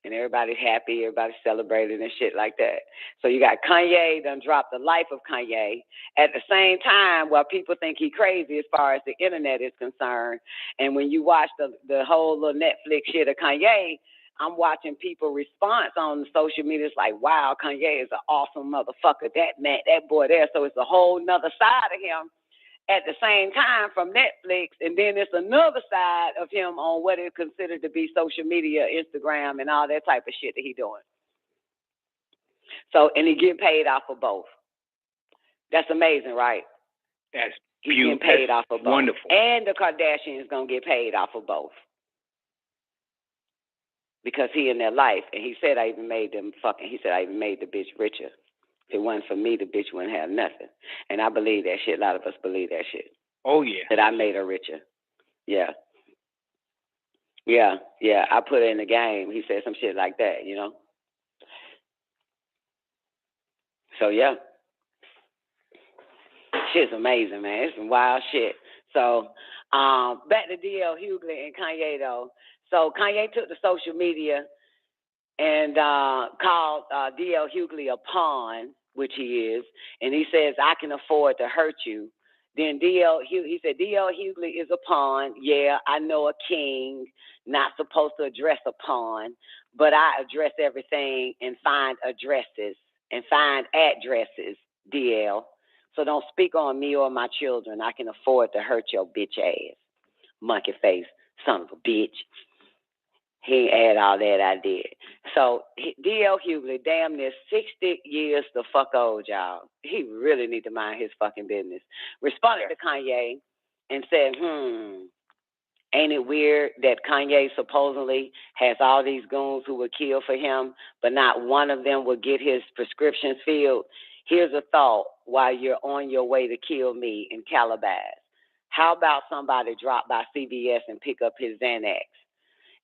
And everybody's happy, everybody's celebrating and shit like that. So you got Kanye done dropped The Life of Kanye. At the same time, while people think he crazy as far as the internet is concerned, and when you watch the whole little Netflix shit of Kanye, I'm watching people response on the social media. It's like, wow, Kanye is an awesome motherfucker. That boy there. So it's a whole nother side of him at the same time from Netflix, and then it's another side of him on what is considered to be social media, Instagram, and all that type of shit that he doing. So, and he getting paid off of both. That's amazing, right? That's He's getting paid off of both. Wonderful. And the Kardashians gonna get paid off of both. Because he in their life, and he said I even made the bitch richer. If it wasn't for me, the bitch wouldn't have nothing. And I believe that shit. A lot of us believe that shit. Oh, yeah. That I made her richer. Yeah. Yeah. I put her in the game. He said some shit like that, you know? So, yeah. Shit's amazing, man. It's some wild shit. So, back to D.L. Hughley and Kanye, though. So, Kanye took to social media and called D.L. Hughley a pawn, which he is, and he says, I can afford to hurt you Then he said, D.L. Hughley is a pawn. Yeah, I know a king, not supposed to address a pawn, but I address everything and find addresses and find addresses, D.L. So don't speak on me or my children. I can afford to hurt your bitch ass. Monkey face, son of a bitch. He ain't add all that I did. So D.L. Hughley, damn near 60 years the fuck old, y'all. He really need to mind his fucking business. Responded to Kanye and said, ain't it weird that Kanye supposedly has all these goons who would kill for him, but not one of them will get his prescriptions filled? Here's a thought while you're on your way to kill me in Calabasas. How about somebody drop by CVS and pick up his Xanax?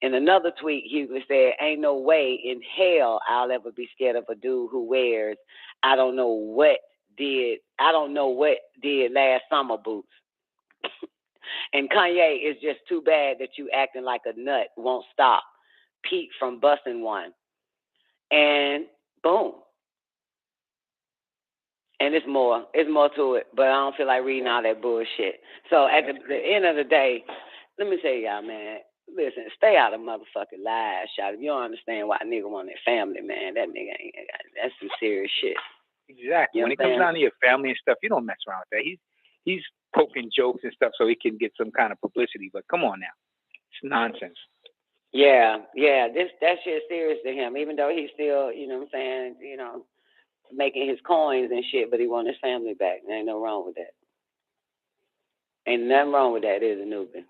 In another tweet, Hughley said, ain't no way in hell I'll ever be scared of a dude who wears I don't know what did last summer boots. And Kanye, it's just too bad that you acting like a nut won't stop Pete from busting one. And boom. And it's more to it, but I don't feel like reading all that bullshit. So at the end of the day, let me tell y'all, man, listen, stay out of motherfucking lies, shot. If you don't understand why a nigga want their family, man, that nigga that's some serious shit. Exactly. You know when it comes down to your family and stuff, you don't mess around with that. He's poking jokes and stuff so he can get some kind of publicity, but come on now. It's nonsense. Yeah, that shit's serious to him, even though he's still, you know what I'm saying, making his coins and shit, but he want his family back. There ain't no wrong with that. Ain't nothing wrong with that, is it, Newbin?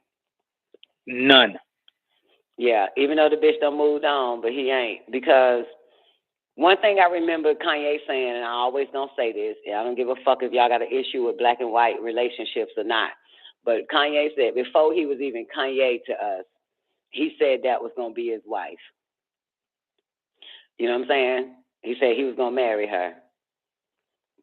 None. Yeah, even though the bitch done moved on, but he ain't. Because one thing I remember Kanye saying, and I always gonna say this, I don't give a fuck if y'all got an issue with black and white relationships or not, but Kanye said before he was even Kanye to us, he said that was gonna be his wife. You know what I'm saying? He said he was gonna marry her.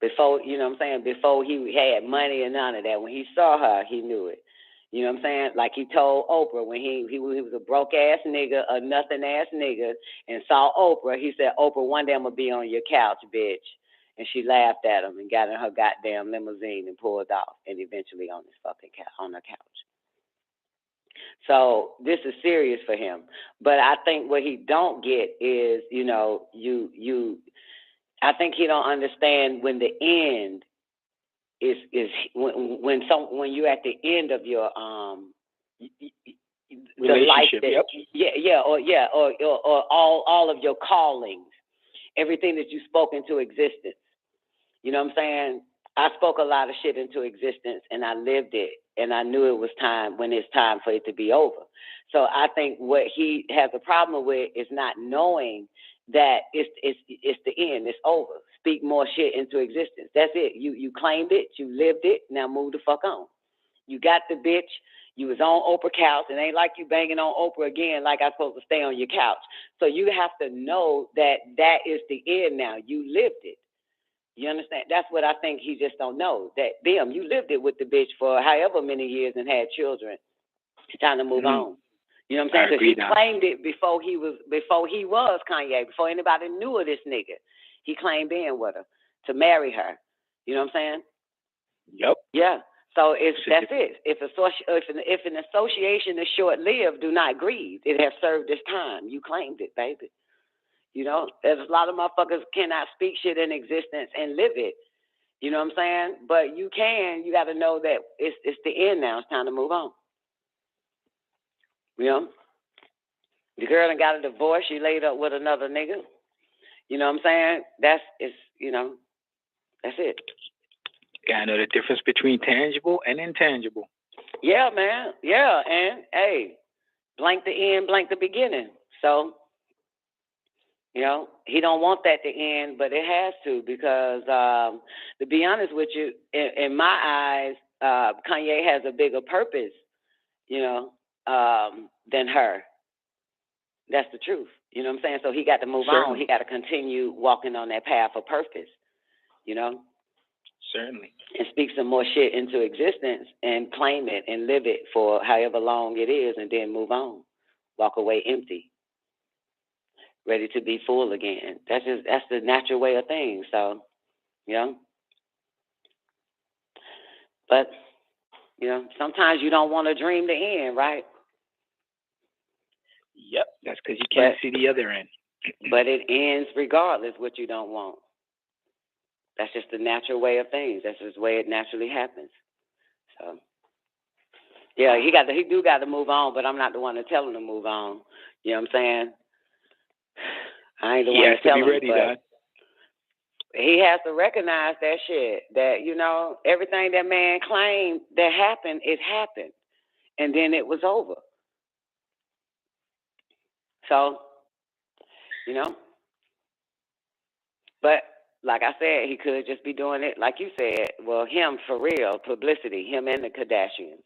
Before, you know what I'm saying, before he had money and none of that. When he saw her, he knew it. You know what I'm saying? Like he told Oprah when he was a broke ass nigga, a nothing ass nigga, and saw Oprah, he said, Oprah, one day I'm gonna be on your couch, bitch. And she laughed at him and got in her goddamn limousine and pulled off, and eventually on his fucking on her couch. So this is serious for him. But I think what he don't get is, I think he don't understand when the end is when you're at the end of your relationship. Or all of your callings, everything that you spoke into existence. You know what I'm saying? I spoke a lot of shit into existence, and I lived it, and I knew it was time when it's time for it to be over. So I think what he has a problem with is not knowing that it's the end, it's over. Speak more shit into existence. That's it. You claimed it, you lived it. Now move the fuck on. You got the bitch. You was on Oprah couch. It ain't like you banging on Oprah again like I'm supposed to stay on your couch. So you have to know that is the end now. You lived it. You understand? That's what I think he just don't know. That, damn, you lived it with the bitch for however many years and had children. It's time to move on. You know what I'm saying? Because he claimed it before he was Kanye, before anybody knew of this nigga. He claimed being with her to marry her. You know what I'm saying? Yep. Yeah. So that's it. If an association is short-lived, do not grieve. It has served its time. You claimed it, baby. You know, there's a lot of motherfuckers cannot speak shit in existence and live it. You know what I'm saying? But you can. You got to know that it's the end now. It's time to move on. You know? The girl done got a divorce. She laid up with another nigga. You know what I'm saying? That's it. Gotta know the difference between tangible and intangible. Yeah, man. Yeah, and hey, blank the end, blank the beginning. So, you know, he don't want that to end, but it has to because, to be honest with you, in my eyes, Kanye has a bigger purpose, you know, than her. That's the truth. You know what I'm saying? So he got to move on. He got to continue walking on that path of purpose, you know? Certainly. And speak some more shit into existence and claim it and live it for however long it is and then move on. Walk away empty. Ready to be full again. That's the natural way of things. So, you know. But You know, sometimes you don't want a dream to end, right? Yep, that's because you can't see the other end. But it ends regardless what you don't want. That's just the natural way of things. That's just the way it naturally happens. So, yeah, he do got to move on, but I'm not the one to tell him to move on. You know what I'm saying? I ain't the one to tell him. He has to be ready, Don. He has to recognize that shit. That, you know, everything that man claimed that happened, it happened. And then it was over. So, you know. But, like I said, he could just be doing it, like you said, well, him for real, publicity, him and the Kardashians.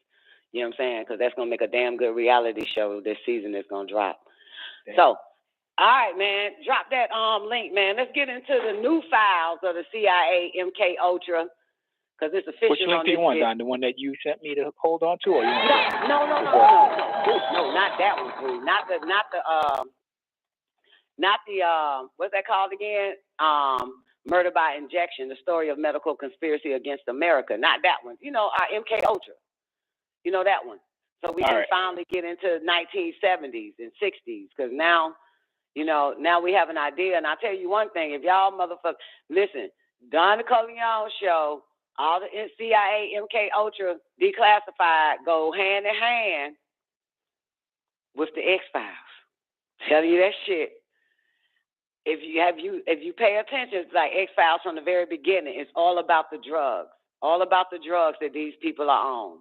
You know what I'm saying? Because that's going to make a damn good reality show this season is going to drop. Damn. So, all right, man, drop that link, man. Let's get into the new files of the C.I.A. MK Ultra, because it's official. Which link do you want, Don? The one that you sent me to hold on to, or you want No, not that one, please. Not the what's that called again? Murder by Injection, the story of medical conspiracy against America. Not that one. You know, our MK Ultra. You know that one. So we can finally get into 1970s and 60s, because now, you know, now we have an idea. And I'll tell you one thing, if y'all motherfuckers, listen, Don Nicoleone show, all the C.I.A., MK Ultra, Declassified go hand in hand with the X-Files. Tell you that shit. If you pay attention, it's like X-Files from the very beginning. It's all about the drugs. All about the drugs that these people are on.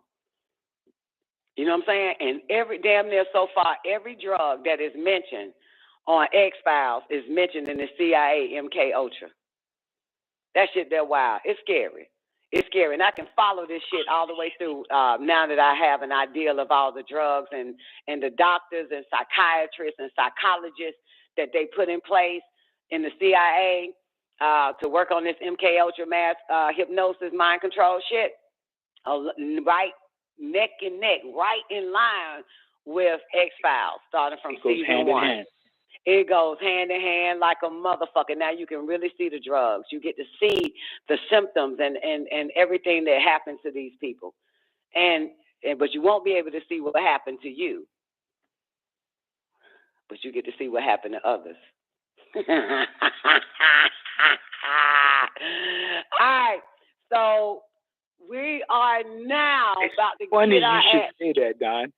You know what I'm saying? And damn near so far, every drug that is mentioned on X-Files is mentioned in the C.I.A. MK Ultra. That shit, they're wild. It's scary. It's scary. And I can follow this shit all the way through now that I have an idea of all the drugs and the doctors and psychiatrists and psychologists that they put in place in the CIA to work on this MK Ultra mass hypnosis, mind control shit. Right neck and neck, right in line with X-Files, starting from season 1. It goes hand in hand like a motherfucker. Now you can really see the drugs. You get to see the symptoms and everything that happens to these people. But you won't be able to see what happened to you. But you get to see what happened to others. All right. So we are now about to funny get our you should say that, Don.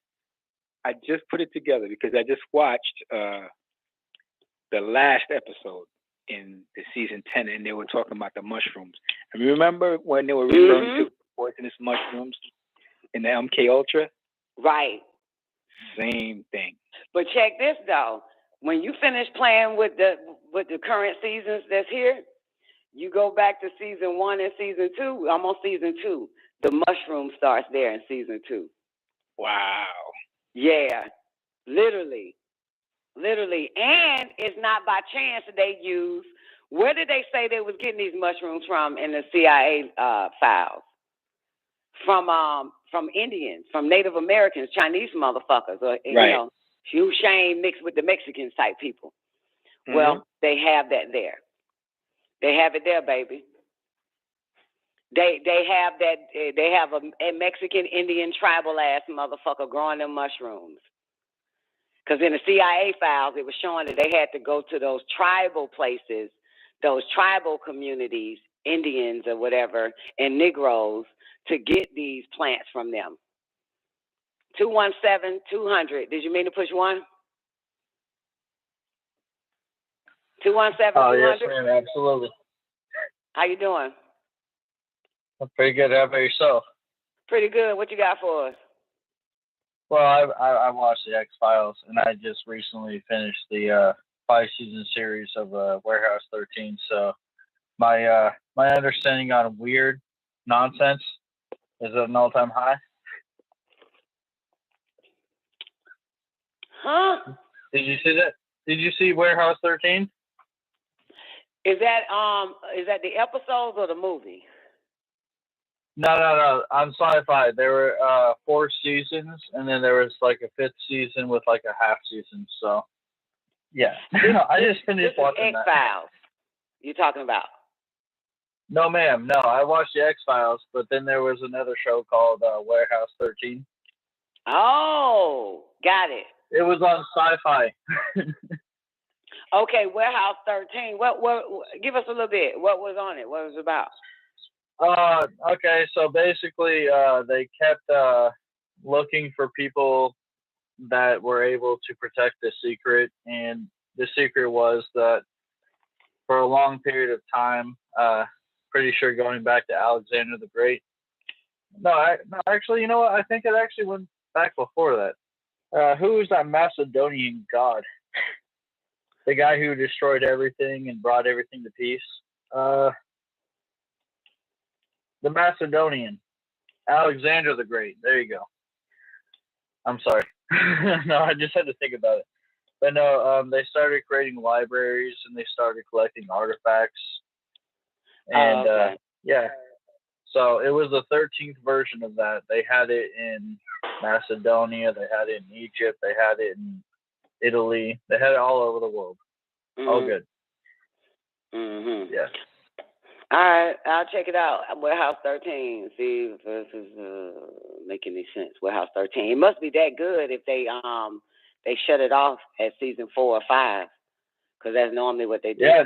I just put it together because I just watched the last episode in the season 10, and they were talking about the mushrooms. And remember when they were referring to poisonous mushrooms in the MK Ultra? Right. Same thing. But check this though. When you finish playing with the current seasons that's here, you go back to season 1 and season 2, almost season 2. The mushroom starts there in season 2. Wow. Yeah. Literally. And it's not by chance that they use, where did they say they was getting these mushrooms from in the CIA files? From Indians, from Native Americans, Chinese motherfuckers, or you know, Hugh Shane mixed with the Mexicans type people. Mm-hmm. Well, they have that there. They have it there, baby. They have that. They have a Mexican Indian tribal ass motherfucker growing them mushrooms. Because in the CIA files, it was showing that they had to go to those tribal places, those tribal communities, Indians or whatever, and Negroes, to get these plants from them. 217-200. Did you mean to push one? 217-200. Oh, yes, ma'am. Absolutely. How you doing? I'm pretty good. How about yourself? Pretty good. What you got for us? Well, I watched the X-Files, and I just recently finished the 5-season series of Warehouse 13. So my understanding on weird nonsense is at an all-time high. Huh? Did you see that? Did you see Warehouse 13? Is that the episodes or the movie? No. On Sci-Fi, there were 4 seasons, and then there was like a 5th season with like a half season. So, yeah, I just finished watching that. X-Files. You're talking about? No, ma'am. No, I watched the X-Files, but then there was another show called Warehouse 13. Oh, got it. It was on Sci-Fi. Okay, Warehouse 13. What? Give us a little bit. What was on it? What was it about? Okay, so basically, they kept looking for people that were able to protect the secret, and the secret was that for a long period of time, pretty sure going back to Alexander the Great. No, actually, you know what? I think it actually went back before that. Who was that Macedonian god? The guy who destroyed everything and brought everything to peace. The Macedonian, Alexander the Great. There you go. I'm sorry. No, I just had to think about it. But no, they started creating libraries and they started collecting artifacts. And okay. yeah, so it was the 13th version of that. They had it in Macedonia, they had it in Egypt, they had it in Italy, they had it all over the world. All good. Yeah. All right, I'll check it out. Warehouse 13. See if this is making any sense. Warehouse 13. It must be that good if they shut it off at season 4 or 5, because that's normally what they do. Yeah,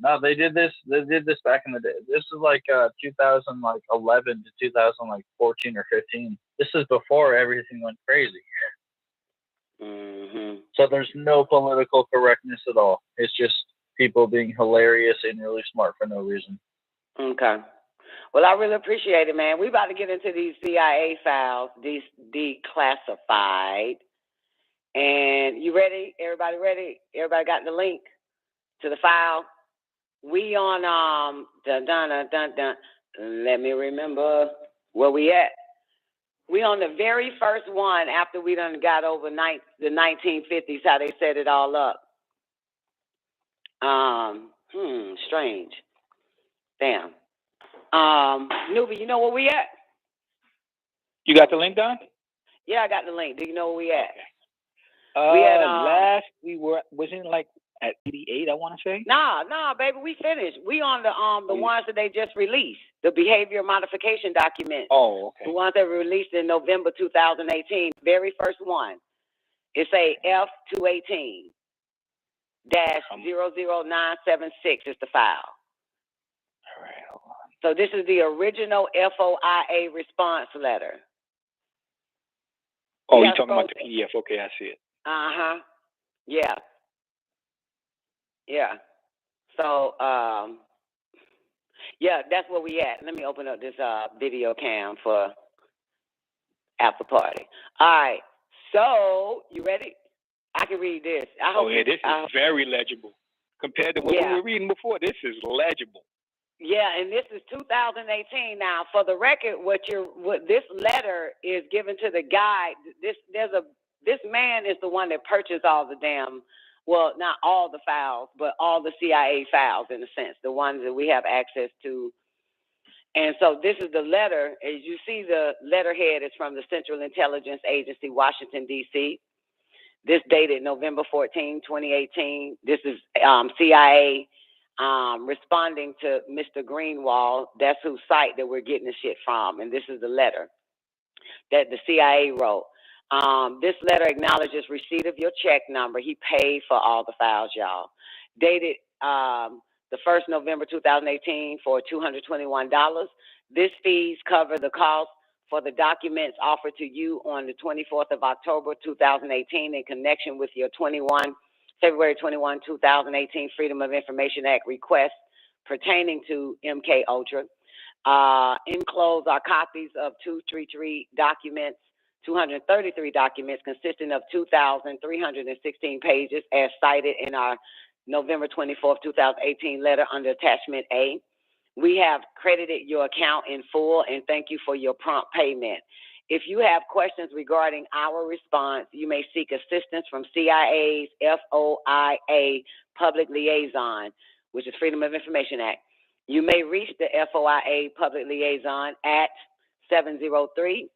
no, they did this. They did this back in the day. This is like 2011 to 2014 or 15. This is before everything went crazy. So there's no political correctness at all. It's just people being hilarious and really smart for no reason. Okay. Well, I really appreciate it, man. We about to get into these C.I.A. files, these declassified. And you ready? Everybody ready? Everybody got the link to the file? We on let me remember where we at. We on the very first one after we done got over the 1950s, how they set it all up. Strange. Damn. Newbie, you know where we at? You got the link, Don? Yeah, I got the link. Do you know where we at? We wasn't like at 88, I want to say. Nah, baby, we finished. We on the ones that they just released, the behavior modification document. Oh, okay. The ones that were released in November 2018. Very first one. It's a F218 -00976 is the file. All right, hold on. So this is the original FOIA response letter. Oh, you're talking about the PDF. Okay, I see it. Yeah. Yeah. So, yeah, that's where we at. Let me open up this video cam for after party. All right. So, you ready? I can read this. This is very legible. Compared to what we were reading before, this is legible. Yeah, and this is 2018 now. For the record, what this letter is given to the guy. This man is the one that purchased all the damn. Well, not all the files, but all the CIA files in a sense, the ones that we have access to. And so this is the letter. As you see, the letterhead is from the Central Intelligence Agency, Washington, D.C. This dated November 14, 2018. This is CIA responding to Mr. Greenwald. That's whose site that we're getting the shit from. And this is the letter that the CIA wrote. This letter acknowledges receipt of your check number. He paid for all the files, y'all. Dated the 1st November 2018 for $221. This fees cover the cost for the documents offered to you on the 24th of October 2018 in connection with your February 21, 2018 Freedom of Information Act request pertaining to MK Ultra. Enclosed are copies of 233 documents, 233 documents consisting of 2,316 pages as cited in our November 24th, 2018 letter under attachment A. We have credited your account in full and thank you for your prompt payment. If you have questions regarding our response, you may seek assistance from CIA's FOIA Public Liaison, which is Freedom of Information Act. You may reach the FOIA Public Liaison at 703.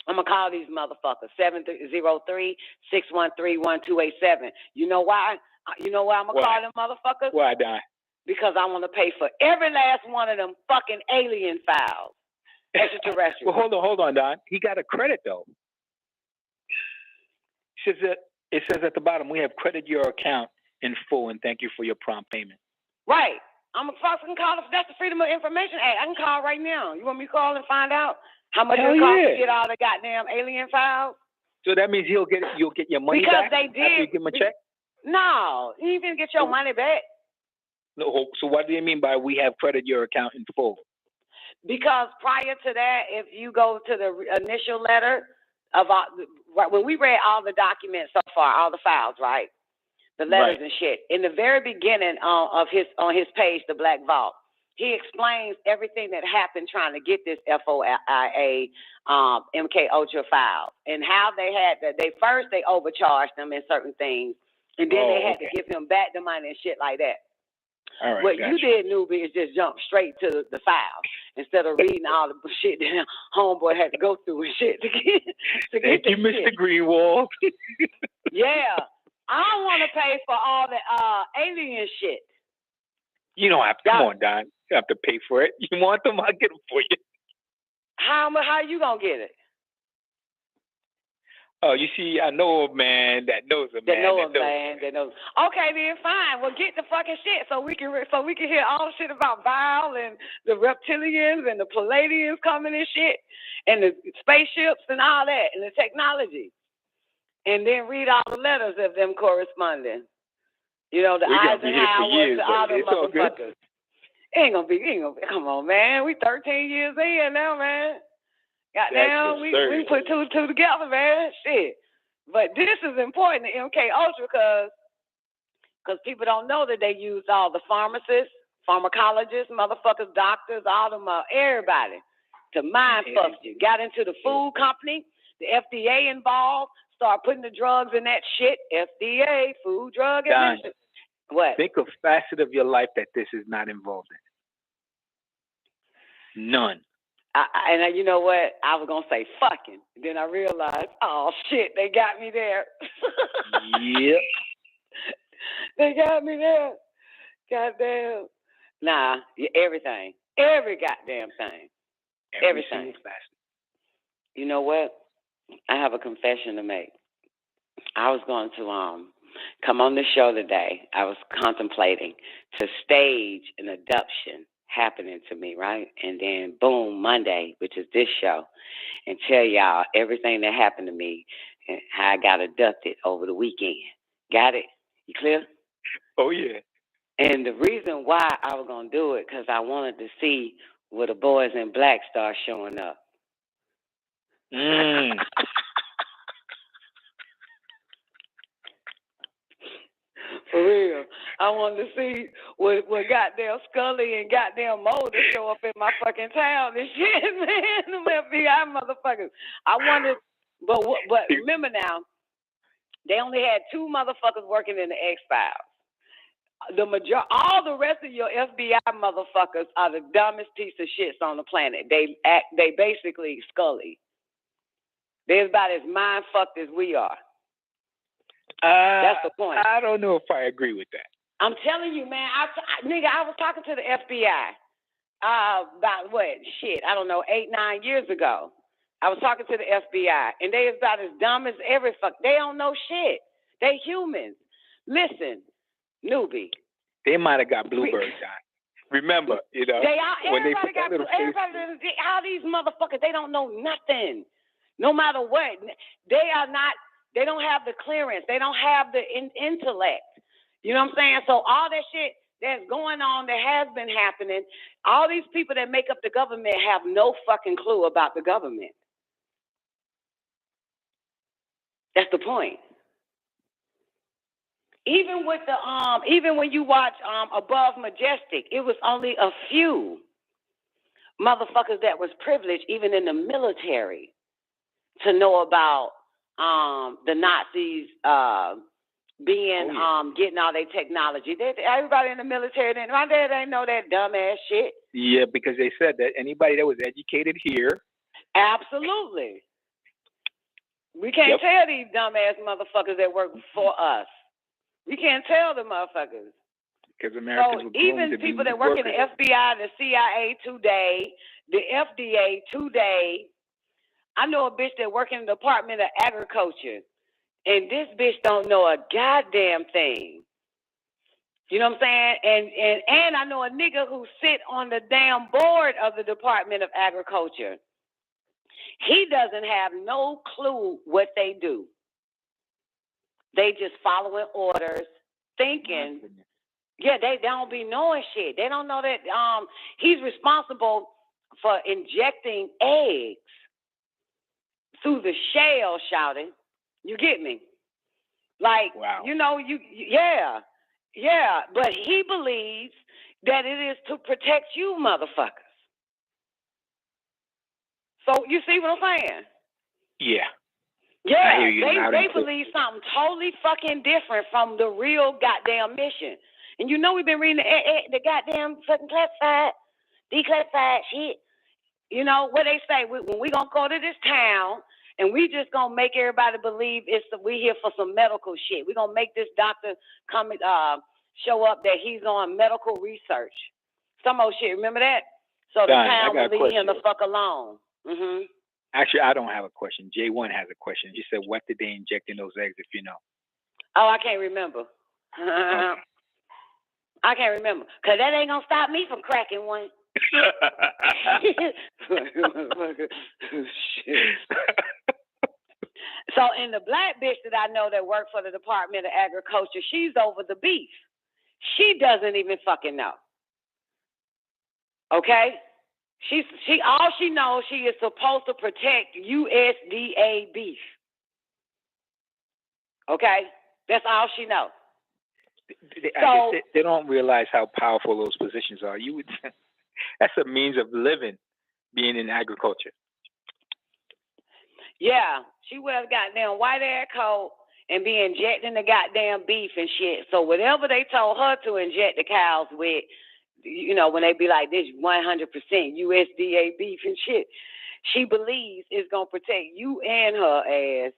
I'm going to call these motherfuckers, 703-613-1287. You know why? You know why I'm going to call them motherfuckers? Why, Don? because I want to pay for every last one of them fucking alien files. Extraterrestrial. Well, hold on, Don. He got a credit though. It says at the bottom, we have credited your account in full and thank you for your prompt payment. Right. I'm a fucking call. That's the Freedom of Information Act. I can call right now. You want me to call and find out how much it costs to get all the goddamn alien files? So that means you'll get your money back? Because they did. After you give him a check? No, you even get your money back. No. So what do you mean by we have credited your account in full? Because prior to that, if you go to the initial letter of when we read all the documents so far, all the files, right? The letters and shit. In the very beginning on his page, the Black Vault, he explains everything that happened trying to get this FOIA MK Ultra file and how they had that. They overcharged them in certain things, and then they had to give him back the money and shit like that. All right, what you did, newbie, is just jump straight to the file instead of reading all the shit that homeboy had to go through and shit to get. Thank you, Mr. Greenwald. Yeah. I don't want to pay for all the alien shit. You don't have to. Come on, Don. You have to pay for it. You want them? I'll get them for you. How you going to get it? Oh, you see, I know a man that knows a man. That knows. Okay, then fine. Well, get the fucking shit so we can hear all the shit about Vile and the reptilians and the Palladians coming and shit and the spaceships and all that and the technology. And then read all the letters of them corresponding. You know, the Eisenhower to all the motherfuckers. It ain't gonna be. Come on, man. We 13 years in now, man. Goddamn, we put two together, man. Shit. But this is important to MK Ultra because people don't know that they used all the pharmacists, pharmacologists, motherfuckers, doctors, all them, everybody to mind fuck you. Got into the food company, the FDA involved. Start putting the drugs in that shit. FDA, Food Drug Administration. What? Think of facet of your life that this is not involved in. None. And you know what? I was going to say fucking. Then I realized, oh, shit, they got me there. Yep. They got me there. Goddamn. Nah, everything. Every goddamn thing. Everything. You know what? I have a confession to make. I was going to come on the show today. I was contemplating to stage an abduction happening to me, right? And then boom, Monday, which is this show, and tell y'all everything that happened to me and how I got abducted over the weekend. Got it? You clear? Oh, yeah. And the reason why I was going to do it, because I wanted to see where the boys in black start showing up. For real. I wanted to see what goddamn Scully and goddamn Mulder show up in my fucking town and shit, man. Them FBI motherfuckers. I wanted, but remember now, they only had 2 motherfuckers working in the X-Files. All the rest of your FBI motherfuckers are the dumbest piece of shits on the planet. They basically Scully. They're about as mind fucked as we are. That's the point. I don't know if I agree with that. I'm telling you, man. I was talking to the FBI about I don't know, 8-9 years ago. I was talking to the FBI, and they is about as dumb as every fuck. They don't know shit. They humans. Listen, newbie. They might have got Bluebird time. Remember, you know. All these motherfuckers, they don't know nothing. No matter what. They don't have the clearance. They don't have the intellect. You know what I'm saying? So all that shit that's going on, that has been happening, all these people that make up the government have no fucking clue about the government. That's the point. Even with even when you watch Above Majestic, it was only a few motherfuckers that was privileged, even in the military, to know about the Nazis getting all their technology. Everybody in the military, my dad ain't know that dumbass shit. Yeah, because they said that anybody that was educated here. Absolutely. We can't tell these dumbass motherfuckers that work for us. We can't tell the motherfuckers. because Americans were groomed even to people be that work in the workers. FBI, the CIA today, the FDA today. I know a bitch that work in the Department of Agriculture, and this bitch don't know a goddamn thing. You know what I'm saying? And I know a nigga who sit on the damn board of the Department of Agriculture. He doesn't have no clue what they do. They just following orders, thinking. Yeah, they don't be knowing shit. They don't know that he's responsible for injecting eggs through the shell, shouting. You get me? Like, wow. You know, yeah. But he believes that it is to protect you motherfuckers. So you see what I'm saying? Yeah. Yeah, I hear you they believe something totally fucking different from the real goddamn mission. And you know we've been reading the goddamn fucking declassified shit. You know what they say, when we gonna go to this town and we just gonna make everybody believe we here for some medical shit. We gonna make this doctor come show up that he's on medical research. Some old shit, remember that? So the town will leave him the fuck alone. Mm-hmm. Actually, I don't have a question. J1 has a question. He said, what did they inject in those eggs, if you know? Oh, I can't remember. Okay. I can't remember. Because that ain't going to stop me from cracking one. So, in the black bitch that I know that works for the Department of Agriculture, she's over the beef. She doesn't even fucking know. Okay? She all she knows, she is supposed to protect USDA beef. Okay? That's all she knows. They don't realize how powerful those positions are. That's a means of living, being in agriculture. Yeah, she wears a goddamn white air coat and be injecting the goddamn beef and shit. So whatever they told her to inject the cows with, you know, when they be like this 100% USDA beef and shit, she believes it's gonna protect you and her ass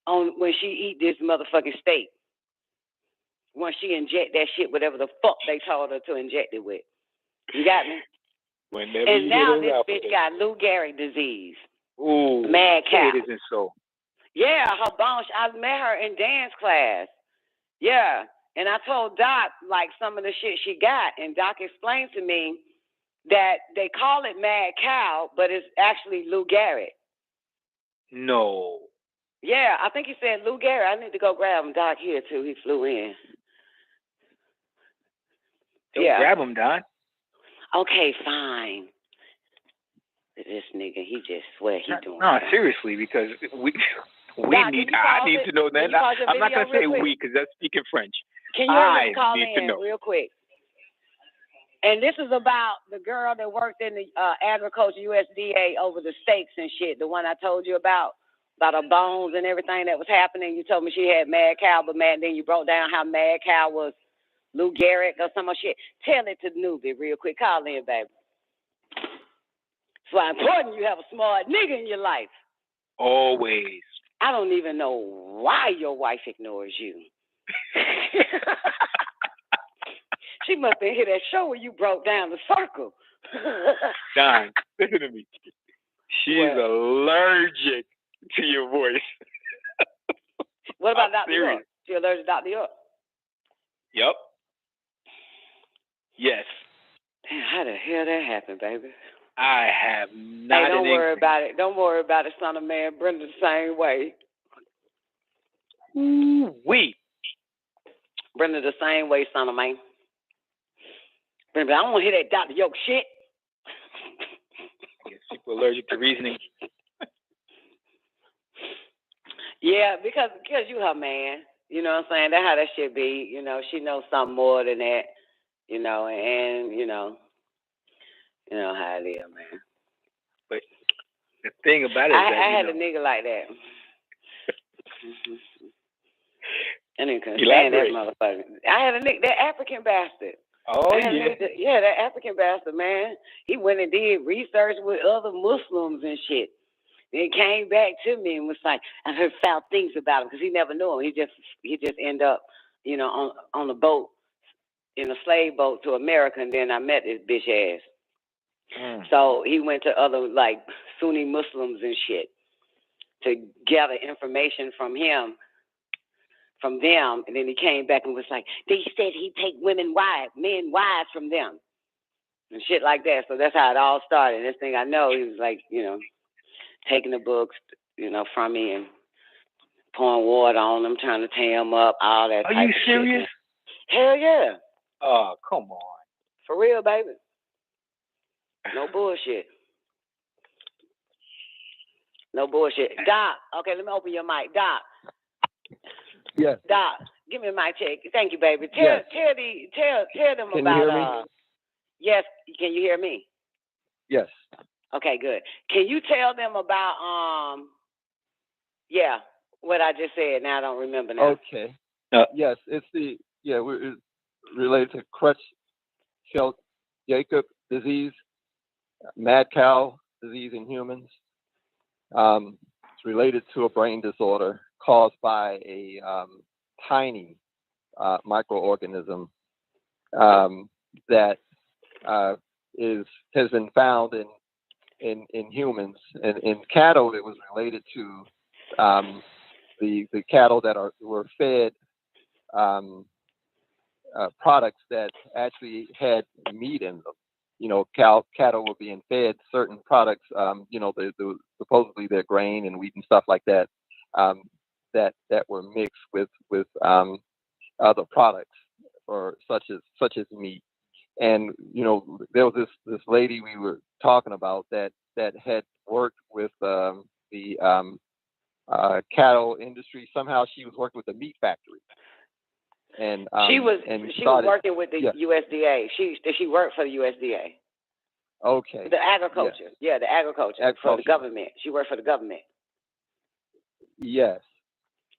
when she eat this motherfucking steak. When she inject that shit, whatever the fuck they told her to inject it with. You got me? And now this bitch got Lou Gehrig disease. Ooh, mad cow. It isn't so. Yeah, her bones. I met her in dance class. Yeah, and I told Doc like some of the shit she got, and Doc explained to me that they call it mad cow, but it's actually Lou Gehrig. No. Yeah, I think he said Lou Gehrig. I need to go grab him. Doc here too. He flew in. Don't grab him, Don. Okay, fine. This nigga, he just swear he doing. No, seriously, because I need to know that. I'm not gonna say we because that's speaking French. Can you call in real quick? And this is about the girl that worked in the agriculture USDA over the steaks and shit. The one I told you about her bones and everything that was happening. You told me she had mad cow, but then you broke down how mad cow was Lou Gehrig or some shit. Tell it to Newbie real quick. Call in, baby. It's why important you have a smart nigga in your life. Always. I don't even know why your wife ignores you. She must have hit that show where you broke down the circle. Don, listen to me. She's allergic to your voice. What about Dr. York? She allergic to Dr. York? Yep. Yes. Damn, how the hell that happened, baby? I have not. Hey, don't worry about it. Don't worry about it, son of man. Brenda the same way. Brenda the same way, son of man. Brenda, I don't want to hear that Dr. York shit. Yes, people allergic to reasoning. Yeah, because you her man. You know what I'm saying? That's how that shit be. You know, she knows something more than that. You know, and you know how it is, man. But the thing about it is I had a nigga like that. I didn't stand that motherfucker. I had a nigga, that African bastard. Oh, yeah. That African bastard, man. He went and did research with other Muslims and shit. Then came back to me and was like, I heard foul things about him because he never knew him. He just ended up, on the boat, in a slave boat to America, and then I met this bitch ass. So he went to other like Sunni Muslims and shit to gather information from them, and then he came back and was like, they said he'd take men wives from them, and shit like that. So that's how it all started. This thing I know, he was like, taking the books, from me and pouring water on them, trying to tear them up, all that. Are you serious? Shit. Hell yeah. Oh, come on. For real, baby. No bullshit. No bullshit. Doc, okay, let me open your mic. Doc. Yes. Doc, give me a mic check. Thank you, baby. Tell them Can about. you hear me? Yes. Can you hear me? Yes. Okay, good. Can you tell them about what I just said? Now I don't remember now. Okay. Yes, it's it's related to Creutzfeldt-Jakob disease, mad cow disease in humans. It's related to a brain disorder caused by a tiny microorganism that has been found in humans. And in cattle, it was related to the cattle that were fed products that actually had meat in them. Cattle were being fed certain products, supposedly their grain and wheat and stuff like that, that were mixed with other products, or such as meat. And there was this lady we were talking about that had worked with the cattle industry. Somehow she was working with the meat factory. And she was working with the USDA. She worked for the USDA. Okay. The agriculture. Yes. Yeah, the agriculture for the government. She worked for the government. Yes.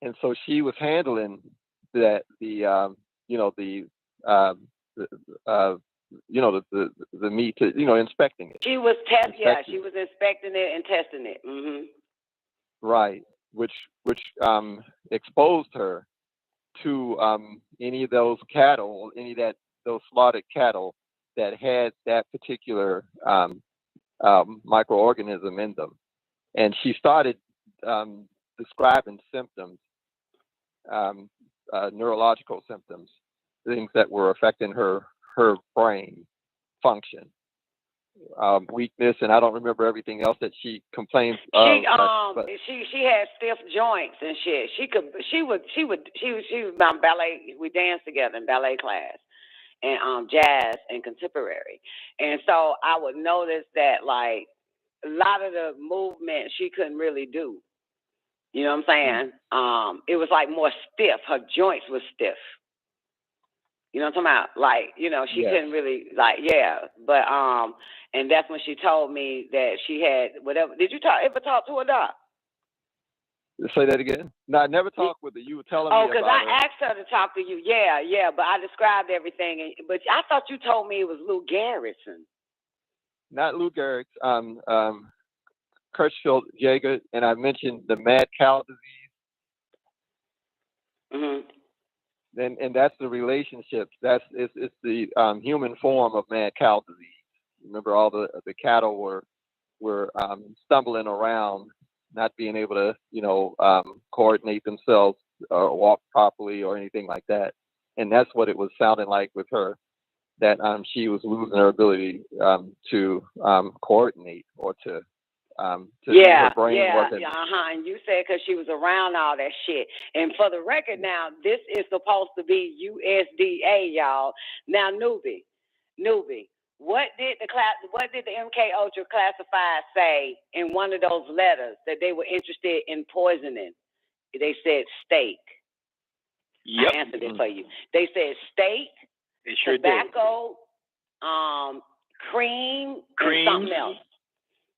And so she was handling the meat, inspecting it. She was she was inspecting it and testing it. Mm-hmm. Right. Which exposed her to any of those cattle, those slaughtered cattle that had that particular microorganism in them. And she started describing symptoms, neurological symptoms, things that were affecting her brain function, weakness, and I don't remember everything else that she complained of. She had stiff joints and shit. She was about ballet. We danced together in ballet class and jazz and contemporary. And so I would notice that like a lot of the movement she couldn't really do. You know what I'm saying? It was like more stiff. Her joints were stiff. You know what I'm talking about? Like, she couldn't really, but, and that's when she told me that she had whatever. Did you ever talk to her, Doc? Say that again? No, I never talked with her. You were telling me about her. Oh, because I asked her to talk to you. Yeah, but I described everything. But I thought you told me it was Lou Garrison. Not Lou Garrison. Creutzfeldt-Jakob, and I mentioned the mad cow disease. Mm-hmm. And that's the relationship. It's the human form of mad cow disease. Remember, all the cattle were stumbling around, not being able to coordinate themselves or walk properly or anything like that. And that's what it was sounding like with her, that she was losing her ability to coordinate or to her brain wasn't. And you said because she was around all that shit. And for the record, now this is supposed to be USDA, y'all. Now, Newbie, what did the MK Ultra Classified say in one of those letters that they were interested in poisoning? They said steak. Yep. I answered it for you. They said steak, sure tobacco, cream, and something else.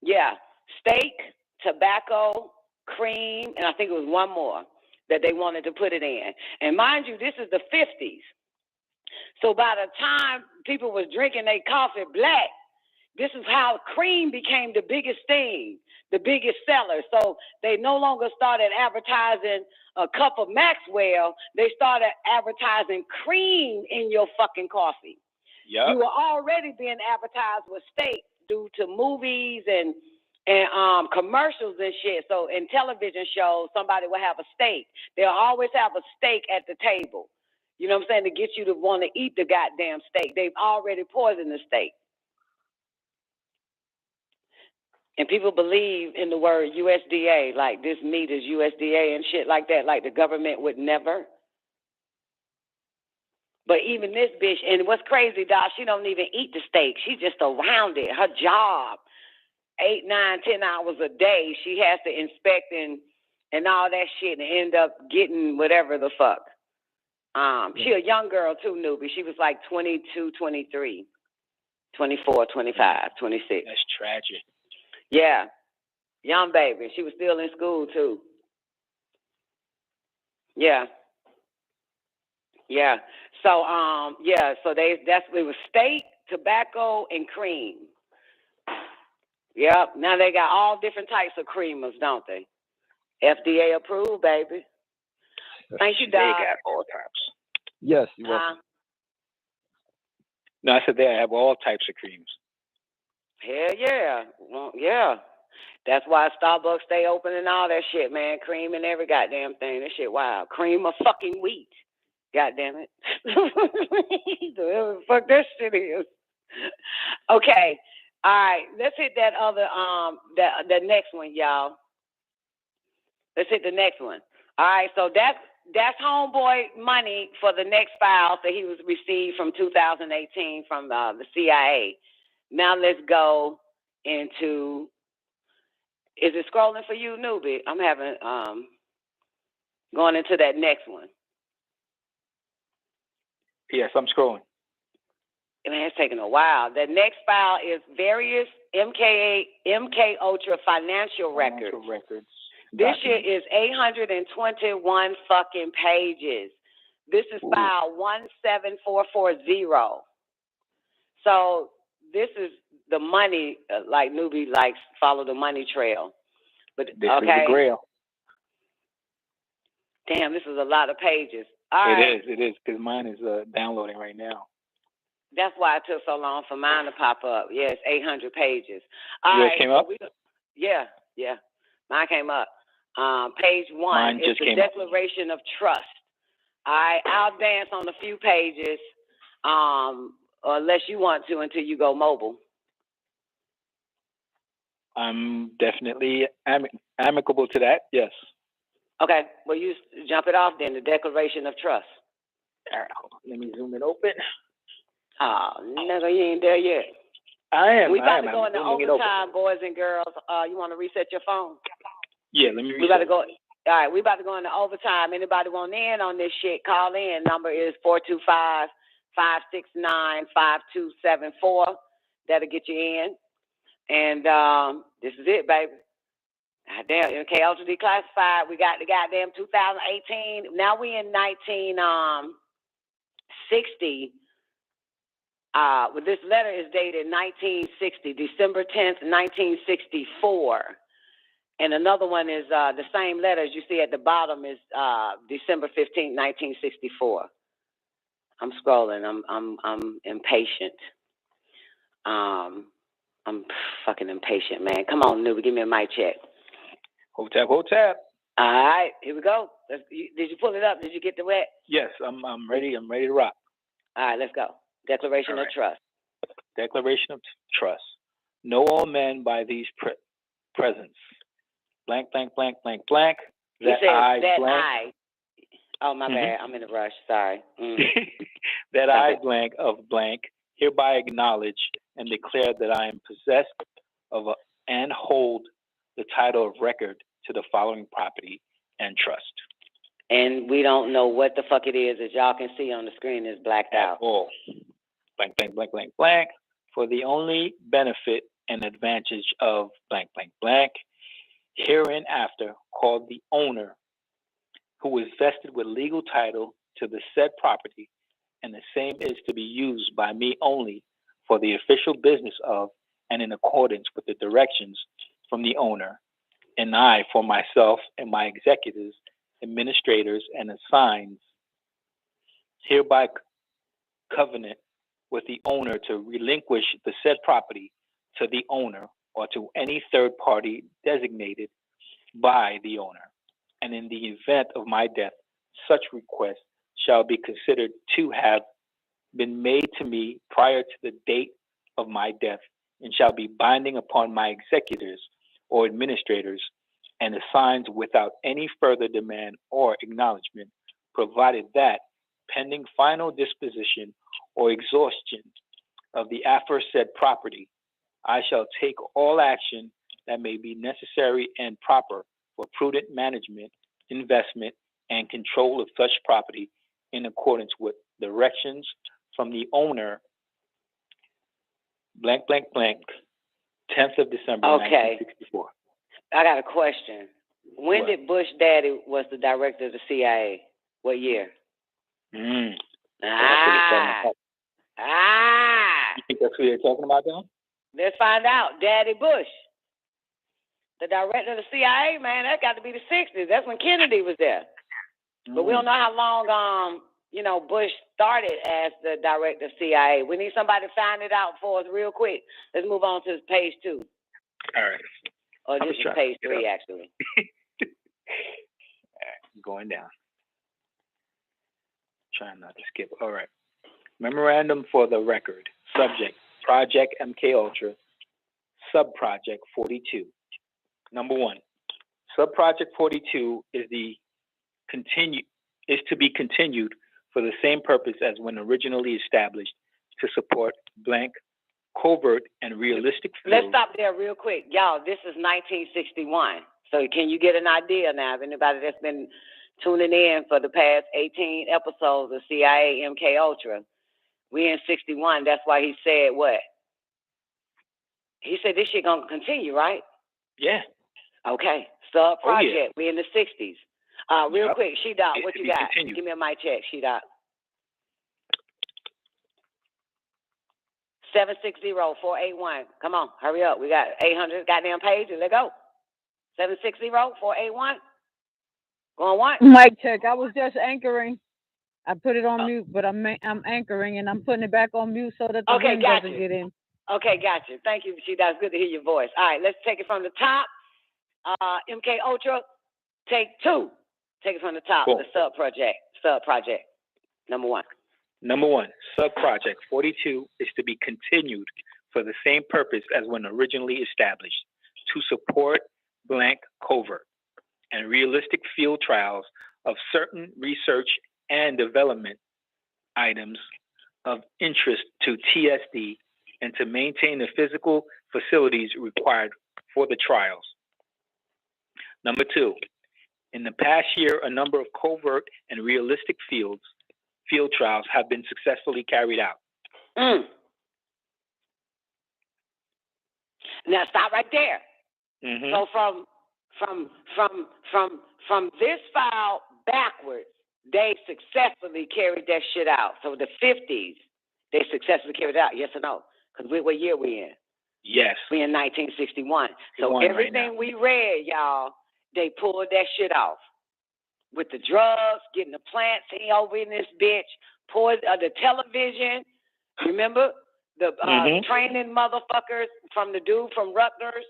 Yeah. Steak, tobacco, cream, and I think it was one more that they wanted to put it in. And mind you, this is the 50s. So by the time people was drinking their coffee black, This is how cream became the biggest thing, the biggest seller. So they no longer started advertising a cup of Maxwell. They started advertising cream in your fucking coffee. Yep. You were already being advertised with steak due to movies and commercials and shit. So in television shows, somebody will have a steak. They'll always have a steak at the table. You know what I'm saying? To get you to want to eat the goddamn steak. They've already poisoned the steak. And people believe in the word USDA, like this meat is USDA and shit like that, like the government would never. But even this bitch, and what's crazy, Doc, she don't even eat the steak. She's just around it. Her job, 8, 9, 10 hours a day, she has to inspect and all that shit and end up getting whatever the fuck. She a young girl too, newbie. She was like 22, 23, 24, 25, 26. That's tragic. Yeah, young baby. She was still in school too. Yeah. Yeah. So so it was steak, tobacco, and cream. Yep. Now they got all different types of creamers, don't they? FDA approved, baby. Thank you, Doc. They got all types. Yes, you're welcome. No, I said they have all types of creams. Hell yeah. Well, yeah. That's why Starbucks stay open and all that shit, man. Cream and every goddamn thing. That shit wild. Cream of fucking wheat. God damn it. Whatever the fuck that shit is. Okay. All right. Let's hit that other the next one, y'all. Let's hit the next one. All right, so that's homeboy money for the next files that he was received from 2018 from the C.I.A. Now let's go into, is it scrolling for you, newbie? I'm having, going into that next one. Yes, I'm scrolling. Man, it's taking a while. The next file is various MK Ultra financial records. This shit is 821 fucking pages. This is file 17440. So this is the money, like newbie likes, follow the money trail. But this is the grail. Damn, this is a lot of pages. It is, because mine is downloading right now. That's why it took so long for mine to pop up. Yeah, it's 800 pages. Yours came up? Yeah. Mine came up. Page 1 Mine is the Declaration of Trust. I'll dance on a few pages, unless you want to, until you go mobile. I'm definitely amicable to that, yes. Okay, well, you jump it off then, the Declaration of Trust. All right, hold on. Let me zoom it open. Oh, nigga, you ain't there yet. I am. We about to go into overtime, boys and girls. You want to reset your phone? Yeah, let me reset. We about to go. All right, we about to go into overtime. Anybody want in on this shit, call in. Number is 425-569-5274. That'll get you in. And this is it, baby. Goddamn, MK Ultra Declassified. We got the goddamn 2018. Now we in 1960. Well, this letter is dated 1960, December 10th, 1964. And another one is the same letters you see at the bottom is December 15th, 1964. I'm scrolling. I'm impatient. I'm fucking impatient, man. Come on, newbie, give me a mic check. Hold tap. All right, here we go. Did you pull it up? Did you get the wet? Yes, I'm ready. I'm ready to rock. All right, let's go. Declaration of Trust. Declaration of Trust. Know all men by these presents. Blank, blank, blank, blank, blank. Oh, my bad. I'm in a rush. Sorry. That I blank of blank hereby acknowledge and declare that I am possessed of and hold the title of record to the following property and trust. And we don't know what the fuck it is. As y'all can see on the screen, it's blacked out. All. Blank, blank, blank, blank, blank. For the only benefit and advantage of blank, blank, blank. Hereinafter called the owner, who is vested with legal title to the said property, and the same is to be used by me only for the official business of and in accordance with the directions from the owner, and I, for myself and my executors, administrators, and assigns, hereby covenant with the owner to relinquish the said property to the owner or to any third party designated by the owner. And in the event of my death, such request shall be considered to have been made to me prior to the date of my death, and shall be binding upon my executors or administrators and assigns without any further demand or acknowledgement, provided that, pending final disposition or exhaustion of the aforesaid property, I shall take all action that may be necessary and proper for prudent management, investment, and control of such property in accordance with directions from the owner, blank, blank, blank, 10th of December, 1964. I got a question. When did Bush Daddy was the director of the CIA? What year? You think that's who they're talking about, though? Let's find out. Daddy Bush, the director of the CIA, man, that got to be the 60s. That's when Kennedy was there. But we don't know how long, Bush started as the director of CIA. We need somebody to find it out for us real quick. Let's move on to page 2. All right. Or this is page 3, actually. All right, going down. Trying not to skip. All right. Memorandum for the record. Subject, Project MK Ultra, Subproject 42. Number 1, Subproject 42 is to be continued for the same purpose as when originally established, to support blank, covert, and realistic fields. Let's stop there real quick. Y'all, this is 1961. So can you get an idea now of anybody that's been tuning in for the past 18 episodes of CIA MK Ultra? We in 61. That's why he said what? He said this shit gonna continue, right? Yeah. Okay. Sub project. We in the 60s. Real quick, She-Dot, what you got? Continued. Give me a mic check, She-Dot. 760-481. Come on, hurry up. We got 800 goddamn pages. Let's go. 760-481. Going once. Mic check. I was just anchoring. I put it on mute, but I'm anchoring and I'm putting it back on mute so that the wind doesn't get in. Okay, gotcha. Thank you, She-Dot. It's good to hear your voice. All right, let's take it from the top. MK Ultra, take 2. Take it from the top. Cool. The sub-project. Number 1. Number 1, Subproject 42 is to be continued for the same purpose as when originally established, to support blank, covert, and realistic field trials of certain research and development items of interest to TSD, and to maintain the physical facilities required for the trials. Number 2, in the past year, a number of covert and realistic field trials have been successfully carried out. Now stop right there. Mm-hmm. So from this file backwards, they successfully carried that shit out. So the 50s, they successfully carried it out. Yes or no? Because what year we in? Yes. We in 1961. So everything we read, y'all, they pulled that shit off. With the drugs, getting the plants over in this bitch, the television. Remember the training motherfuckers from the dude from Rutgers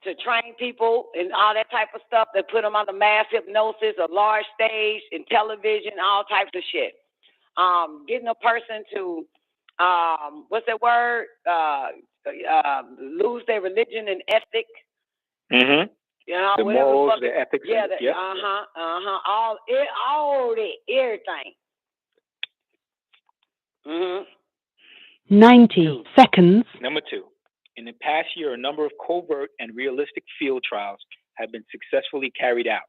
to train people and all that type of stuff. They put them on the mass hypnosis, a large stage, and television, all types of shit. Getting a person to what's that word? Lose their religion and ethic. Mm-hmm. You know, the morals, the ethics. Yeah, all everything. 90 seconds. Number 2, in the past year, a number of covert and realistic field trials have been successfully carried out.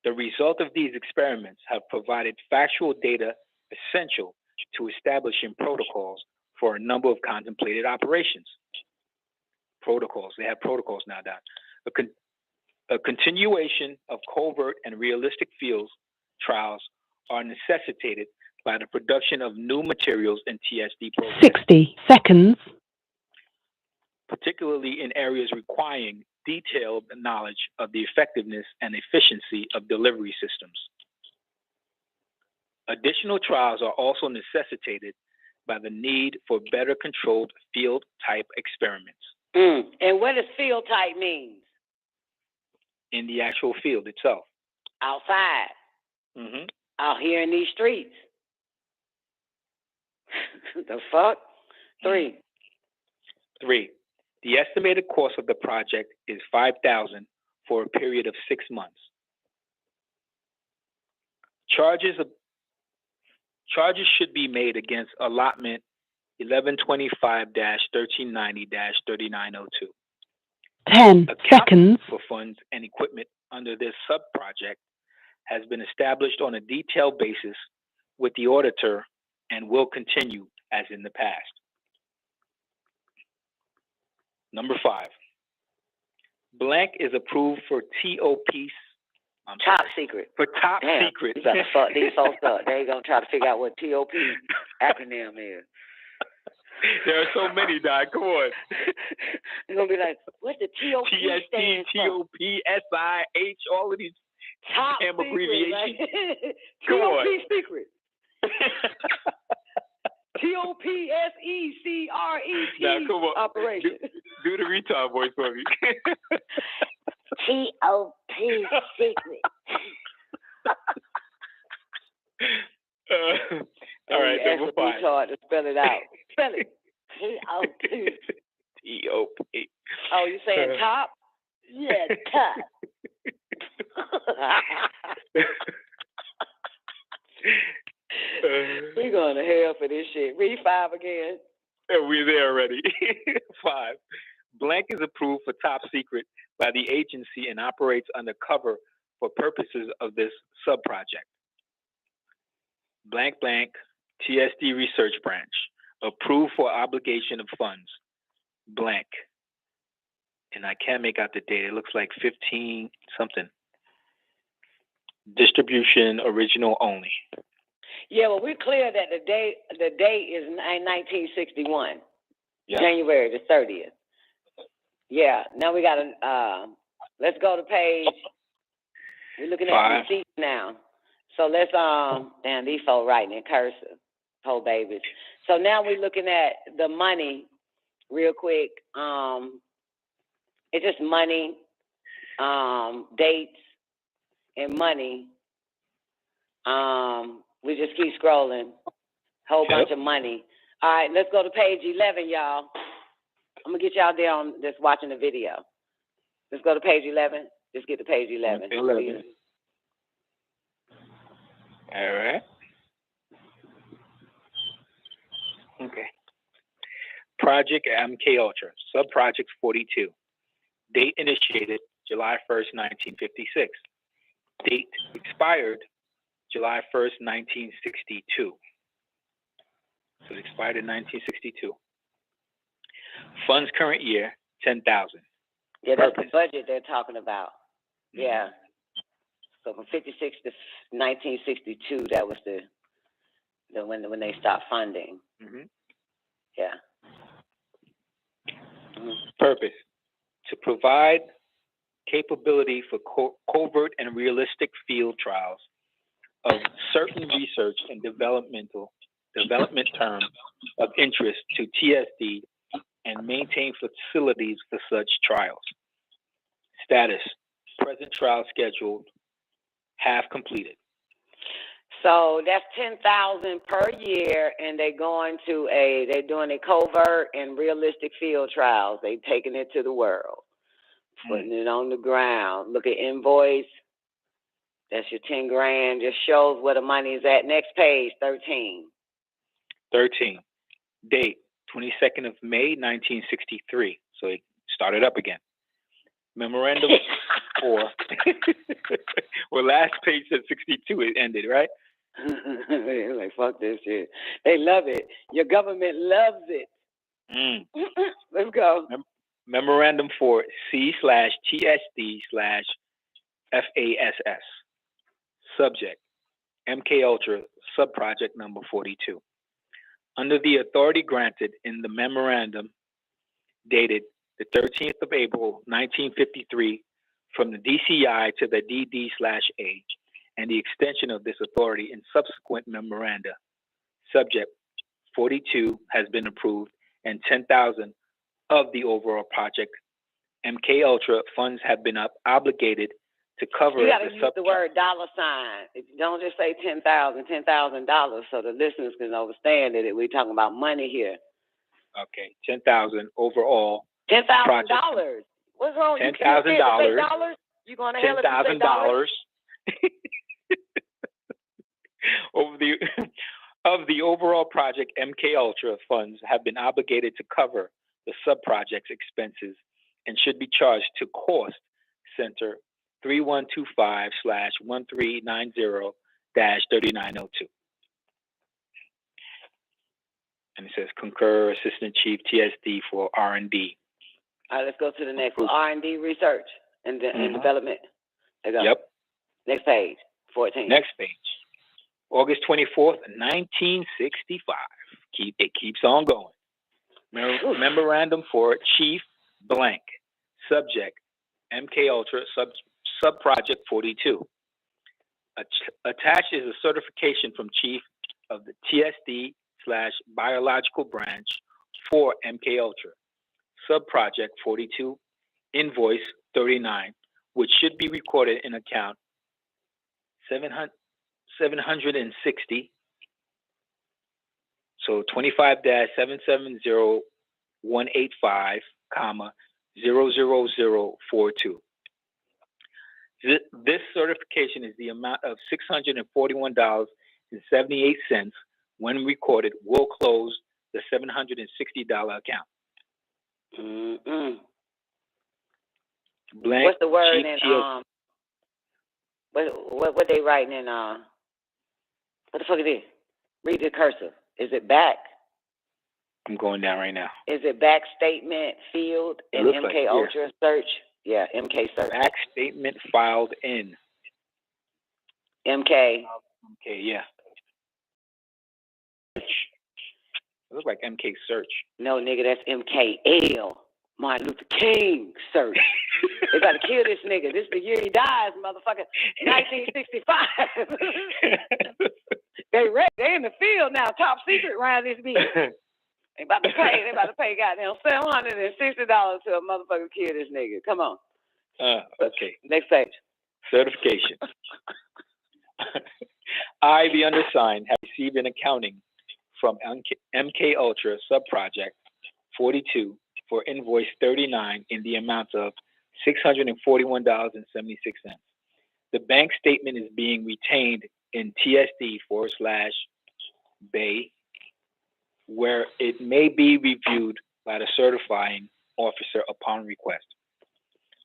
The result of these experiments have provided factual data essential to establishing protocols for a number of contemplated operations. Protocols. They have protocols now, Don. A continuation of covert and realistic field trials are necessitated by the production of new materials in TSD programs. 60 seconds. particularly in areas requiring detailed knowledge of the effectiveness and efficiency of delivery systems. Additional trials are also necessitated by the need for better controlled field type experiments. And what does field type mean? In the actual field itself. Outside. Out here in these streets. The fuck? 3. The estimated cost of the project is $5,000 for a period of 6 months. Charges should be made against allotment 1125-1390-3902. 10 seconds. For funds and equipment under this sub-project has been established on a detailed basis with the auditor and will continue as in the past. Number 5. Blank is approved for top secret. For top secret. You better fuck these folks up. They gonna try to figure out what TOP acronym is. There are so many, Doc. Come on. They're gonna be like, what the TOP stands for? TOP, SIH, all of these top damn abbreviations. Right? Come TOP on. secret. TOPSECRET now, come on. operation. Do the retard voice for me. TOP secret. All right, number 5. Retard to spell it out. Spell it. TOP. TOP. Oh, you saying top? Yeah, top. We're going to hell for this shit. Read 5 again. We're there already. 5. Blank is approved for top secret by the agency and operates under cover for purposes of this sub-project. Blank blank TSD Research Branch. Approved for obligation of funds. Blank. And I can't make out the date. It looks like 15 something. Distribution original only. Yeah, well, we're clear that the date is 1961, January the 30th. Yeah, now we got to, let's go to page, we're looking at the receipts now. So let's, damn, these folks writing in cursive, whole babies. So now we're looking at the money real quick. It's just money, dates, and money. We just keep scrolling. Whole bunch of money. All right, let's go to page 11, y'all. I'm going to get y'all there on just watching the video. Let's go to page 11. Just get to page 11. 11. All right. Okay. Project MK Ultra, Sub-Project 42. Date initiated July 1st, 1956. Date expired July 1st, 1962. So it expired in 1962. Funds current year, 10,000. Yeah, that's the budget they're talking about. Yeah. So from 56 to 1962, that was the when they stopped funding. Yeah. Purpose: to provide capability for covert and realistic field trials of certain research and development terms of interest to TSD and maintain facilities for such trials. Status: present trial scheduled, half completed. So that's 10,000 per year, and they're doing a covert and realistic field trials. They're taking it to the world, putting it on the ground. Look at invoice. That's your 10 grand. Just shows where the money is at. Next page, 13. 13. Date, 22nd of May, 1963. So it started up again. Memorandum for, well, last page said 62. It ended, right? They're like, fuck this shit. They love it. Your government loves it. Let's go. Memorandum for C/TSD/FASS. Subject: MK Ultra, subproject number 42. Under the authority granted in the memorandum dated the 13th of April, 1953, from the DCI to the DD/A, and the extension of this authority in subsequent memoranda. Subject 42 has been approved, and 10,000 of the overall project MK Ultra funds have been obligated to cover. You got to use the word dollar sign. Don't just say $10,000, so the listeners can understand that we're talking about money here. Okay, 10,000 overall. $10,000. What's wrong? $10,000. You going to hell if you say $10,000 of the overall project MK Ultra funds have been obligated to cover the sub-project's expenses and should be charged to Cost Center 3125/1390-3902. And it says concur Assistant Chief TSD for R&D. All right, let's go to the next one. R&D research and development. There you go. Yep. Next page, 14. Next page. August 24th, 1965. It keeps on going. Memorandum for Chief Blank. Subject, MK Ultra Sub-Project 42. Attached is a certification from Chief of the TSD/Biological Branch for MK Ultra Sub-Project 42, Invoice 39, which should be recorded in account 760, so 25-770185, 00042. This certification is the amount of $641.78 when recorded will close the $760 account. Blank. What's the word in what they writing in what the fuck it is? Read the cursive. Is it back? I'm going down right now. Is it back statement field in MK Ultra search? Yeah, MK search. Back statement filed in MK. Okay, yeah. It looks like MK search. No, nigga, that's MKL. Martin Luther King search. They about to kill this nigga. This is the year he dies, motherfucker. 1965. They in the field now. Top secret around this bitch. They about to pay goddamn $760 to a motherfucker kill this nigga. Come on. Okay. Next page. Certification. I, the undersigned, have received an accounting from MK Ultra Sub-Project 42 for Invoice 39 in the amount of $641.76. The bank statement is being retained in TSD/Bay, where it may be reviewed by the certifying officer upon request.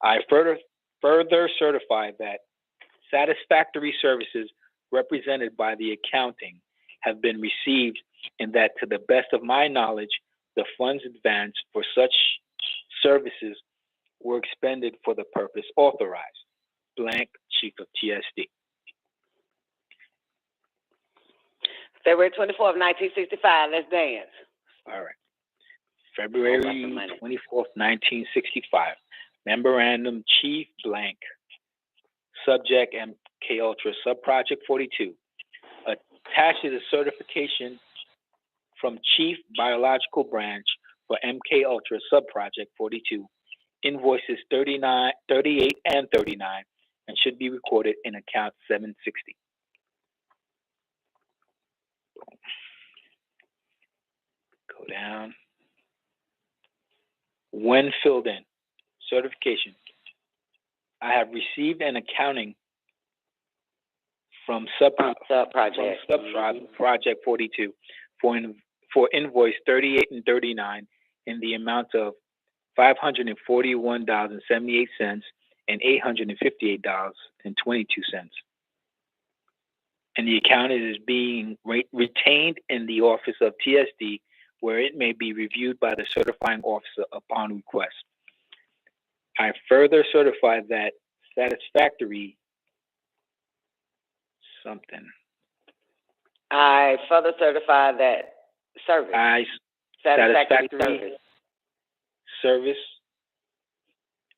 I further certify that satisfactory services represented by the accounting have been received, and that to the best of my knowledge, the funds advanced for such services were expended for the purpose authorized. Blank, Chief of TSD. February 24th, 1965. Let's dance. All right. February 24th, 1965. Memorandum Chief Blank. Subject MK Ultra Sub-Project 42. Attached is a certification from Chief Biological Branch for MK Ultra Sub-Project 42. Invoices 38 and 39, and should be recorded in account 760. Go down. When filled in, certification. I have received an accounting from Sub-Project 42 for Invoice 38 and 39 in the amount of $541.78 and $858.22. And the account is being retained in the office of TSD, where it may be reviewed by the certifying officer upon request. I further certify that satisfactory something. I further certify that service. Satisfactory service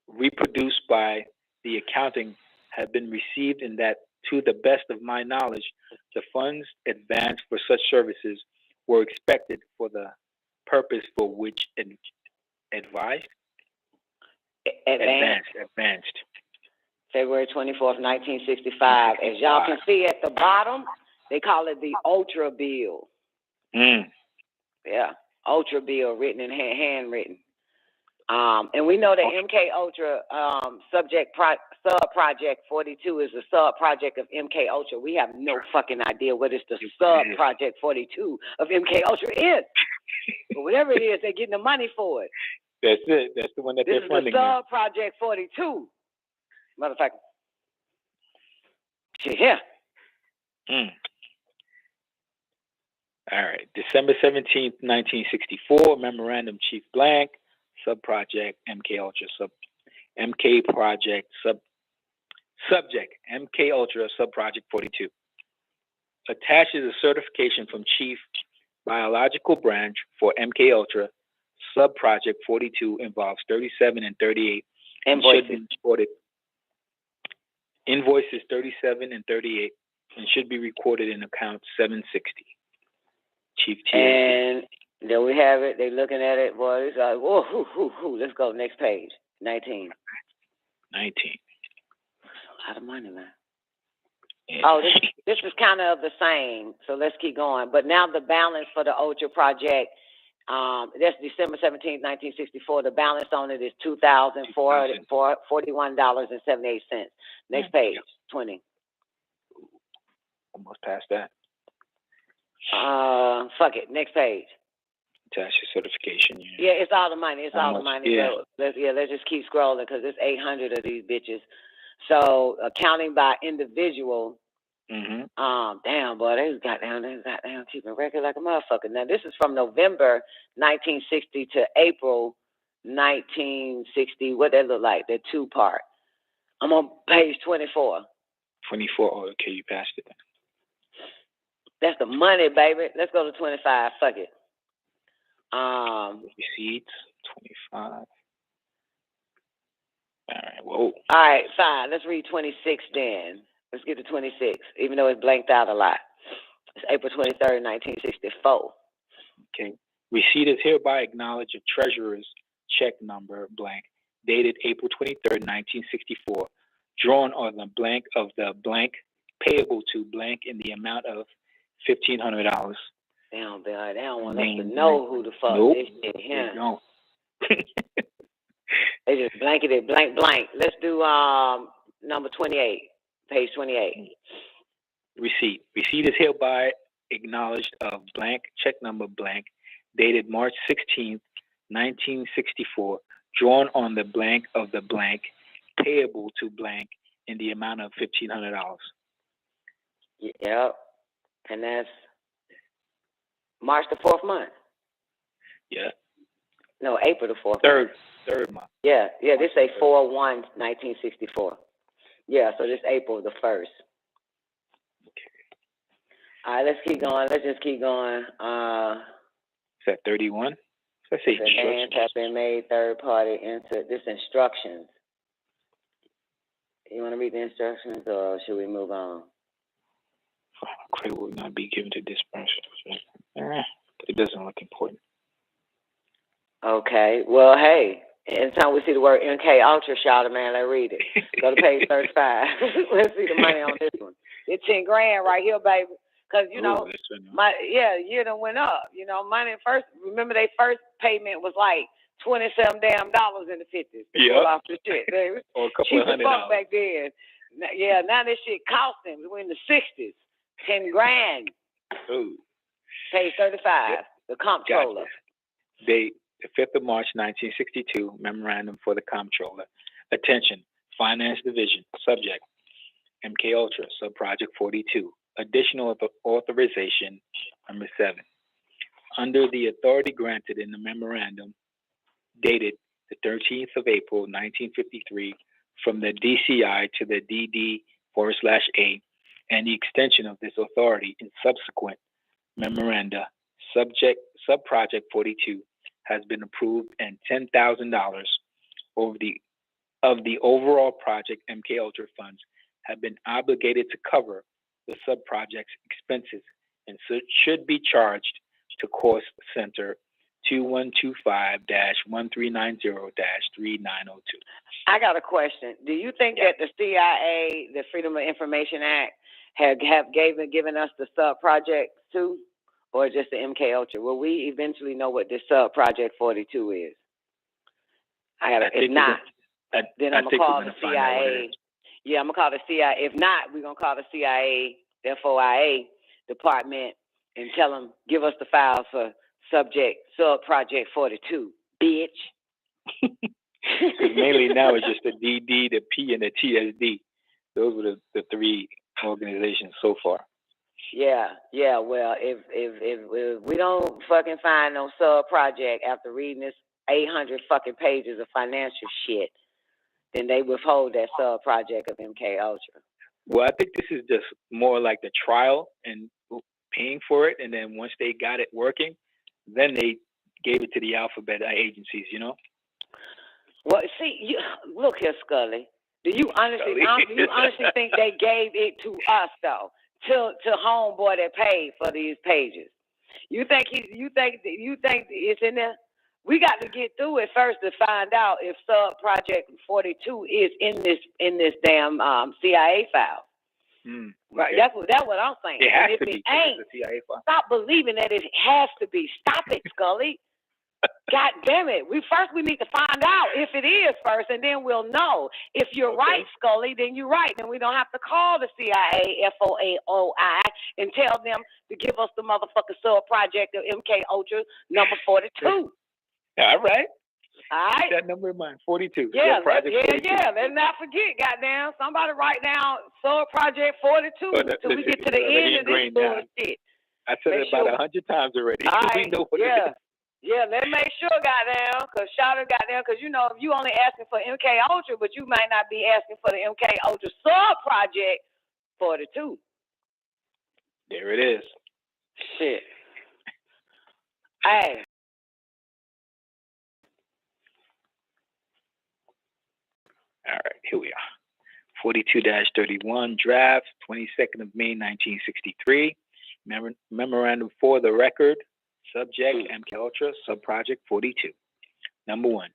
reproduced by the accounting have been received, and that, to the best of my knowledge, the funds advanced for such services were expected for the purpose for which advanced. February 24th, 1965. As y'all can see at the bottom, they call it the Ultra Bill. Yeah, Ultra Bill, written in handwritten. And we know that MK Ultra sub-project 42 is a sub-project of MK Ultra. We have no fucking idea what is the sub-project 42 of MK Ultra is. But whatever it is, they're getting the money for it. That's it. That's the one that they're funding. This is the sub-project 42. Motherfucker. Shit, here. All right. December 17th, 1964, Memorandum Chief Blank, Sub-Project MK Ultra MK Project Subject MK Ultra Sub-Project 42. Attaches a certification from Chief Biological Branch for MK Ultra Sub-Project 42 involves 37 and 38 invoices. Invoices 37 and 38 and should be recorded in account 760. Chief T. And there we have it. They're looking at it. Boy, it's like, whoa, let's go next page. 19. A lot of money, man. Yeah. Oh, this is kind of the same. So let's keep going. But now the balance for the Ultra Project, that's December 17th, 1964. The balance on it is $2,441.78. Next page, 20. Almost past that. Fuck it. Next page. Attach your certification. Yeah, it's all the money. It's all the money. Yeah. So let's just keep scrolling because there's 800 of these bitches. So accounting by individual. Damn, boy, they goddamn keeping record like a motherfucker. Now this is from November 1960 to April 1960. What that look like? That 2-part. I'm on page 24. 24. Oh, okay, you passed it. That's the money, baby. Let's go to 25. Fuck it. Receipts 25. All right. Whoa. All right, fine. Let's read 26 then. Let's get to 26, even though it's blanked out a lot. It's April 23rd, 1964. Okay. Receipt is hereby acknowledged of treasurer's check number blank, dated April 23rd, 1964, drawn on the blank of the blank, payable to blank in the amount of $1,500. They don't want us to know who the fuck this shit here. They don't. They just blanketed blank. Let's do number 28, page 28. Receipt. Receipt is hereby acknowledged of blank, check number blank, dated March 16th, 1964, drawn on the blank of the blank, payable to blank in the amount of $1,500. Yep. And that's March the 4th month. Yeah. No, April the 4th. Third month. Yeah. This say 4/1/1964. Yeah, so this April the 1st. Okay. All right, let's keep going. Let's just keep going. Is that 31? Let's say instructions. Have been made third party into this instructions. You want to read the instructions, or should we move on? Credit will not be given to this person. It doesn't look important. Okay. Well, hey, anytime we see the word MK Ultra, shout it, man, let's read it. Go to page 35. Let's see the money on this one. It's $10,000 right here, baby. Because, you know, year done went up. You know, money first, remember they first payment was like $27 damn in the 50s. Yeah. Off the shit, baby. Or a couple of $100. Back then. Yeah, now this shit costing. We're in the 60s. $10,000. Ooh. Page 35. The comptroller. Gotcha. Date, the 5th of March, 1962. Memorandum for the comptroller. Attention. Finance Division. Subject. MK Ultra. Sub-Project 42. Additional authorization. Number 7. Under the authority granted in the memorandum dated the 13th of April, 1953, from the DCI to the DD/A, and the extension of this authority in subsequent memoranda, Sub-Project 42 has been approved, and $10,000 over the of the overall project MK Ultra funds have been obligated to cover the sub-project's expenses and so should be charged to Cost Center 2125-1390-3902. I got a question. Do you think that the CIA, the Freedom of Information Act, have given us the sub-project too, or just the MK Ultra? Will we eventually know what this sub-project 42 is? If not, then I'm going to call the CIA. Yeah, I'm going to call the CIA. If not, we're going to call the CIA, FOIA department and tell them, give us the files for sub-project 42, bitch. Because mainly now it's just the DD, the P, and the TSD. Those were the three organizations so far. Yeah. Well, if we don't fucking find no sub-project after reading this 800 fucking pages of financial shit, then they withhold that sub-project of MK Ultra. Well, I think this is just more like the trial and paying for it, and then once they got it working, then they gave it to the alphabet agencies, you know? Well, see, look here, Scully. Do you honestly think they gave it to us though? To homeboy that paid for these pages? You think it's in there? We got to get through it first to find out if sub-project 42 is in this damn CIA file. Right, okay. That's what I'm saying. It has and if to be. It ain't, the CIA file. Stop believing that it has to be. Stop it, Scully. God damn it. We need to find out if it is first, and then we'll know. If you're right, Scully, then you're right. Then we don't have to call the CIA, FOAOI, and tell them to give us the motherfucking sub-project of MK Ultra number 42. All right. All right. Keep that number in mind, 42. Yeah, 42. Let's not forget, goddamn. Somebody write down sub-project 42 until we get to the end of this bullshit. I said it about 100 times already. All right. We know what it is. Yeah, let's make sure, goddamn, because you know, if you only asking for MK Ultra, but you might not be asking for the MK Ultra sub-project 42. There it is. Shit. Hey. All right, here we are. 42-31 draft, 22nd of May, 1963. Memorandum for the record. Subject, MK Ultra, Subproject 42. Number 1,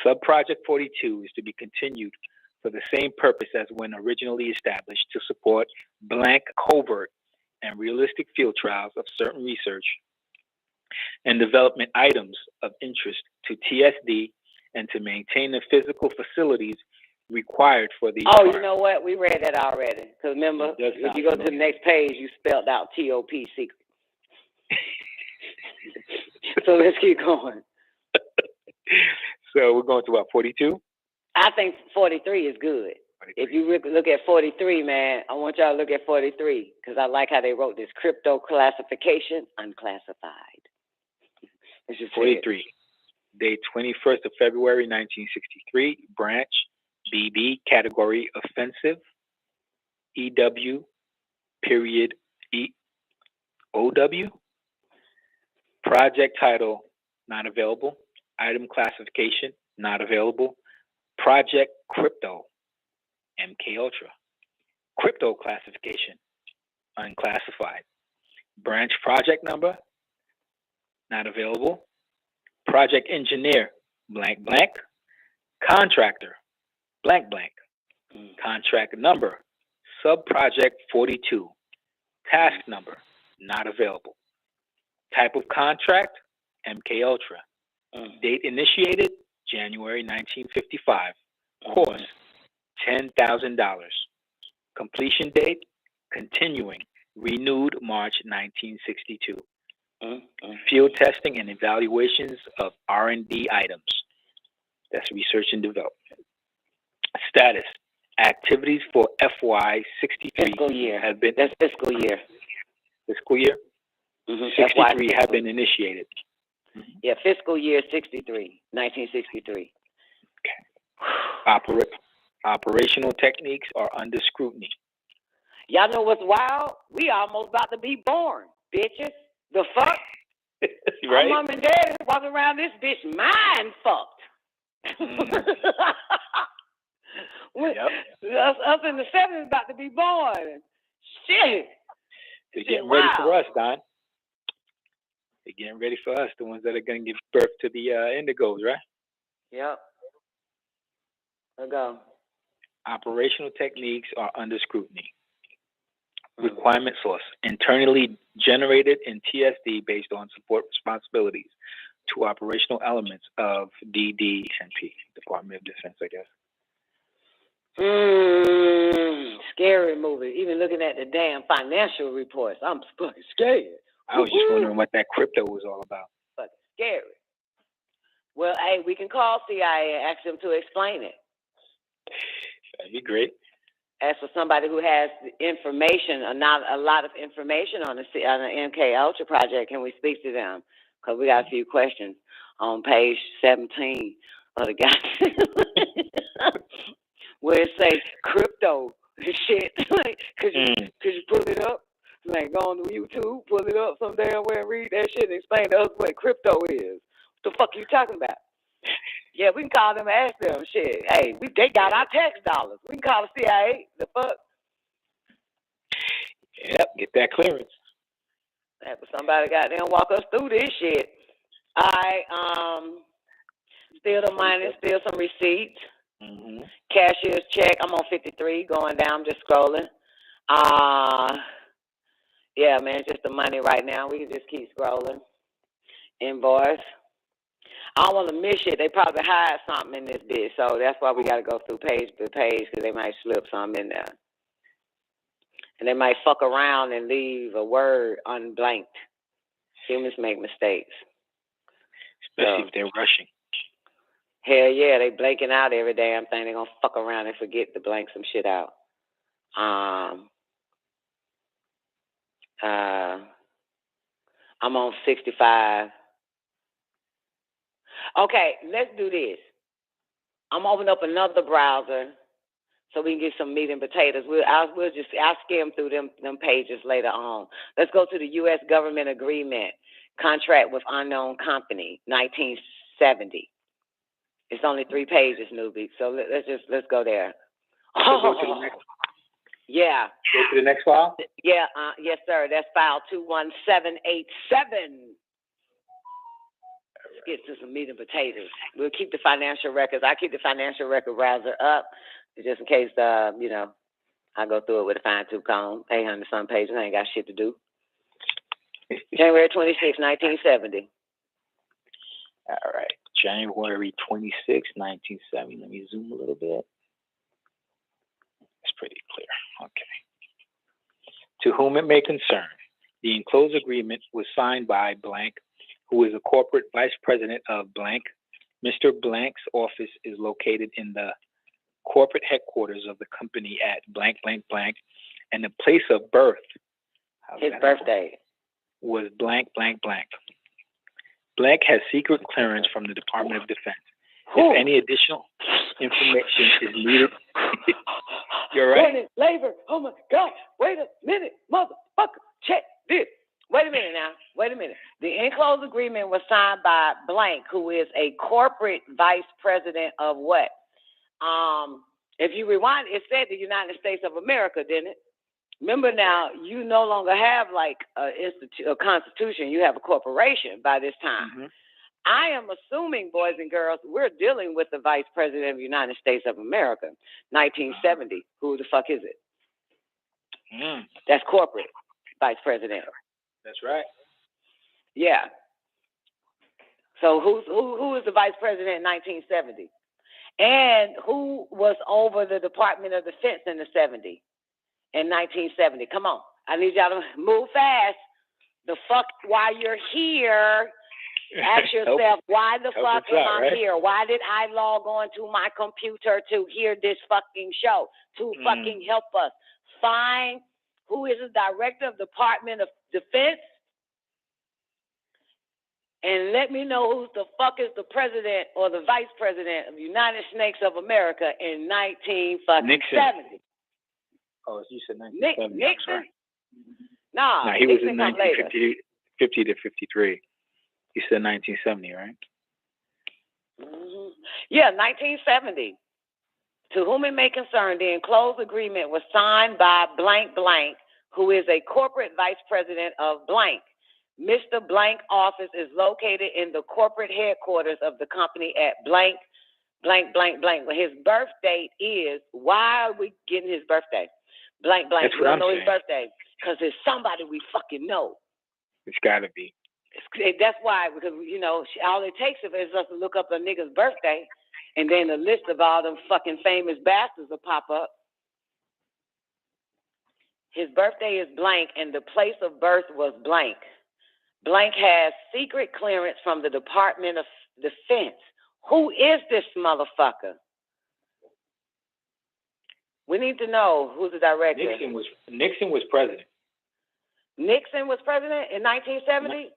Subproject 42 is to be continued for the same purpose as when originally established to support blank covert and realistic field trials of certain research and development items of interest to TSD and to maintain the physical facilities required for the you know what? We read that already. Because remember, if you go to the next page, you spelled out TOP secret. So let's keep going. So we're going to what, 42? I think 43 is good. 43. If you look at 43, man, I want y'all to look at 43 because I like how they wrote this: crypto classification unclassified. 43. Date 21st of February 1963. Branch BB, category offensive. EW period OW. Project title, not available. Item classification, not available. Project crypto, MK Ultra. Crypto classification, unclassified. Branch project number, not available. Project engineer, blank blank. Contractor, blank blank. Contract number, subproject 42. Task number, not available. Type of contract, MK Ultra. Date initiated, January 1955. Cost, $10,000. Completion date, continuing, renewed March 1962. Field testing and evaluations of R&D items. That's research and development. Status, activities for FY 63 fiscal year. Have been. That's fiscal year. Fiscal year? 63 have been initiated. Yeah, fiscal year 63, 1963. Okay. Operational techniques are under scrutiny. Y'all know what's wild? We almost about to be born, bitches. The fuck? Right? Our mom and dad is walking around this bitch mind fucked. Us in the 70s about to be born. Shit. They're getting ready for us, Don. They're getting ready for us, the ones that are going to give birth to the indigos, right? Yep. Let's go. Operational techniques are under scrutiny. Requirement source: internally generated in TSD based on support responsibilities to operational elements of DD&P, Department of Defense, I guess. Scary movie. Even looking at the damn financial reports, I'm fucking scared. I was just wondering what that crypto was all about. Fucking scary. Well, hey, we can call C.I.A. and ask them to explain it. That'd be great. As for somebody who has information, or not a lot of information on the MK Ultra project, can we speak to them? Because we got a few questions on page 17 of the guy, where it say crypto shit. Could you pull it up? Like, go on to YouTube, pull it up some damn way and read that shit and explain to us what crypto is. What the fuck are you talking about? Yeah, we can call them and ask them, shit. Hey, they got our tax dollars. We can call the C.I.A. The fuck? Yep, get that clearance. Have somebody goddamn walk us through this shit. All right, still the money, still some receipts. Cashier's check, I'm on 53, going down, I'm just scrolling. Yeah, man, just the money right now. We can just keep scrolling. Invoice. I don't want to miss it. They probably hide something in this bitch, so that's why we got to go through page by page, because they might slip something in there. And they might fuck around and leave a word unblanked. Humans make mistakes. Especially if they're rushing. Hell yeah, they blanking out every damn thing. They're going to fuck around and forget to blank some shit out. I'm on 65. Okay, let's do this. I'm opening up another browser so we can get some meat and potatoes. I'll skim through them pages later on. Let's go to the U.S. government agreement, contract with unknown company, 1970. It's only 3 pages, newbie. So let's go there. Go to the next. Yeah. Go to the next file. Yeah. Yes, sir. That's file 21787. Let's get to some meat and potatoes. We'll keep the financial records. I keep the financial record browser up just in case, I go through it with a fine-tooth comb. 800-some pages. I ain't got shit to do. January 26, 1970. All right. January 26, 1970. Let me zoom a little bit. It's pretty clear. Okay. To whom it may concern, the enclosed agreement was signed by blank, who is a corporate vice president of blank. Mr. Blank's office is located in the corporate headquarters of the company at blank, blank, blank, and the place of birth, his birthday, was blank, blank, blank. Blank has secret clearance from the Department of Defense. If any additional information is needed, you're right. Labor. Oh my God! Wait a minute, motherfucker! Check this. Wait a minute now. Wait a minute. The enclosed agreement was signed by blank, who is a corporate vice president of what? If you rewind, it said the United States of America, didn't it? Remember now, you no longer have like a constitution. You have a corporation by this time. I am assuming, boys and girls, we're dealing with the Vice President of the United States of America, 1970. Who the fuck is it? That's corporate Vice President. That's right. Yeah. So who is the Vice President in 1970? And who was over the Department of Defense in the 70s? In 1970. Come on. I need y'all to move fast. The fuck, while you're here, ask yourself, why the fuck am I here? Why did I log on to my computer to hear this fucking show? To fucking help us find who is the director of the Department of Defense, and let me know who the fuck is the president or the vice president of the United States of America in 1970. Oh, you said 1970. Nixon? Nah, he was Nixon in 1950 to 53. You said 1970, right? Yeah, 1970 To whom it may concern, the enclosed agreement was signed by blank blank, who is a corporate vice president of blank. Mr. Blank office is located in the corporate headquarters of the company at blank, blank, blank, blank. His birth date is, why are we getting his birthday? Blank, blank. We don't know his birthday because it's somebody we fucking know. It's got to be. That's why, because, you know, all it takes is us to look up a nigga's birthday, and then a list of all them fucking famous bastards will pop up. His birthday is blank, and the place of birth was blank. Blank has secret clearance from the Department of Defense. Who is this motherfucker? We need to know who's the director. Nixon was president. Nixon was president in 1970?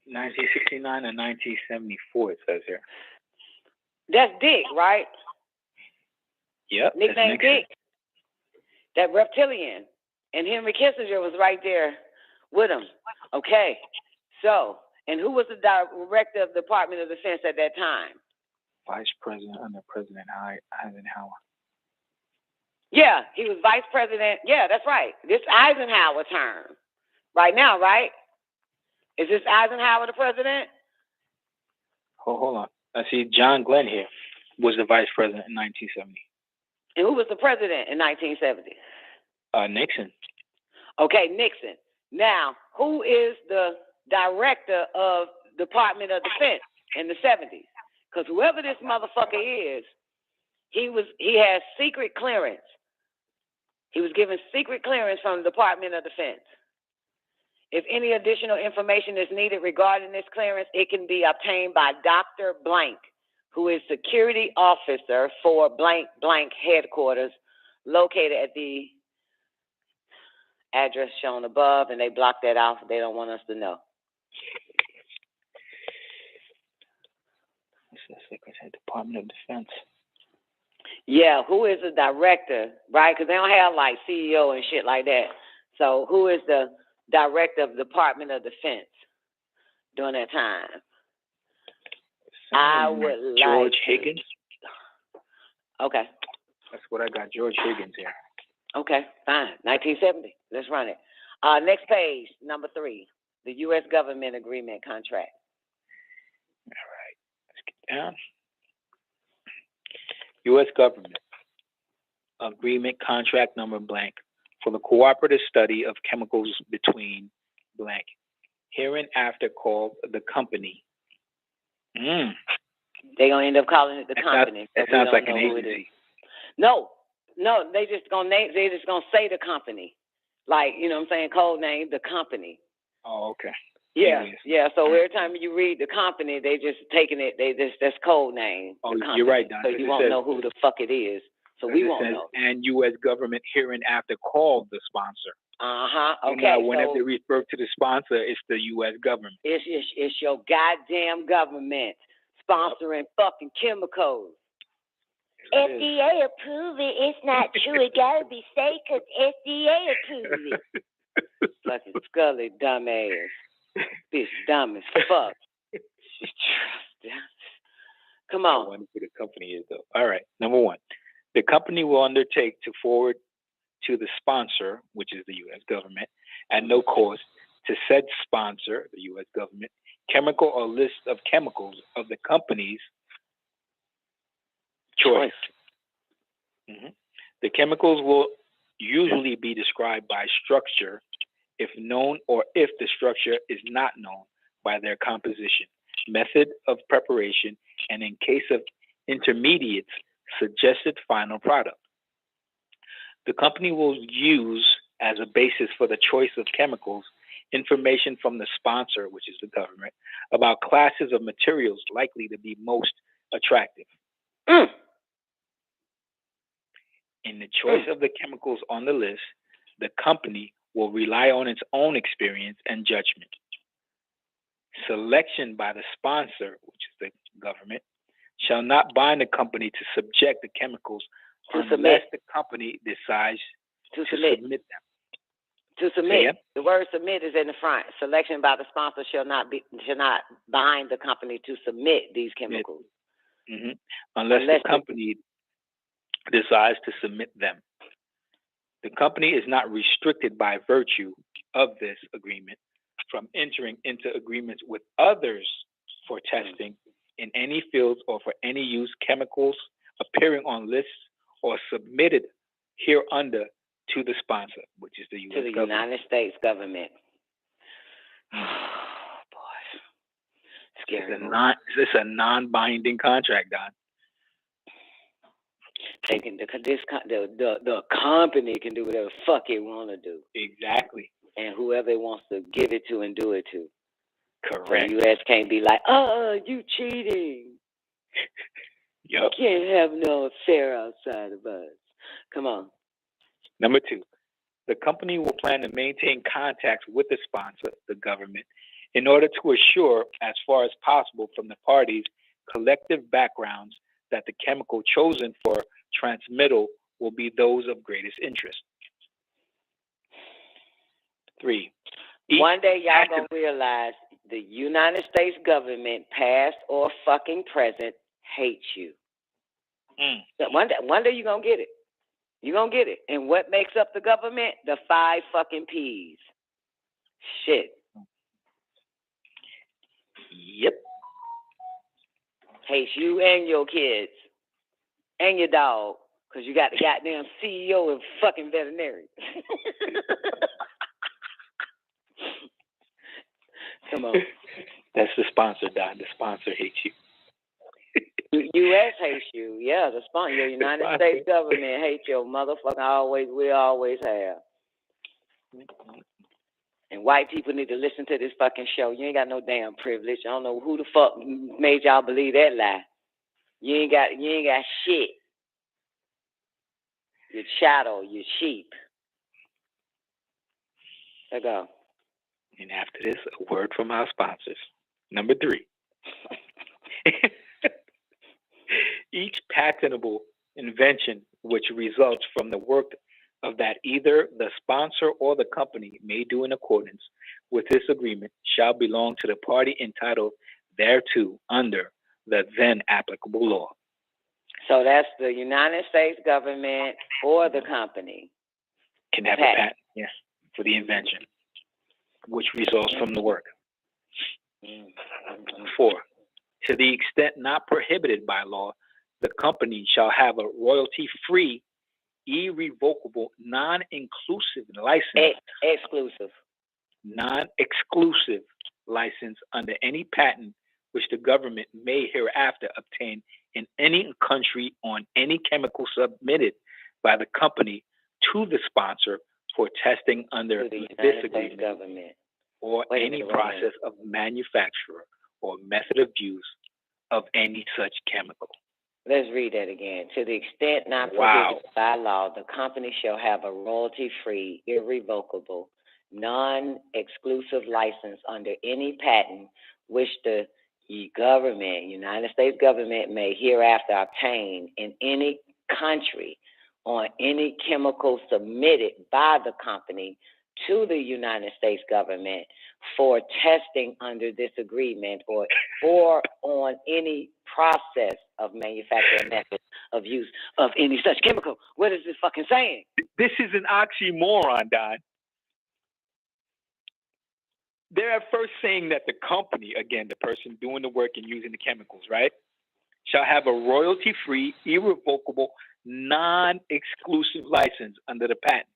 1969 and 1974, it says here. That's Dick, right? Yep. Nickname Dick. That reptilian. And Henry Kissinger was right there with him. Okay. So, and who was the director of the Department of Defense at that time? Vice President under President Eisenhower. Yeah, he was vice president. Yeah, that's right. This Eisenhower term. Right now, right? Is this Eisenhower the president? Hold on. I see John Glenn here was the vice president in 1970. And who was the president in 1970? Nixon. Okay, Nixon. Now, who is the director of Department of Defense in the 70s? Because whoever this motherfucker is, he has secret clearance. He was given secret clearance from the Department of Defense. If any additional information is needed regarding this clearance, it can be obtained by Dr. Blank, who is security officer for blank blank headquarters located at the address shown above, and they blocked that off. They don't want us to know. Secretary, Department of Defense. Yeah, who is the director, right? Because they don't have like CEO and shit like that. So who is the director of the Department of Defense during that time? I would George Higgins. Okay. That's what I got. George Higgins here. Okay, fine. 1970. Let's run it. Next page, number 3, the U.S. government agreement contract. All right. Let's get down. U.S. government agreement contract number blank for the cooperative study of chemicals between blank. Hereinafter called the company. They're going to end up calling it the company. That sounds like an agency. No, they're just going to say the company. Like, you know what I'm saying, code name, the company. Oh, okay. Yeah. So every time you read the company, they just taking it, that's code name. Oh, you're right, Don. So you won't know who the fuck it is. So we won't know. And U.S. government hereinafter called the sponsor. Okay. Now, whenever they refer to the sponsor, it's the U.S. government. It's your goddamn government sponsoring fucking chemicals. FDA approved it. It's not true. It gotta be safe because FDA approved it. Fucking Scully, dumbass. Bitch, dumb as fuck. Come on. I wonder who the company is, though. All right. Number 1, the company will undertake to forward to the sponsor, which is the U.S. government, at no cost to said sponsor, the U.S. government, chemical or list of chemicals of the company's choice. The chemicals will usually be described by structure if known, or if the structure is not known, by their composition, method of preparation, and in case of intermediates, suggested final product. The company will use as a basis for the choice of chemicals information from the sponsor, which is the government, about classes of materials likely to be most attractive. In the choice of the chemicals on the list, the company will rely on its own experience and judgment. Selection by the sponsor, which is the government, shall not bind the company to subject the chemicals unless the company decides to submit them. To submit. The word submit is in the front. Selection by the sponsor shall not bind the company to submit these chemicals. Unless the company decides to submit them. The company is not restricted by virtue of this agreement from entering into agreements with others for testing in any fields or for any use chemicals appearing on lists or submitted hereunder to the sponsor, which is the U.S. To the government. United States government. Oh, boy. Scary. It's a non-binding contract, Don. They can, the company can do whatever the fuck it want to do. Exactly. And whoever it wants to give it to and do it to. Correct. So the U.S. can't be like, you cheating. Yep. You can't have no affair outside of us. Come on. Number 2, the company will plan to maintain contacts with the sponsor, the government, in order to assure, as far as possible from the parties' collective backgrounds, that the chemical chosen for transmittal will be those of greatest interest. 3, one day y'all gonna realize the United States government, past or fucking present, hates you. One day you're gonna get it. You're gonna get it. And what makes up the government? The 5 fucking P's. Shit. Yep. Hates you and your kids. And your dog. Because you got the goddamn CEO of fucking veterinary. Come on. That's the sponsor, Don. The sponsor hates you. U.S. hates you. Yeah, the sponsor. Your United States government hates your motherfucking we always have. And white people need to listen to this fucking show. You ain't got no damn privilege. I don't know who the fuck made y'all believe that lie. You ain't got shit. Your chattel, your sheep. There go. And after this, a word from our sponsors. Number 3. Each patentable invention which results from the work of that either the sponsor or the company may do in accordance with this agreement shall belong to the party entitled thereto under the then applicable law. So that's the United States government or the company. Can have a patent, yes, for the invention, which results from the work. 4, to the extent not prohibited by law, the company shall have a royalty-free, irrevocable, non-inclusive license. Exclusive. Non-exclusive license under any patent which the government may hereafter obtain in any country on any chemical submitted by the company to the sponsor for testing under this agreement government. or any process of manufacture or method of use of any such chemical. Let's read that again. To the extent not prohibited by law, the company shall have a royalty-free, irrevocable, non-exclusive license under any patent which the government, United States government, may hereafter obtain in any country on any chemical submitted by the company to the United States government for testing under this agreement or on any process of manufacturing method of use of any such chemical. What is this fucking saying? This is an oxymoron, Don. They're at first saying that the company, again, the person doing the work and using the chemicals, right, shall have a royalty-free, irrevocable, non-exclusive license under the patent,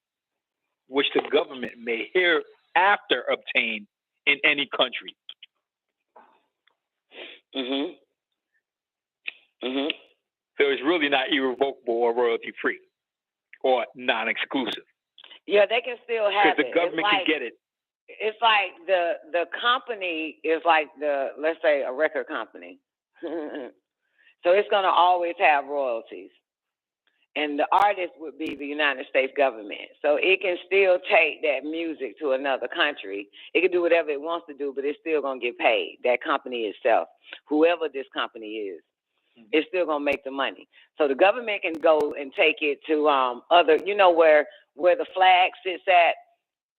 which the government may hereafter obtain in any country. So it's really not irrevocable or royalty-free or non-exclusive. Yeah, they can still have it. Because the government can get it. It's like the company is like let's say a record company. So it's going to always have royalties. And the artist would be the United States government. So it can still take that music to another country. It can do whatever it wants to do, but it's still going to get paid. That company itself, whoever this company is, it's still going to make the money. So the government can go and take it to other, where the flag sits at,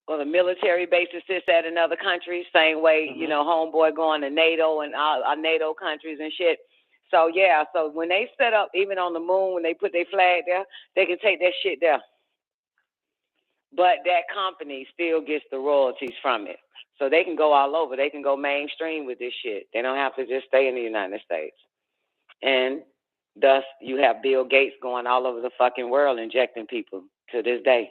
or the military bases sits at in other countries, same way, homeboy going to NATO and our NATO countries and shit. So when they set up, even on the moon, when they put their flag there, they can take that shit there. But that company still gets the royalties from it. So they can go all over. They can go mainstream with this shit. They don't have to just stay in the United States. And thus, you have Bill Gates going all over the fucking world injecting people to this day.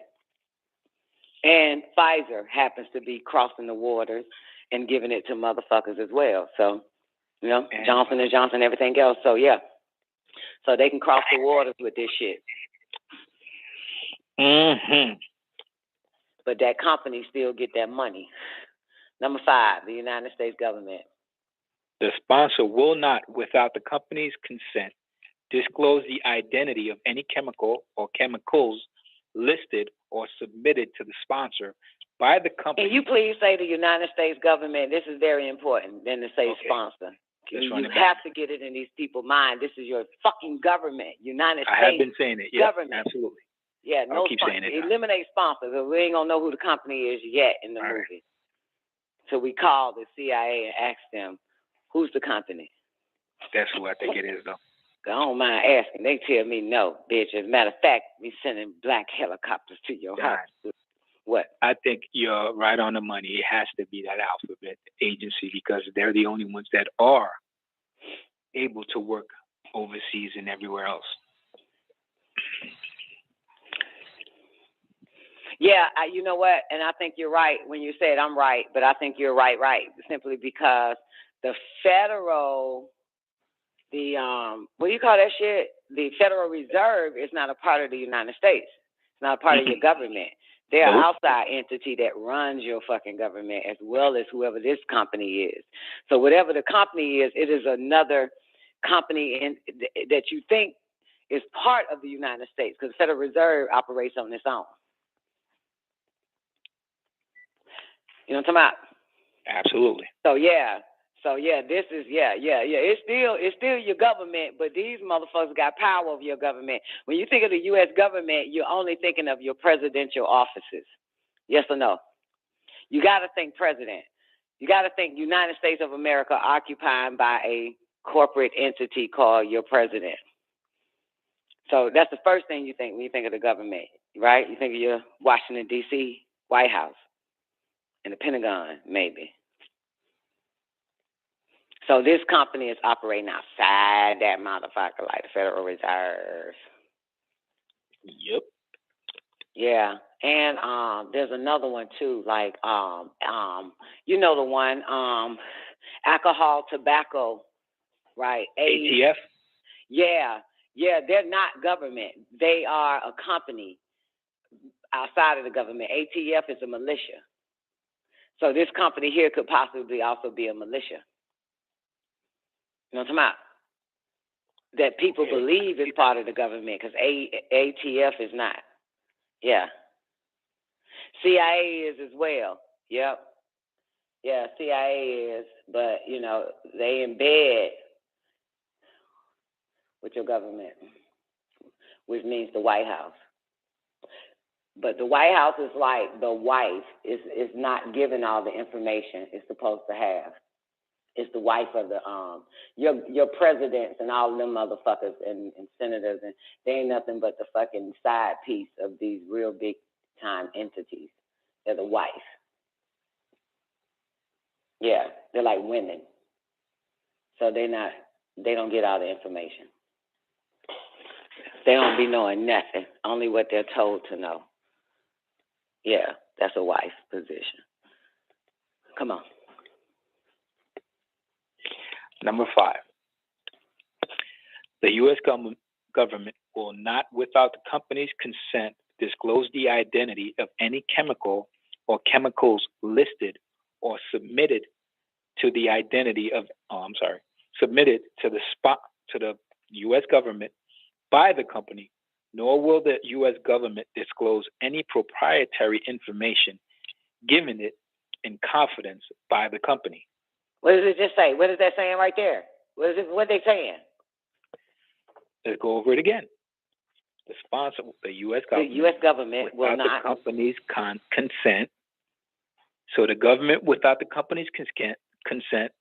And Pfizer happens to be crossing the waters and giving it to motherfuckers as well. So, Johnson & Johnson, everything else. So, So they can cross the waters with this shit. Mm-hmm. But that company still get that money. Number 5, the United States government. The sponsor will not, without the company's consent, disclose the identity of any chemical or chemicals listed or submitted to the sponsor by the company. Can you please say the United States government? This is very important than to say sponsor. You have to get it in these people's mind. This is your fucking government, United States. I have been saying it. Government. Absolutely. Yeah, I'll keep saying it. Eliminate sponsors. We ain't gonna know who the company is yet in the movie. Right. So we call the CIA and ask them, who's the company? That's who I think it is, though. I don't mind asking. They tell me no, bitch. As a matter of fact, we sending black helicopters to your house. What? I think you're right on the money. It has to be that alphabet agency because they're the only ones that are able to work overseas and everywhere else. Yeah, you know what? And I think you're right when you said I'm right, but I think you're right, simply because the federal, what do you call that shit? The Federal Reserve is not a part of the United States. It's not a part of your government. They're an outside entity that runs your fucking government as well as whoever this company is. So whatever the company is, it is another company that you think is part of the United States because the Federal Reserve operates on its own. You know what I'm talking about? Absolutely. So this is It's still your government, but these motherfuckers got power over your government. When you think of the U.S. government, you're only thinking of your presidential offices. Yes or no? You got to think president. You got to think United States of America occupied by a corporate entity called your president. So that's the first thing you think when you think of the government, right? You think of your Washington, D.C., White House, and the Pentagon, maybe. So this company is operating outside that motherfucker, like the Federal Reserve. Yep. Yeah, and there's another one too, like you know the one, alcohol, tobacco, right? ATF. Yeah, they're not government. They are a company outside of the government. ATF is a militia. So this company here could possibly also be a militia. You know what I'm talking about? That people believe is part of the government because ATF is not. Yeah. CIA is as well. Yep. Yeah, CIA is, but, they in bed with your government, which means the White House. But the White House is like the wife is not giving all the information it's supposed to have. It's the wife of the your presidents and all them motherfuckers and senators, and they ain't nothing but the fucking side piece of these real big time entities. They're the wife. Yeah, they're like women. So they don't get all the information. They don't be knowing nothing, only what they're told to know. Yeah, that's a wife position. Come on. Number 5. The U.S. government will not, without the company's consent, disclose the identity of any chemical or chemicals listed or submitted to the submitted to the U.S. government by the company, nor will the U.S. government disclose any proprietary information given it in confidence by the company. What does it just say? What is that saying right there? What are they saying? Let's go over it again. The sponsor, the U.S. government. The U.S. government will not. The company's consent. So the government, without the company's consent,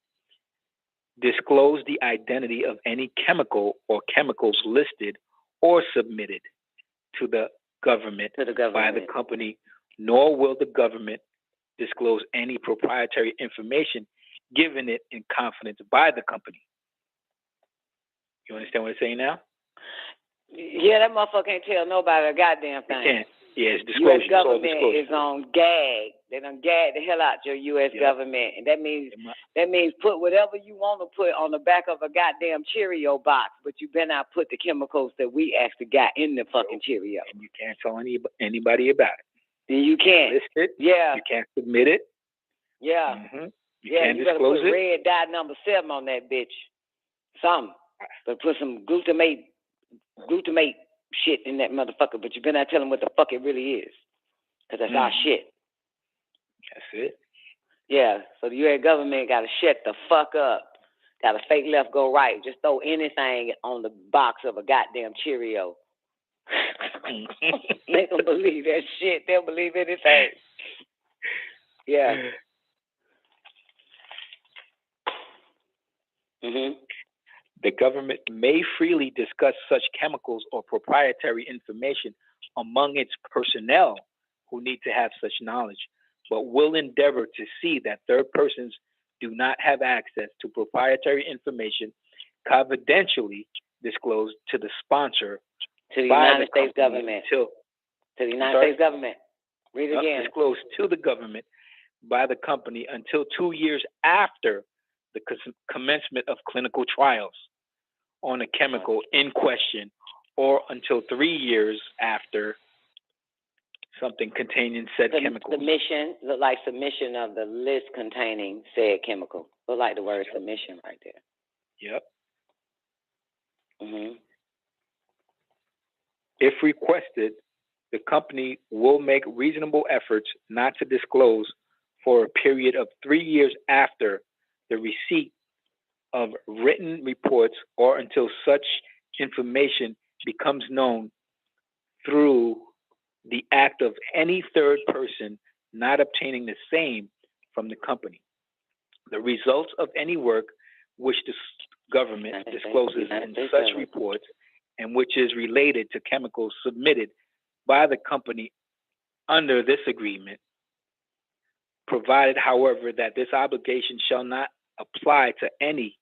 disclose the identity of any chemical or chemicals listed or submitted to the government by the company, nor will the government disclose any proprietary information given it in confidence by the company. You understand what I'm saying now? Yeah, that motherfucker can't tell nobody a goddamn thing. Can't. Yeah, it's disclosure. U.S. government is on gag. They done gag the hell out your U.S. government, and that means put whatever you want to put on the back of a goddamn Cheerio box, but you better not put the chemicals that we actually got in the fucking Cheerio. And you can't tell anybody about it. You can't. List it. Yeah. You can't submit it. Yeah. Mm-hmm. You can't disclose better put it. red dot number 7 on that bitch. Something. But put some glutamate shit in that motherfucker, but you better not tell them what the fuck it really is. Because that's our shit. That's it. Yeah, so the U.S. government got to shut the fuck up. Got to fake left, go right. Just throw anything on the box of a goddamn Cheerio. They don't believe that shit. They'll believe anything. Yeah. Mm-hmm. The government may freely discuss such chemicals or proprietary information among its personnel who need to have such knowledge, but will endeavor to see that third persons do not have access to proprietary information confidentially disclosed to the sponsor. To the United States government. To the United States government. Read it again. Disclosed to the government by the company until 2 years after the commencement of clinical trials on a chemical in question, or until 3 years after something containing said chemical. Submission of the list containing said chemical. Look like the word submission right there. Yep. Mm-hmm. If requested, the company will make reasonable efforts not to disclose for a period of 3 years after the receipt of written reports, or until such information becomes known through the act of any third person not obtaining the same from the company. The results of any work which the government discloses in such reports and which is related to chemicals submitted by the company under this agreement, provided, however, that this obligation shall not apply to any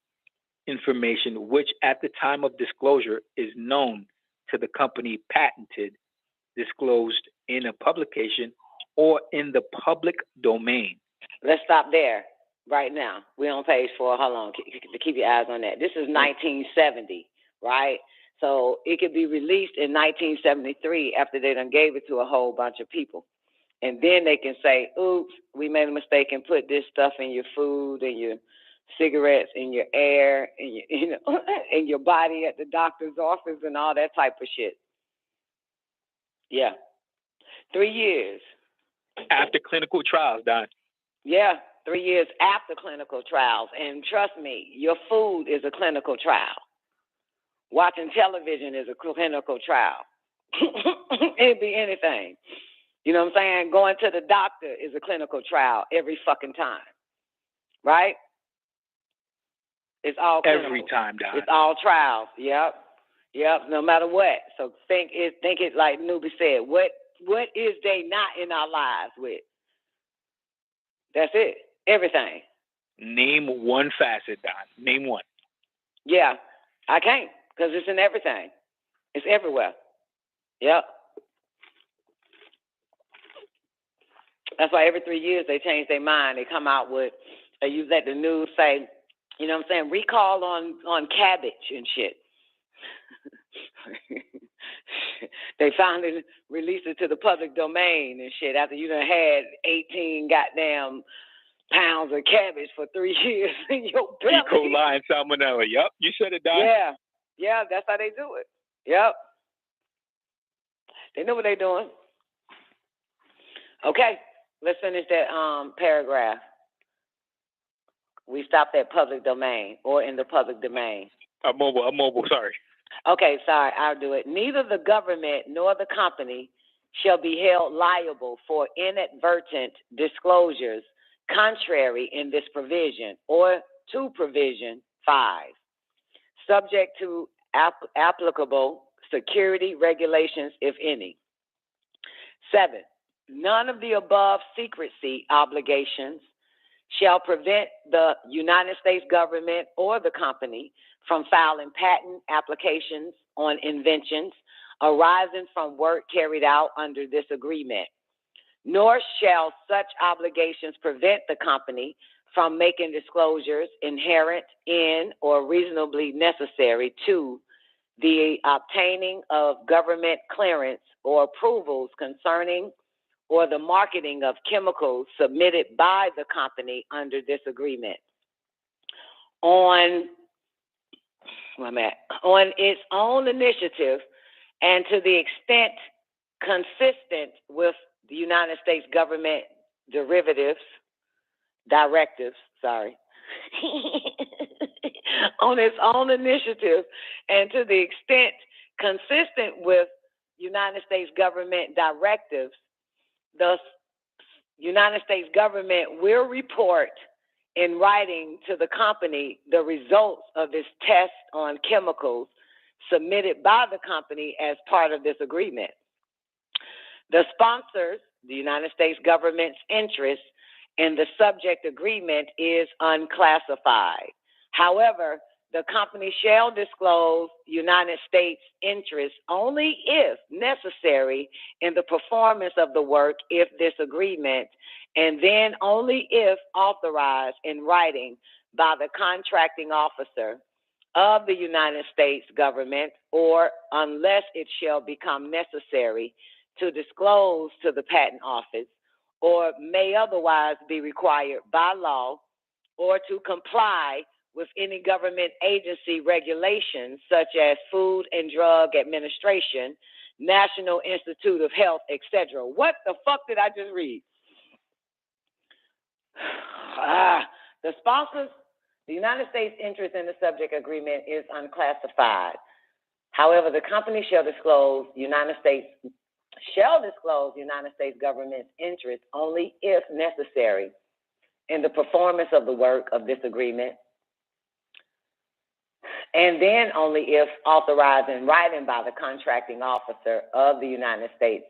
information which at the time of disclosure is known to the company, patented, disclosed in a publication or in the public domain. Let's stop there right now. We're on page 4. Hold on, to keep your eyes on that. This is 1970, right? So it could be released in 1973 after they done gave it to a whole bunch of people. And then they can say, oops, we made a mistake and put this stuff in your food and your cigarettes, in your air, in your, in your body at the doctor's office and all that type of shit. Yeah. 3 years. After clinical trials, Don. Yeah, 3 years after clinical trials. And trust me, your food is a clinical trial. Watching television is a clinical trial. It'd be anything. You know what I'm saying? Going to the doctor is a clinical trial every fucking time. Right? It's all clinical. Every time, Don. It's all trials. Yep. No matter what. So think it like Newbie said. What is they not in our lives with? That's it. Everything. Name one facet, Don. Name one. Yeah, I can't, because it's in everything. It's everywhere. Yep. That's why every 3 years they change their mind. They come out with, you let the news say, you know what I'm saying, recall on cabbage and shit. They finally released it to the public domain and shit after you done had 18 goddamn pounds of cabbage for 3 years in your belly. E. coli and salmonella. Yep, you said it, Don. Yeah, that's how they do it. Yep. They know what they're doing. Okay, let's finish that paragraph. We stopped at public domain or in the public domain. I'm mobile, sorry. Okay, sorry, I'll do it. Neither the government nor the company shall be held liable for inadvertent disclosures contrary in this provision or to provision 5, subject to applicable security regulations, if any. 7, none of the above secrecy obligations shall prevent the United States government or the company from filing patent applications on inventions arising from work carried out under this agreement, nor shall such obligations prevent the company from making disclosures inherent in or reasonably necessary to the obtaining of government clearance or approvals concerning or the marketing of chemicals submitted by the company under this agreement. On its own initiative and to the extent consistent with the United States government directives, on its own initiative and to the extent consistent with United States government directives, the United States government will report in writing to the company the results of its test on chemicals submitted by the company as part of this agreement. The sponsors, the United States government's interest in the subject agreement is unclassified. However, the company shall disclose United States interest only if necessary in the performance of the work if this agreement, and then only if authorized in writing by the contracting officer of the United States government, or unless it shall become necessary to disclose to the Patent Office, or may otherwise be required by law, or to comply with any government agency regulations such as Food and Drug Administration, National Institute of Health, etc. What the fuck did I just read? The sponsors, the United States interest in the subject agreement is unclassified. However, the company shall disclose United States government's interest only if necessary in the performance of the work of this agreement, and then only if authorized in writing by the contracting officer of the United States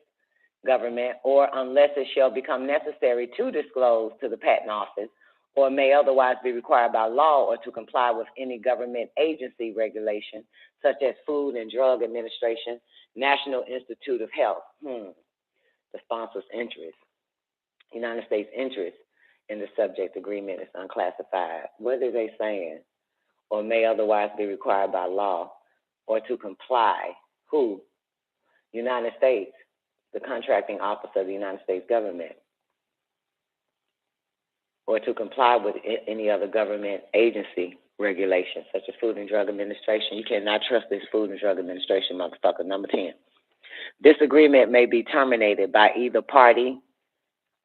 government, or unless it shall become necessary to disclose to the Patent Office, or may otherwise be required by law, or to comply with any government agency regulation, such as Food and Drug Administration, National Institute of Health. The sponsor's interest, United States interest in the subject agreement is unclassified. What are they saying? Or may otherwise be required by law, or to comply. Who? United States, the contracting officer of the United States government, or to comply with any other government agency regulations, such as Food and Drug Administration. You cannot trust this Food and Drug Administration, motherfucker. Number 10. This agreement may be terminated by either party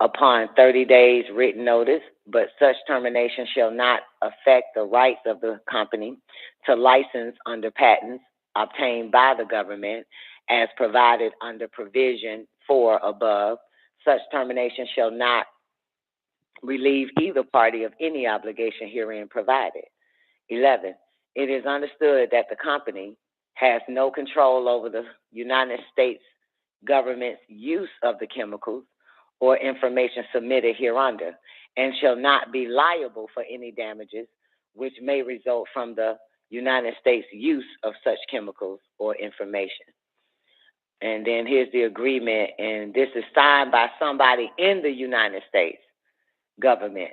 upon 30 days written notice, but such termination shall not affect the rights of the company to license under patents obtained by the government as provided under provision 4 above. Such termination shall not relieve either party of any obligation herein provided. 11, it is understood that the company has no control over the United States government's use of the chemicals or information submitted hereunder, and shall not be liable for any damages which may result from the United States use of such chemicals or information. And then here's the agreement, and this is signed by somebody in the United States government.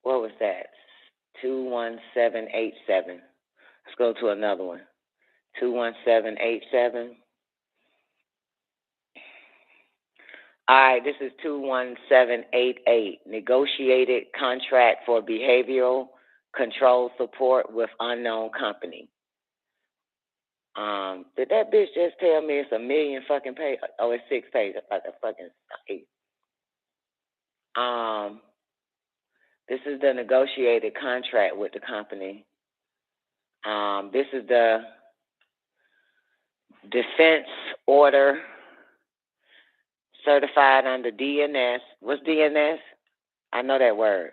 What was that? 21787. Let's go to another one. 21787. All right, this is 21788. Negotiated contract for behavioral control support with unknown company. Did that bitch just tell me it's a million fucking pages? Oh, it's 6 pages. Like a fucking 8. This is the negotiated contract with the company. This is the defense order certified under DNS. What's DNS? I know that word.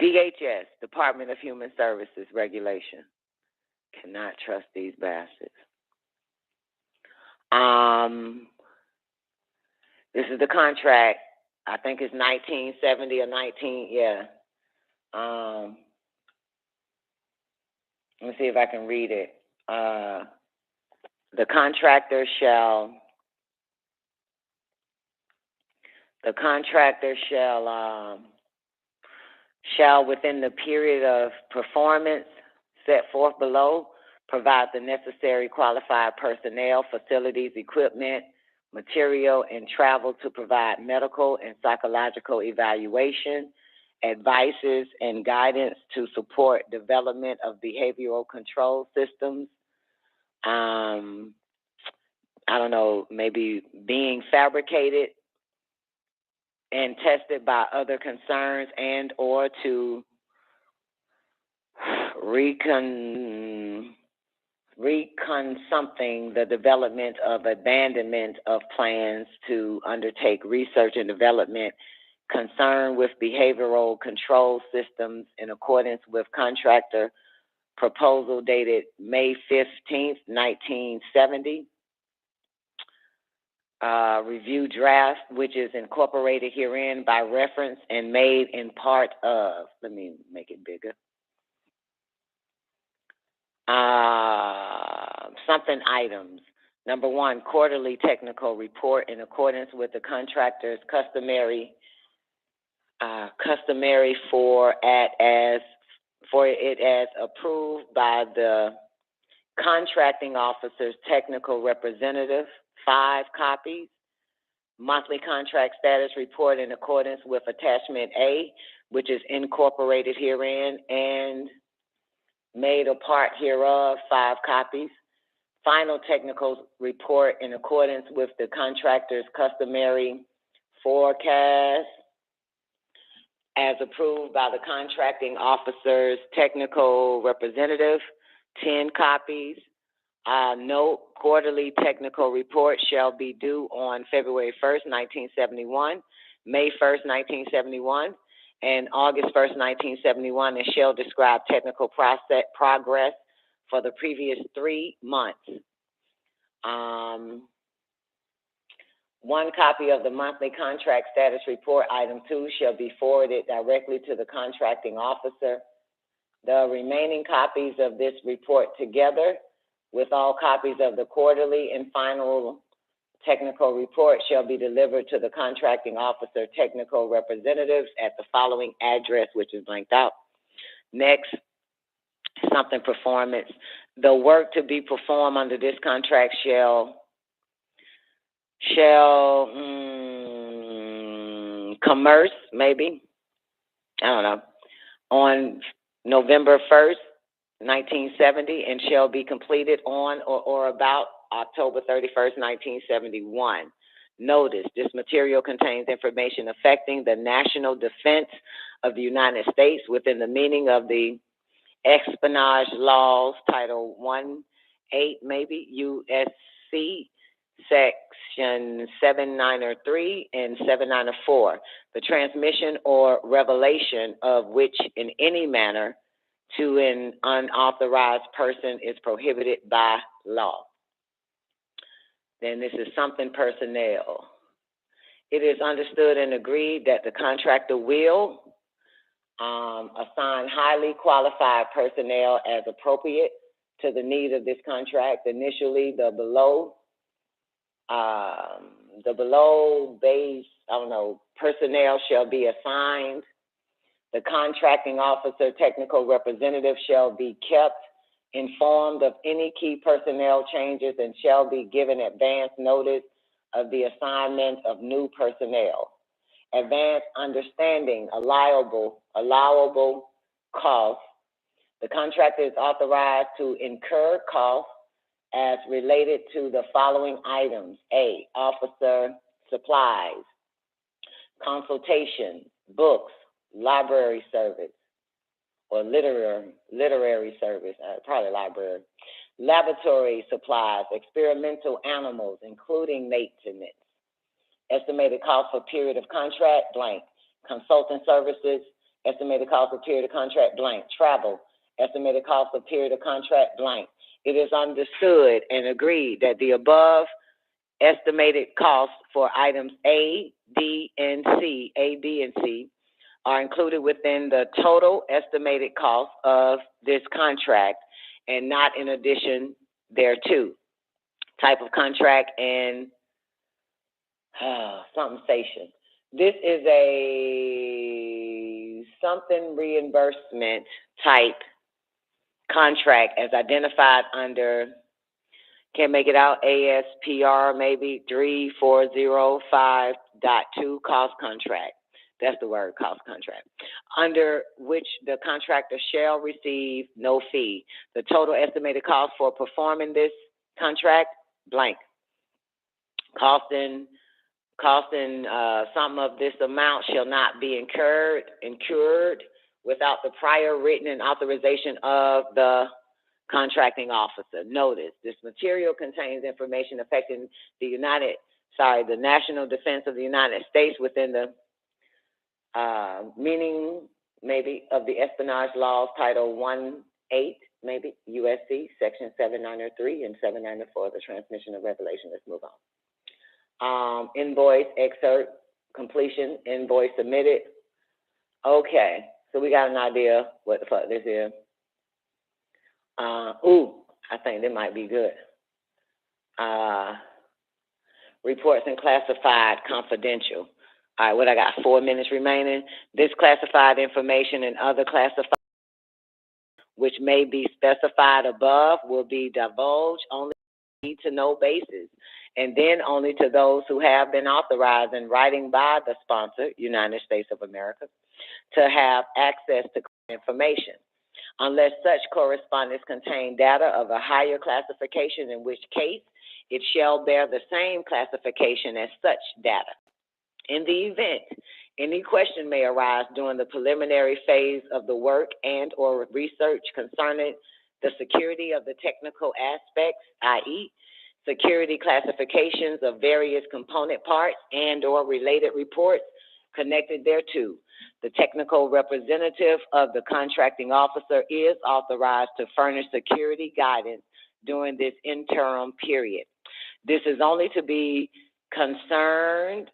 DHS, Department of Human Services regulation. Cannot trust these bastards. This is the contract. I think it's 1970 or 19. Yeah. Let me see if I can read it. The contractor shall within the period of performance set forth below provide the necessary qualified personnel, facilities, equipment, material, and travel to provide medical and psychological evaluation, advices, and guidance to support development of behavioral control systems. I don't know, maybe being fabricated and tested by other concerns and or to something the development of abandonment of plans to undertake research and development concerned with behavioral control systems in accordance with contractor proposal dated May 15th, 1970. Review draft, which is incorporated herein by reference and made in part of, let me make it bigger. Something items. Number 1, quarterly technical report in accordance with the contractor's customary for it as approved by the contracting officer's technical representative, 5 copies. Monthly contract status report in accordance with attachment A, which is incorporated herein and made a part hereof, 5 copies. Final technical report in accordance with the contractor's customary forecast as approved by the contracting officer's technical representative, 10 copies. Note, quarterly technical report shall be due on February 1st, 1971, May 1st, 1971, and August 1st, 1971, and shall describe technical progress for the previous 3 months. 1 copy of the monthly contract status report, item 2, shall be forwarded directly to the contracting officer. The remaining copies of this report, together with all copies of the quarterly and final technical report, shall be delivered to the contracting officer technical representatives at the following address, which is blanked out. Next, something performance. The work to be performed under this contract shall commerce, maybe, I don't know, on November 1st, 1970, and shall be completed on or about October 31st, 1971. Notice, this material contains information affecting the national defense of the United States within the meaning of the espionage laws, Title 1-8, maybe, USC, Section 793 and 794, the transmission or revelation of which in any manner to an unauthorized person is prohibited by law. Then this is something personnel. It is understood and agreed that the contractor will assign highly qualified personnel as appropriate to the need of this contract. Initially, the below base, personnel shall be assigned. The contracting officer technical representative shall be kept informed of any key personnel changes and shall be given advance notice of the assignment of new personnel. Advance understanding allowable costs. The contractor is authorized to incur costs as related to the following items. A, officer supplies, consultation, books, library service, or literary service, probably library, laboratory supplies, experimental animals, including maintenance. Estimated cost for period of contract, blank. Consulting services, estimated cost of period of contract blank. Travel, estimated cost of period of contract blank. It is understood and agreed that the above estimated costs for items A, B, and C, are included within the total estimated cost of this contract and not in addition thereto. Type of contract and compensation. This is a something reimbursement type contract as identified under, can't make it out, ASPR maybe 3405.2 cost contract. That's the word, cost contract, under which the contractor shall receive no fee. The total estimated cost for performing this contract, blank. Costing sum of this amount shall not be incurred without the prior written authorization of the contracting officer. Notice, this material contains information affecting the national defense of the United States within the meaning, maybe, of the espionage laws, Title 1-8, maybe, USC, Section 793 and 794, the transmission of revelation. Let's move on. Invoice, excerpt, completion, invoice submitted. Okay, so we got an idea what the fuck this is. I think that might be good. Reports and classified, confidential. All right, what I got, 4 minutes remaining. This classified information and other classified which may be specified above will be divulged only on a need-to-know basis, and then only to those who have been authorized in writing by the sponsor, United States of America, to have access to information, unless such correspondence contain data of a higher classification, in which case it shall bear the same classification as such data. In the event any question may arise during the preliminary phase of the work and or research concerning the security of the technical aspects, i.e., security classifications of various component parts and or related reports connected thereto, the technical representative of the contracting officer is authorized to furnish security guidance during this interim period. This is only to be considered.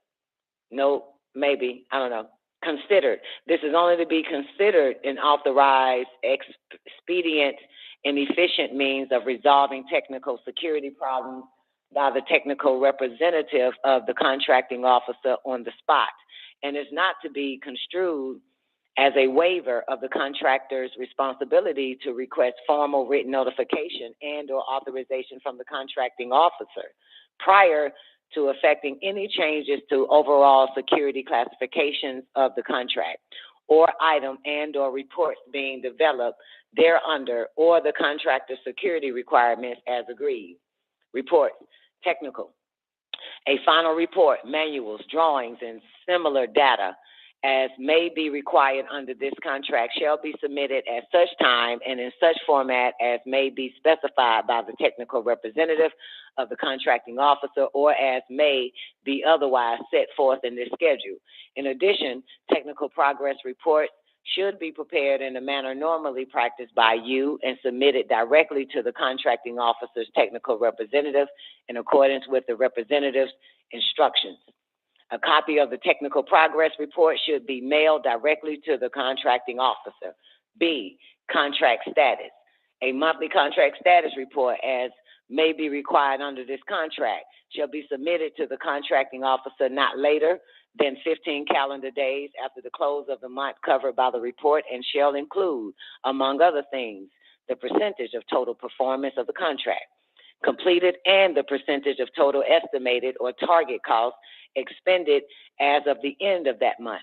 This is only to be considered an authorized, expedient, and efficient means of resolving technical security problems by the technical representative of the contracting officer on the spot, and is not to be construed as a waiver of the contractor's responsibility to request formal written notification and or authorization from the contracting officer prior to effecting any changes to overall security classifications of the contract or item and or reports being developed thereunder or the contractor's security requirements as agreed. Report, technical. A final report, manuals, drawings, and similar data as may be required under this contract shall be submitted at such time and in such format as may be specified by the technical representative of the contracting officer or as may be otherwise set forth in this schedule. In addition, technical progress reports should be prepared in a manner normally practiced by you and submitted directly to the contracting officer's technical representative in accordance with the representative's instructions. A copy of the technical progress report should be mailed directly to the contracting officer. B, contract status. A monthly contract status report, as may be required under this contract, shall be submitted to the contracting officer not later than 15 calendar days after the close of the month covered by the report and shall include, among other things, the percentage of total performance of the contract completed and the percentage of total estimated or target costs expended as of the end of that month.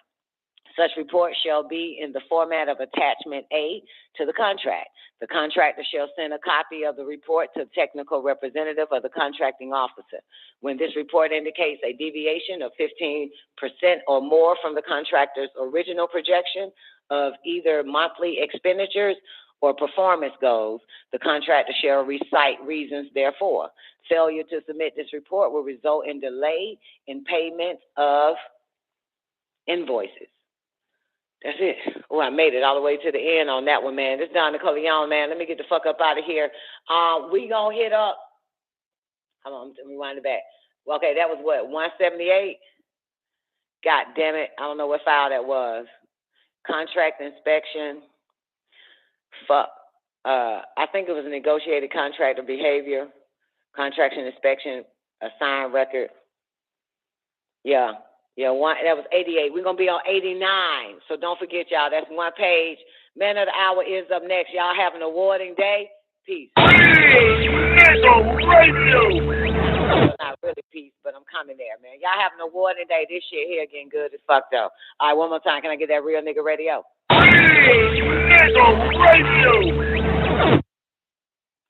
Such report shall be in the format of attachment A to the contract. The contractor shall send a copy of the report to the technical representative of the contracting officer. When this report indicates a deviation of 15% or more from the contractor's original projection of either monthly expenditures or performance goals, the contractor shall recite reasons therefor. Failure to submit this report will result in delay in payment of invoices. That's it. Oh, I made it all the way to the end on that one, man. This is Don Nicoleone, man. Let me get the fuck up out of here. We gonna hit up. Hold on, let me rewind it back. Okay, that was what, 178? God damn it. I don't know what file that was. Contract inspection. Fuck. I think it was a negotiated contract of behavior. Contract inspection, assigned record. Yeah, that was 88. We're going to be on 89. So don't forget, y'all, that's one page. Man of the Hour is up next. Y'all have an awarding day. Peace. Not really peace, but I'm coming there, man. Y'all have an awarding day. This shit here getting good as fucked up. All right, one more time. Can I get that Real Nigga Radio? Nigga Radio.